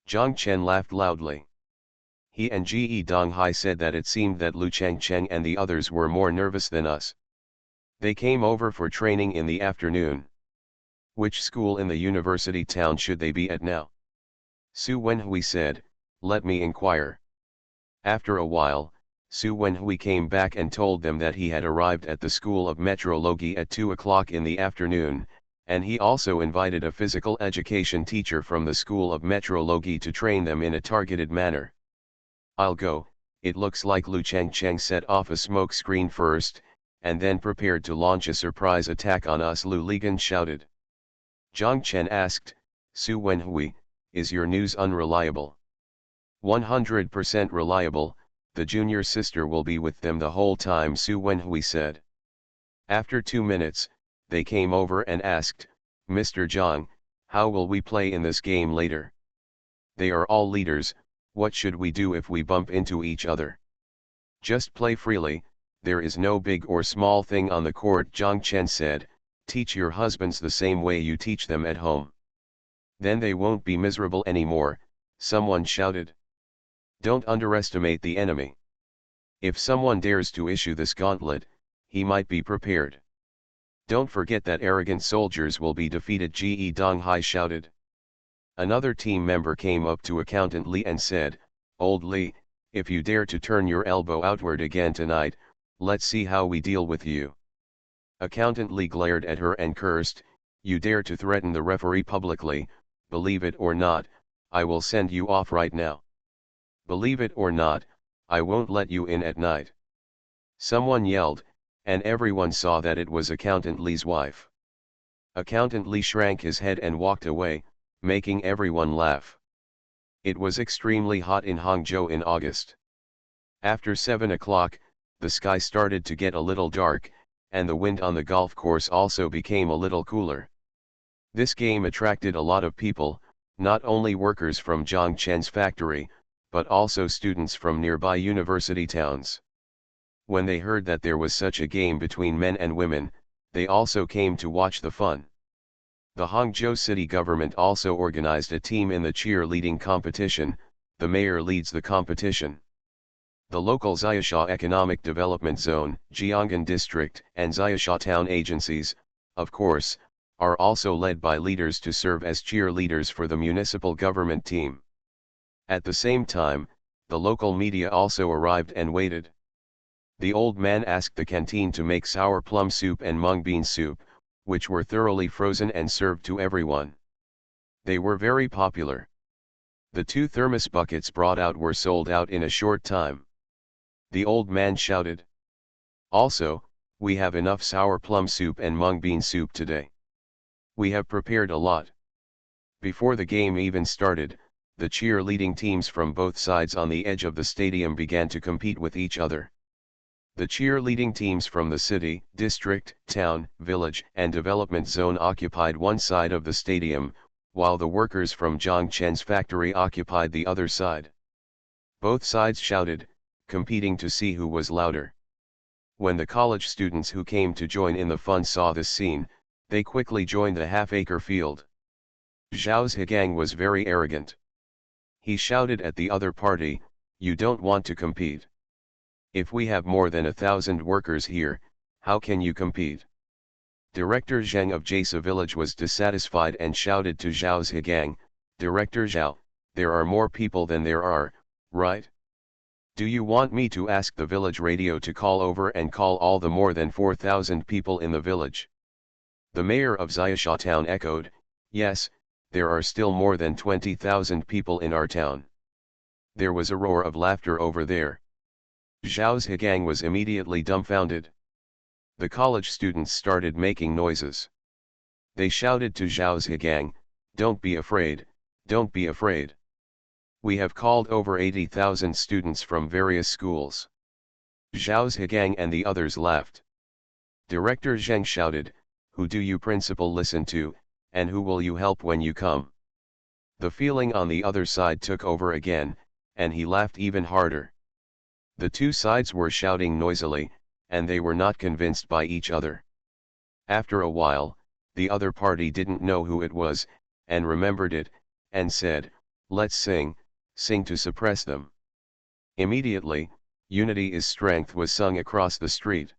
A: Zhang Chen laughed loudly. He and Ge Donghai said that it seemed that Lu Changcheng and the others were more nervous than us. They came over for training in the afternoon. Which school in the university town should they be at now? Su Wenhui said, "Let me inquire." After a while, Su Wenhui came back and told them that he had arrived at the School of Metrology at 2 o'clock in the afternoon, and he also invited a physical education teacher from the School of Metrology to train them in a targeted manner. "I'll go." It looks like Lu Changcheng set off a smoke screen first, and then prepared to launch a surprise attack on us, Lu Ligan shouted. Zhang Chen asked, "Su Wenhui, is your news unreliable?" "100% reliable, the junior sister will be with them the whole time," Su Wenhui said. After 2 minutes, they came over and asked, "Mr. Zhang, how will we play in this game later? They are all leaders, what should we do if we bump into each other?" "Just play freely, there is no big or small thing on the court," Zhang Chen said. "Teach your husbands the same way you teach them at home. Then they won't be miserable anymore," someone shouted. "Don't underestimate the enemy. If someone dares to issue this gauntlet, he might be prepared. Don't forget that arrogant soldiers will be defeated," Ge Donghai shouted. Another team member came up to Accountant Li and said, "Old Li, if you dare to turn your elbow outward again tonight, let's see how we deal with you." Accountant Li glared at her and cursed, "You dare to threaten the referee publicly, believe it or not, I will send you off right now. Believe it or not, I won't let you in at night." Someone yelled, and everyone saw that it was Accountant Li's wife. Accountant Li shrank his head and walked away, making everyone laugh. It was extremely hot in Hangzhou in August. After 7 o'clock, the sky started to get a little dark, and the wind on the golf course also became a little cooler. This game attracted a lot of people, not only workers from Zhang Chen's factory, but also students from nearby university towns. When they heard that there was such a game between men and women, they also came to watch the fun. The Hangzhou city government also organized a team in the cheerleading competition. The mayor leads the competition. The local Xiaosha Economic Development Zone, Jianghan District, and Xiaosha Town agencies, of course, are also led by leaders to serve as cheerleaders for the municipal government team. At the same time, the local media also arrived and waited. The old man asked the canteen to make sour plum soup and mung bean soup, which were thoroughly frozen and served to everyone. They were very popular. The 2 thermos buckets brought out were sold out in a short time. The old man shouted, "Also, we have enough sour plum soup and mung bean soup today. We have prepared a lot." Before the game even started, the cheerleading teams from both sides on the edge of the stadium began to compete with each other. The cheerleading teams from the city, district, town, village, and development zone occupied one side of the stadium, while the workers from Zhang Chen's factory occupied the other side. Both sides shouted, competing to see who was louder. When the college students who came to join in the fun saw this scene, they quickly joined the half-acre field. Zhao Zhigang was very arrogant. He shouted at the other party, "You don't want to compete. If we have more than 1,000 workers here, how can you compete?" Director Zheng of Jasa village was dissatisfied and shouted to Zhao Zhigang, "Director Zhao, there are more people than there are, right? Do you want me to ask the village radio to call over and call all the more than 4,000 people in the village?" The mayor of Xiaosha town echoed, "Yes, there are still more than 20,000 people in our town." There was a roar of laughter over there. Zhao Zhigang was immediately dumbfounded. The college students started making noises. They shouted to Zhao Zhigang, "Don't be afraid, don't be afraid. We have called over 80,000 students from various schools. Zhao Zhigang and the others laughed. Director Zheng shouted, "Who do you principal listen to, and who will you help when you come?" The feeling on the other side took over again, and he laughed even harder. The two sides were shouting noisily, and they were not convinced by each other. After a while, the other party didn't know who it was, and remembered it, and said, "Let's sing, sing to suppress them." Immediately, "Unity is Strength" was sung across the street.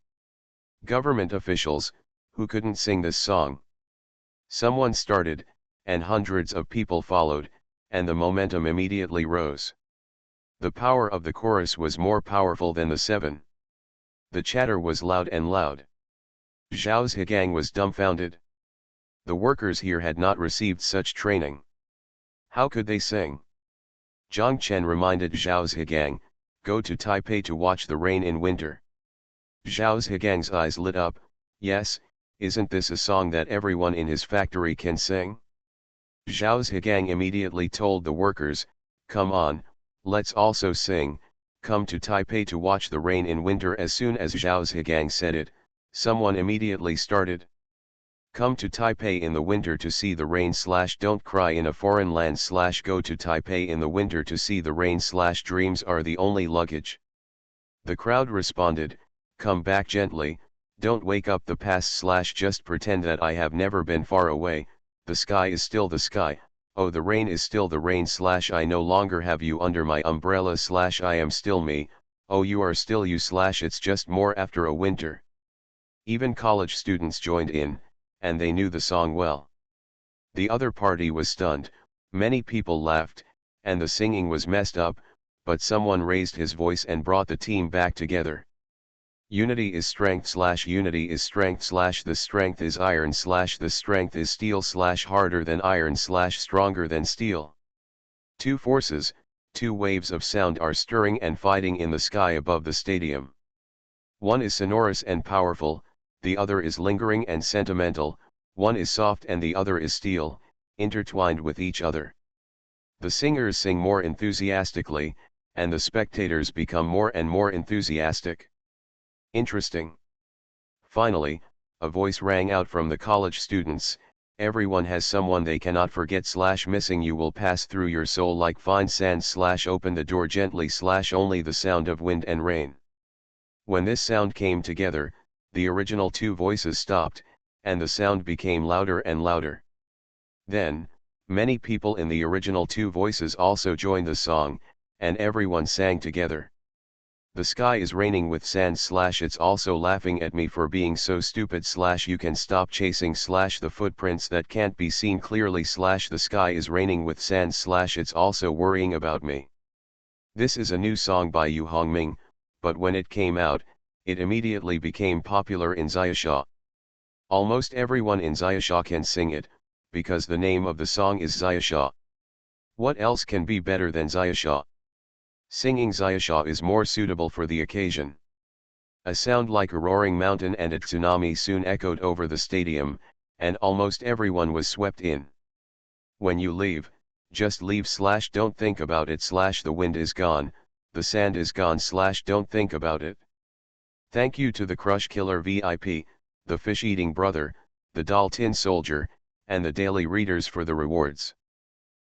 A: Government officials, who couldn't sing this song. Someone started, and hundreds of people followed, and the momentum immediately rose. The power of the chorus was more powerful than the seven. The chatter was loud and loud. Zhao Zhigang was dumbfounded. The workers here had not received such training. How could they sing? Zhang Chen reminded Zhao Zhigang, "Go to Taipei to watch the rain in winter." Zhao Zhigang's eyes lit up. "Yes, isn't this a song that everyone in his factory can sing?" Zhao Zhigang immediately told the workers, "Come on, let's also sing, come to Taipei to watch the rain in winter." As soon as Zhao Zhigang said it, someone immediately started. "Come to Taipei in the winter to see the rain / don't cry in a foreign land / go to Taipei in the winter to see the rain / dreams are the only luggage." The crowd responded, "Come back gently, don't wake up the past / just pretend that I have never been far away, the sky is still the sky, oh the rain is still the rain / I no longer have you under my umbrella / I am still me, oh you are still you / it's just more after a winter." Even college students joined in, and they knew the song well. The other party was stunned, many people laughed, and the singing was messed up, but someone raised his voice and brought the team back together. "Unity is strength / unity is strength / the strength is iron / the strength is steel / harder than iron / stronger than steel." Two forces, two waves of sound are stirring and fighting in the sky above the stadium. One is sonorous and powerful, the other is lingering and sentimental, one is soft and the other is steel, intertwined with each other. The singers sing more enthusiastically, and the spectators become more and more enthusiastic. Interesting. Finally, a voice rang out from the college students, "Everyone has someone they cannot forget / missing you will pass through your soul like fine sand / open the door gently / only the sound of wind and rain." When this sound came together, the original two voices stopped, and the sound became louder and louder. Then, many people in the original two voices also joined the song, and everyone sang together. "The sky is raining with sand / it's also laughing at me for being so stupid / you can stop chasing / the footprints that can't be seen clearly / the sky is raining with sand / it's also worrying about me." This is a new song by Yu Hongming, but when it came out, it immediately became popular in Xiaosha. Almost everyone in Xiaosha can sing it, because the name of the song is Xiaosha. What else can be better than Xiaosha? Singing Xiaosha is more suitable for the occasion. A sound like a roaring mountain and a tsunami soon echoed over the stadium, and almost everyone was swept in. When you leave, just leave / don't think about it / the wind is gone, the sand is gone / don't think about it. Thank you to the Crush Killer VIP, the Fish-Eating Brother, the Doll Tin Soldier, and the Daily Readers for the rewards.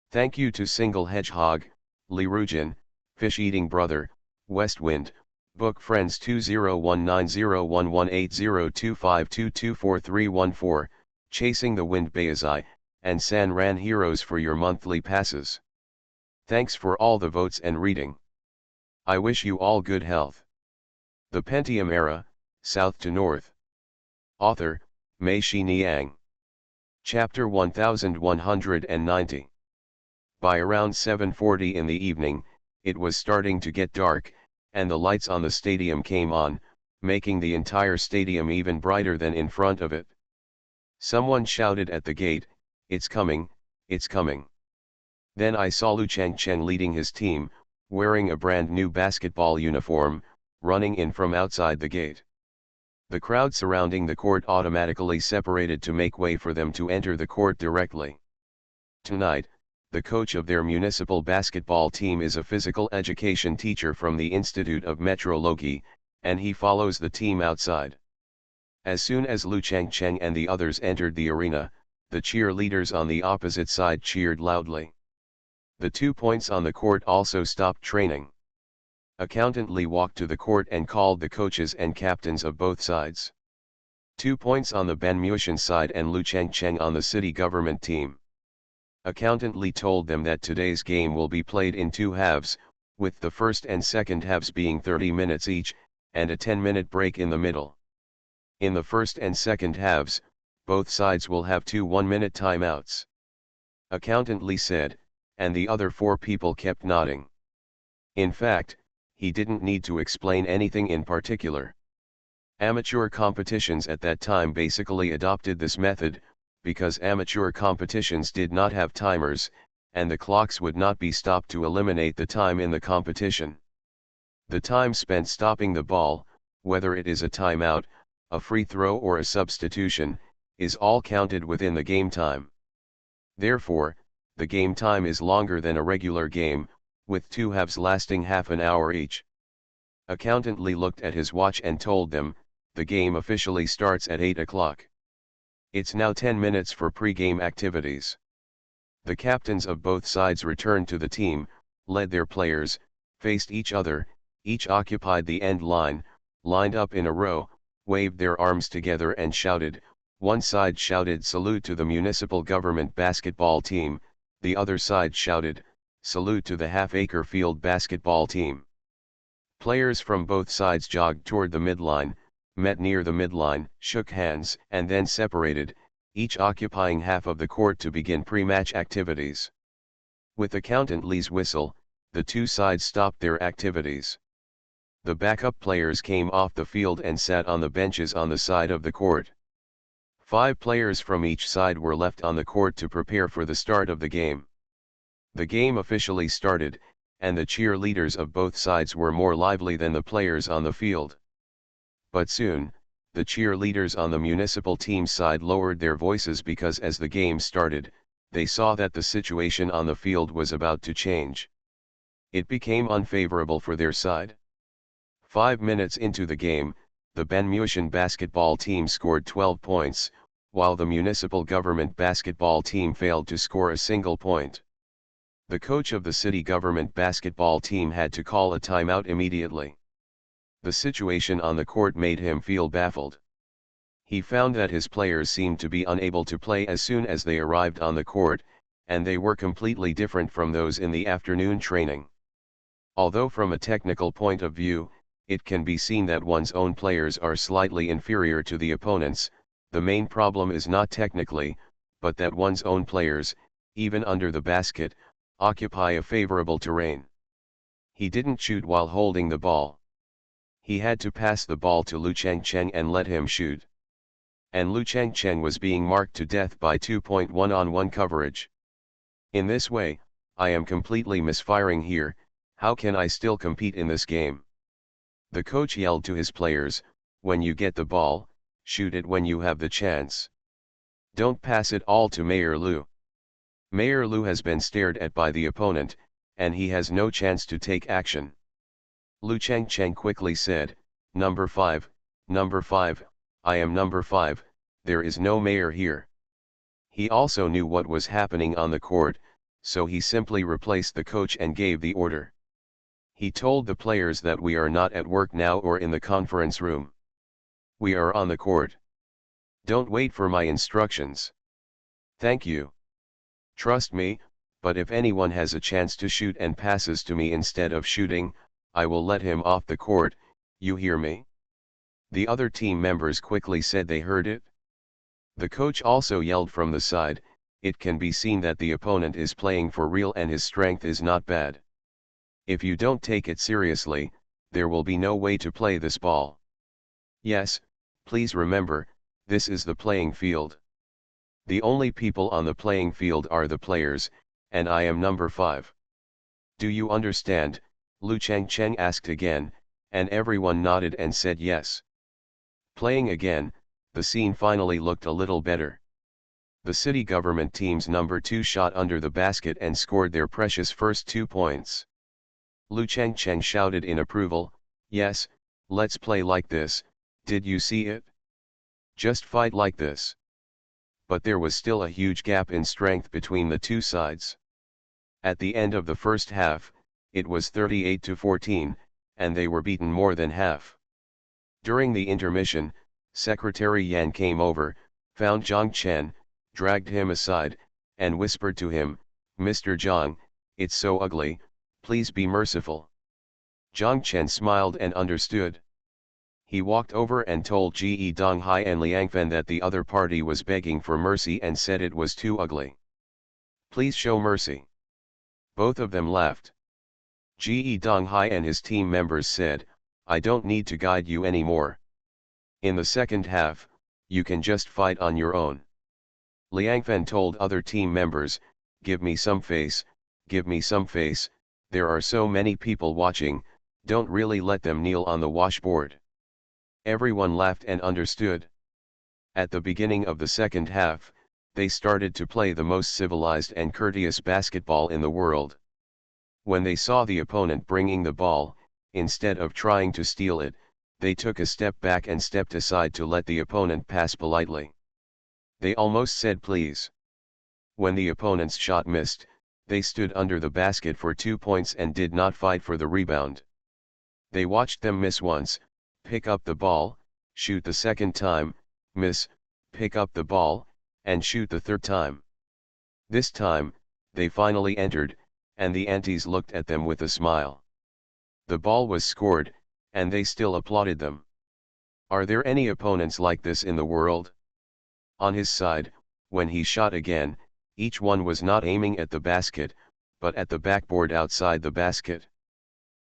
A: Thank you to Single Hedgehog, Li Rujin, Fish-Eating Brother, Westwind, Book Friends 2019018025224314, Chasing the Wind Bayazai, and San Ran Heroes for your monthly passes. Thanks for all the votes and reading. I wish you all good health. The Pentium Era, South to North. Author, Mei Shi Niang. Chapter 1190. By around 7:40 in the evening, it was starting to get dark, and the lights on the stadium came on, making the entire stadium even brighter than in front of it. Someone shouted at the gate, "It's coming, it's coming." Then I saw Lu Changcheng leading his team, wearing a brand new basketball uniform, running in from outside the gate. The crowd surrounding the court automatically separated to make way for them to enter the court directly. Tonight, the coach of their municipal basketball team is a physical education teacher from the Institute of Metrology, and he follows the team outside. As soon as Lu Changcheng and the others entered the arena, the cheerleaders on the opposite side cheered loudly. The 2 points on the court also stopped training. Accountant Li walked to the court and called the coaches and captains of both sides. 2 points on the Banmuishan side and Lu Changcheng on the city government team. Accountant Li told them that today's game will be played in 2 halves, with the first and second halves being 30 minutes each, and a 10-minute break in the middle. In the first and second halves, both sides will have 2 one-minute timeouts. Accountant Li said, and the other 4 people kept nodding. In fact, he didn't need to explain anything in particular. Amateur competitions at that time basically adopted this method, because amateur competitions did not have timers, and the clocks would not be stopped to eliminate the time in the competition. The time spent stopping the ball, whether it is a timeout, a free throw or a substitution, is all counted within the game time. Therefore, the game time is longer than a regular game, with 2 halves lasting half an hour each. Accountant Li looked at his watch and told them, the game officially starts at 8 o'clock. It's now 10 minutes for pre-game activities. The captains of both sides returned to the team, led their players, faced each other, each occupied the end line, lined up in a row, waved their arms together and shouted. One side shouted salute to the municipal government basketball team, the other side shouted, salute to the half-acre field basketball team. Players from both sides jogged toward the midline, met near the midline, shook hands, and then separated, each occupying half of the court to begin pre-match activities. With Accountant Li's whistle, the 2 sides stopped their activities. The backup players came off the field and sat on the benches on the side of the court. 5 players from each side were left on the court to prepare for the start of the game. The game officially started, and the cheerleaders of both sides were more lively than the players on the field. But soon, the cheerleaders on the municipal team side lowered their voices because as the game started, they saw that the situation on the field was about to change. It became unfavorable for their side. 5 minutes into the game, the Banmuishan basketball team scored 12 points, while the municipal government basketball team failed to score a single point. The coach of the city government basketball team had to call a timeout immediately. The situation on the court made him feel baffled. He found that his players seemed to be unable to play as soon as they arrived on the court, and they were completely different from those in the afternoon training. Although from a technical point of view, it can be seen that one's own players are slightly inferior to the opponents, the main problem is not technically, but that one's own players, even under the basket, occupy a favorable terrain. He didn't shoot while holding the ball. He had to pass the ball to Lu Changcheng and let him shoot. And Lu Changcheng was being marked to death by 2.1 on 1 coverage. In this way, I am completely misfiring here, how can I still compete in this game? The coach yelled to his players, when you get the ball, shoot it when you have the chance. Don't pass it all to Mayor Lu. Mayor Lu has been stared at by the opponent, and he has no chance to take action. Lu Changcheng quickly said, number 5, I am number 5, there is no mayor here. He also knew what was happening on the court, so he simply replaced the coach and gave the order. He told the players that we are not at work now or in the conference room. We are on the court. Don't wait for my instructions. Thank you. Trust me, but if anyone has a chance to shoot and passes to me instead of shooting, I will let him off the court, you hear me? The other team members quickly said they heard it. The coach also yelled from the side, it can be seen that the opponent is playing for real and his strength is not bad. If you don't take it seriously, there will be no way to play this ball. Yes, please remember, this is the playing field. The only people on the playing field are the players, and I am number 5. Do you understand? Lu Changcheng asked again, and everyone nodded and said yes. Playing again, the scene finally looked a little better. The city government team's number 2 shot under the basket and scored their precious first 2 points. Lu Chengcheng shouted in approval, "Yes, let's play like this, did you see it? Just fight like this." But there was still a huge gap in strength between the two sides. At the end of the first half, it was 38-14, and they were beaten more than half. During the intermission, Secretary Yan came over, found Zhang Chen, dragged him aside, and whispered to him, "Mr. Zhang, it's so ugly, please be merciful." Zhang Chen smiled and understood. He walked over and told Ge Donghai and Liangfen that the other party was begging for mercy and said it was too ugly. "Please show mercy." Both of them laughed. Ge Donghai and his team members said, "I don't need to guide you anymore. In the second half, you can just fight on your own." Liangfen told other team members, "Give me some face, give me some face, there are so many people watching, don't really let them kneel on the washboard." Everyone laughed and understood. At the beginning of the second half, they started to play the most civilized and courteous basketball in the world. When they saw the opponent bringing the ball, instead of trying to steal it, they took a step back and stepped aside to let the opponent pass politely. They almost said please. When the opponent's shot missed, they stood under the basket for 2 points and did not fight for the rebound. They watched them miss once, pick up the ball, shoot the second time, miss, pick up the ball, and shoot the third time. This time, they finally entered, and the aunties looked at them with a smile. The ball was scored, and they still applauded them. Are there any opponents like this in the world? On his side, when he shot again, each one was not aiming at the basket, but at the backboard outside the basket.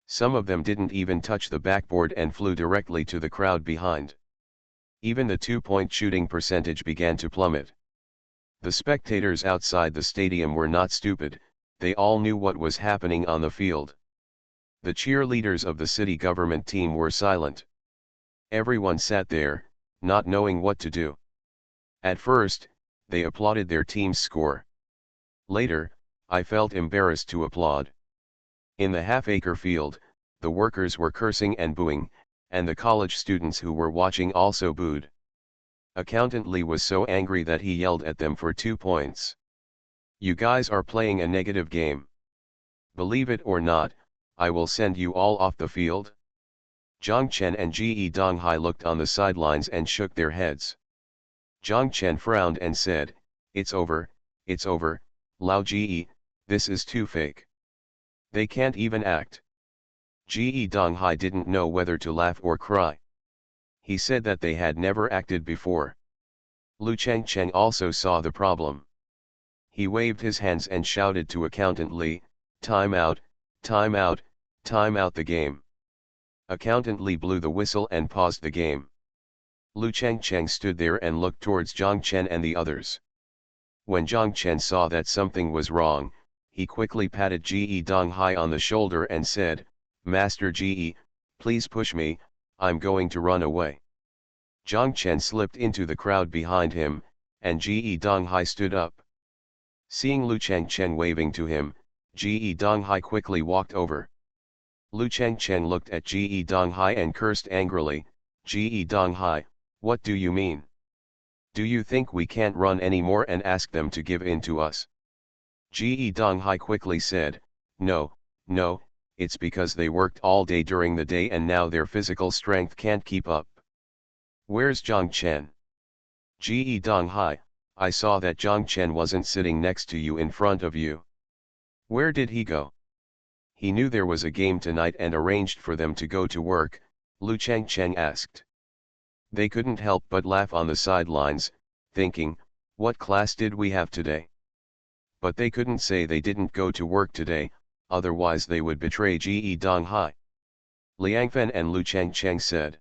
A: Some of them didn't even touch the backboard and flew directly to the crowd behind. Even the 2-point shooting percentage began to plummet. The spectators outside the stadium were not stupid, they all knew what was happening on the field. The cheerleaders of the city government team were silent. Everyone sat there, not knowing what to do. At first, they applauded their team's score. Later, I felt embarrassed to applaud. In the half-acre field, the workers were cursing and booing, and the college students who were watching also booed. Accountant Lee was so angry that he yelled at them for 2 points. "You guys are playing a negative game. Believe it or not, I will send you all off the field." Zhang Chen and Ge Donghai looked on the sidelines and shook their heads. Zhang Chen frowned and said, it's over, Lao Ge, this is too fake. They can't even act." Ge Donghai didn't know whether to laugh or cry. He said that they had never acted before. Lu Chengcheng also saw the problem. He waved his hands and shouted to Accountant Lee, "Time out, time out, time out the game." Accountant Lee blew the whistle and paused the game. Lu Chengcheng stood there and looked towards Zhang Chen and the others. When Zhang Chen saw that something was wrong, he quickly patted Ge Donghai on the shoulder and said, "Master Ge, please push me, I'm going to run away." Zhang Chen slipped into the crowd behind him, and Ge Donghai stood up. Seeing Lu Chengcheng waving to him, Ge Donghai quickly walked over. Lu Chengcheng looked at Ge Donghai and cursed angrily, "Ge Donghai, what do you mean? Do you think we can't run anymore and ask them to give in to us?" Ge Donghai quickly said, No, it's because they worked all day during the day and now their physical strength can't keep up." "Where's Zhang Chen?" "Ge Donghai, I saw that Zhang Chen wasn't sitting next to you in front of you. Where did he go?" "He knew there was a game tonight and arranged for them to go to work," Lu Chengcheng asked. They couldn't help but laugh on the sidelines, thinking, what class did we have today? But they couldn't say they didn't go to work today, otherwise they would betray Ge Donghai. Liangfen and Lu Chengcheng said.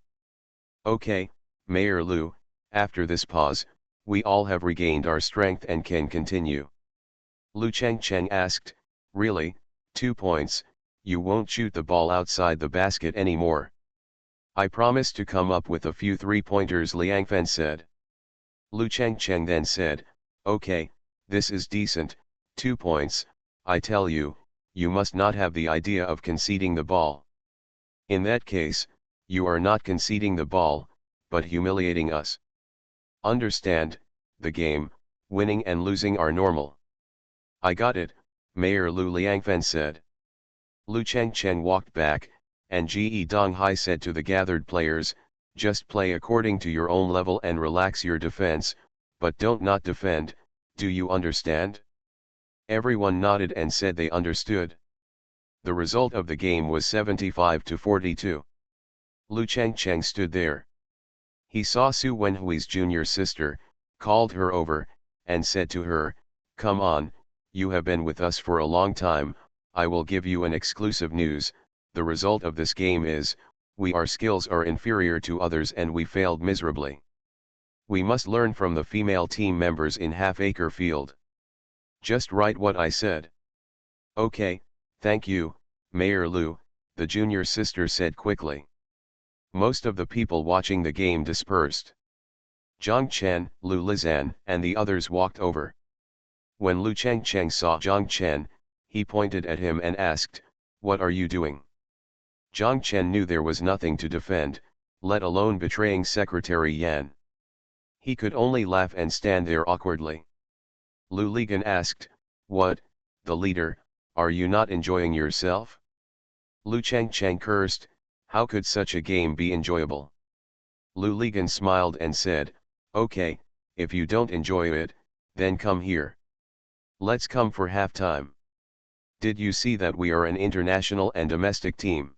A: "Okay, Mayor Lu, after this pause, we all have regained our strength and can continue." Lu Chengcheng asked, "Really, 2 points, you won't shoot the ball outside the basket anymore?" "I promise to come up with a few 3-pointers," Liangfen said. Lu Chengcheng then said, Okay, this is decent, 2 points, I tell you, you must not have the idea of conceding the ball. In that case, you are not conceding the ball, but humiliating us. Understand, the game, winning and losing are normal. I got it, Mayor Lu Liangfen said. Lu Changcheng walked back, and Ge Donghai said to the gathered players, just play according to your own level and relax your defense, but don't not defend, do you understand? Everyone nodded and said they understood. The result of the game was 75-42. Lu Changcheng stood there. He saw Su Wenhui's junior sister, called her over, and said to her, come on, you have been with us for a long time, I will give you an exclusive news, the result of this game is, our skills are inferior to others and we failed miserably. We must learn from the female team members in half-acre field. Just write what I said. Okay, thank you, Mayor Lu, the junior sister said quickly. Most of the people watching the game dispersed. Zhang Chen, Lu Lizan, and the others walked over. When Lu Changcheng saw Zhang Chen, he pointed at him and asked, what are you doing? Zhang Chen knew there was nothing to defend, let alone betraying Secretary Yan. He could only laugh and stand there awkwardly. Lu Ligan asked, what, the leader, are you not enjoying yourself? Lu Changcheng cursed, how could such a game be enjoyable? Lu Ligan smiled and said, okay, if you don't enjoy it, then come here. Let's come for halftime. Did you see that we are an international and domestic team?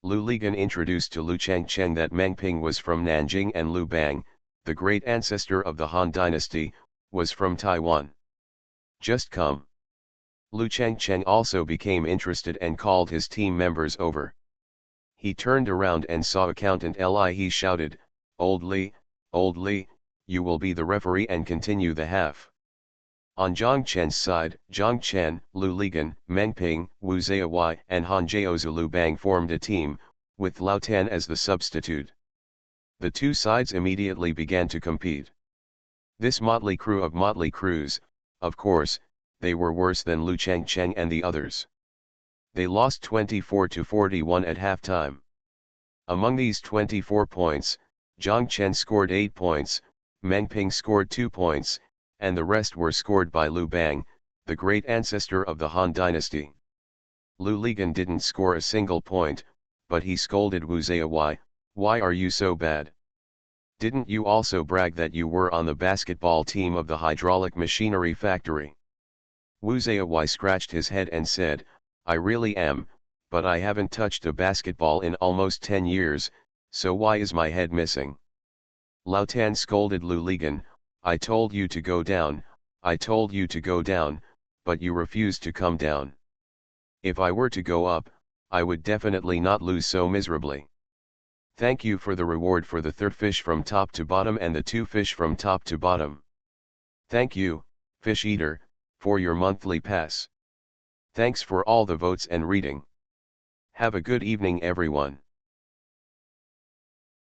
A: Lu Ligan introduced to Lu Changcheng that Meng Ping was from Nanjing and Lu Bang, the great ancestor of the Han dynasty, was from Taiwan. Just come. Lu Changcheng also became interested and called his team members over. He turned around and saw accountant Li. He shouted, Old Li, you will be the referee and continue the half. On Zhang Chen's side, Zhang Chen, Lu Ligan, Meng Ping, Wu Ziyawai and Han Jiaozu Lu Bang formed a team, with Lao Tan as the substitute. The two sides immediately began to compete. This motley crew of motley crews, of course, they were worse than Lu Changcheng and the others. They lost 24-41 at halftime. Among these 24 points, Zhang Chen scored 8 points, Meng Ping scored 2 points, and the rest were scored by Lu Bang, the great ancestor of the Han dynasty. Lu Ligan didn't score a single point, but he scolded Wu Ziyawai, why are you so bad? Didn't you also brag that you were on the basketball team of the hydraulic machinery factory? Wu Ziyawai scratched his head and said, I really am, but I haven't touched a basketball in almost 10 years, so why is my head missing? Lao Tan scolded Lu Ligan, I told you to go down, but you refused to come down. If I were to go up, I would definitely not lose so miserably. Thank you for the reward for the third fish from top to bottom and the 2 fish from top to bottom. Thank you, fish eater, for your monthly pass. Thanks for all the votes and reading. Have a good evening everyone.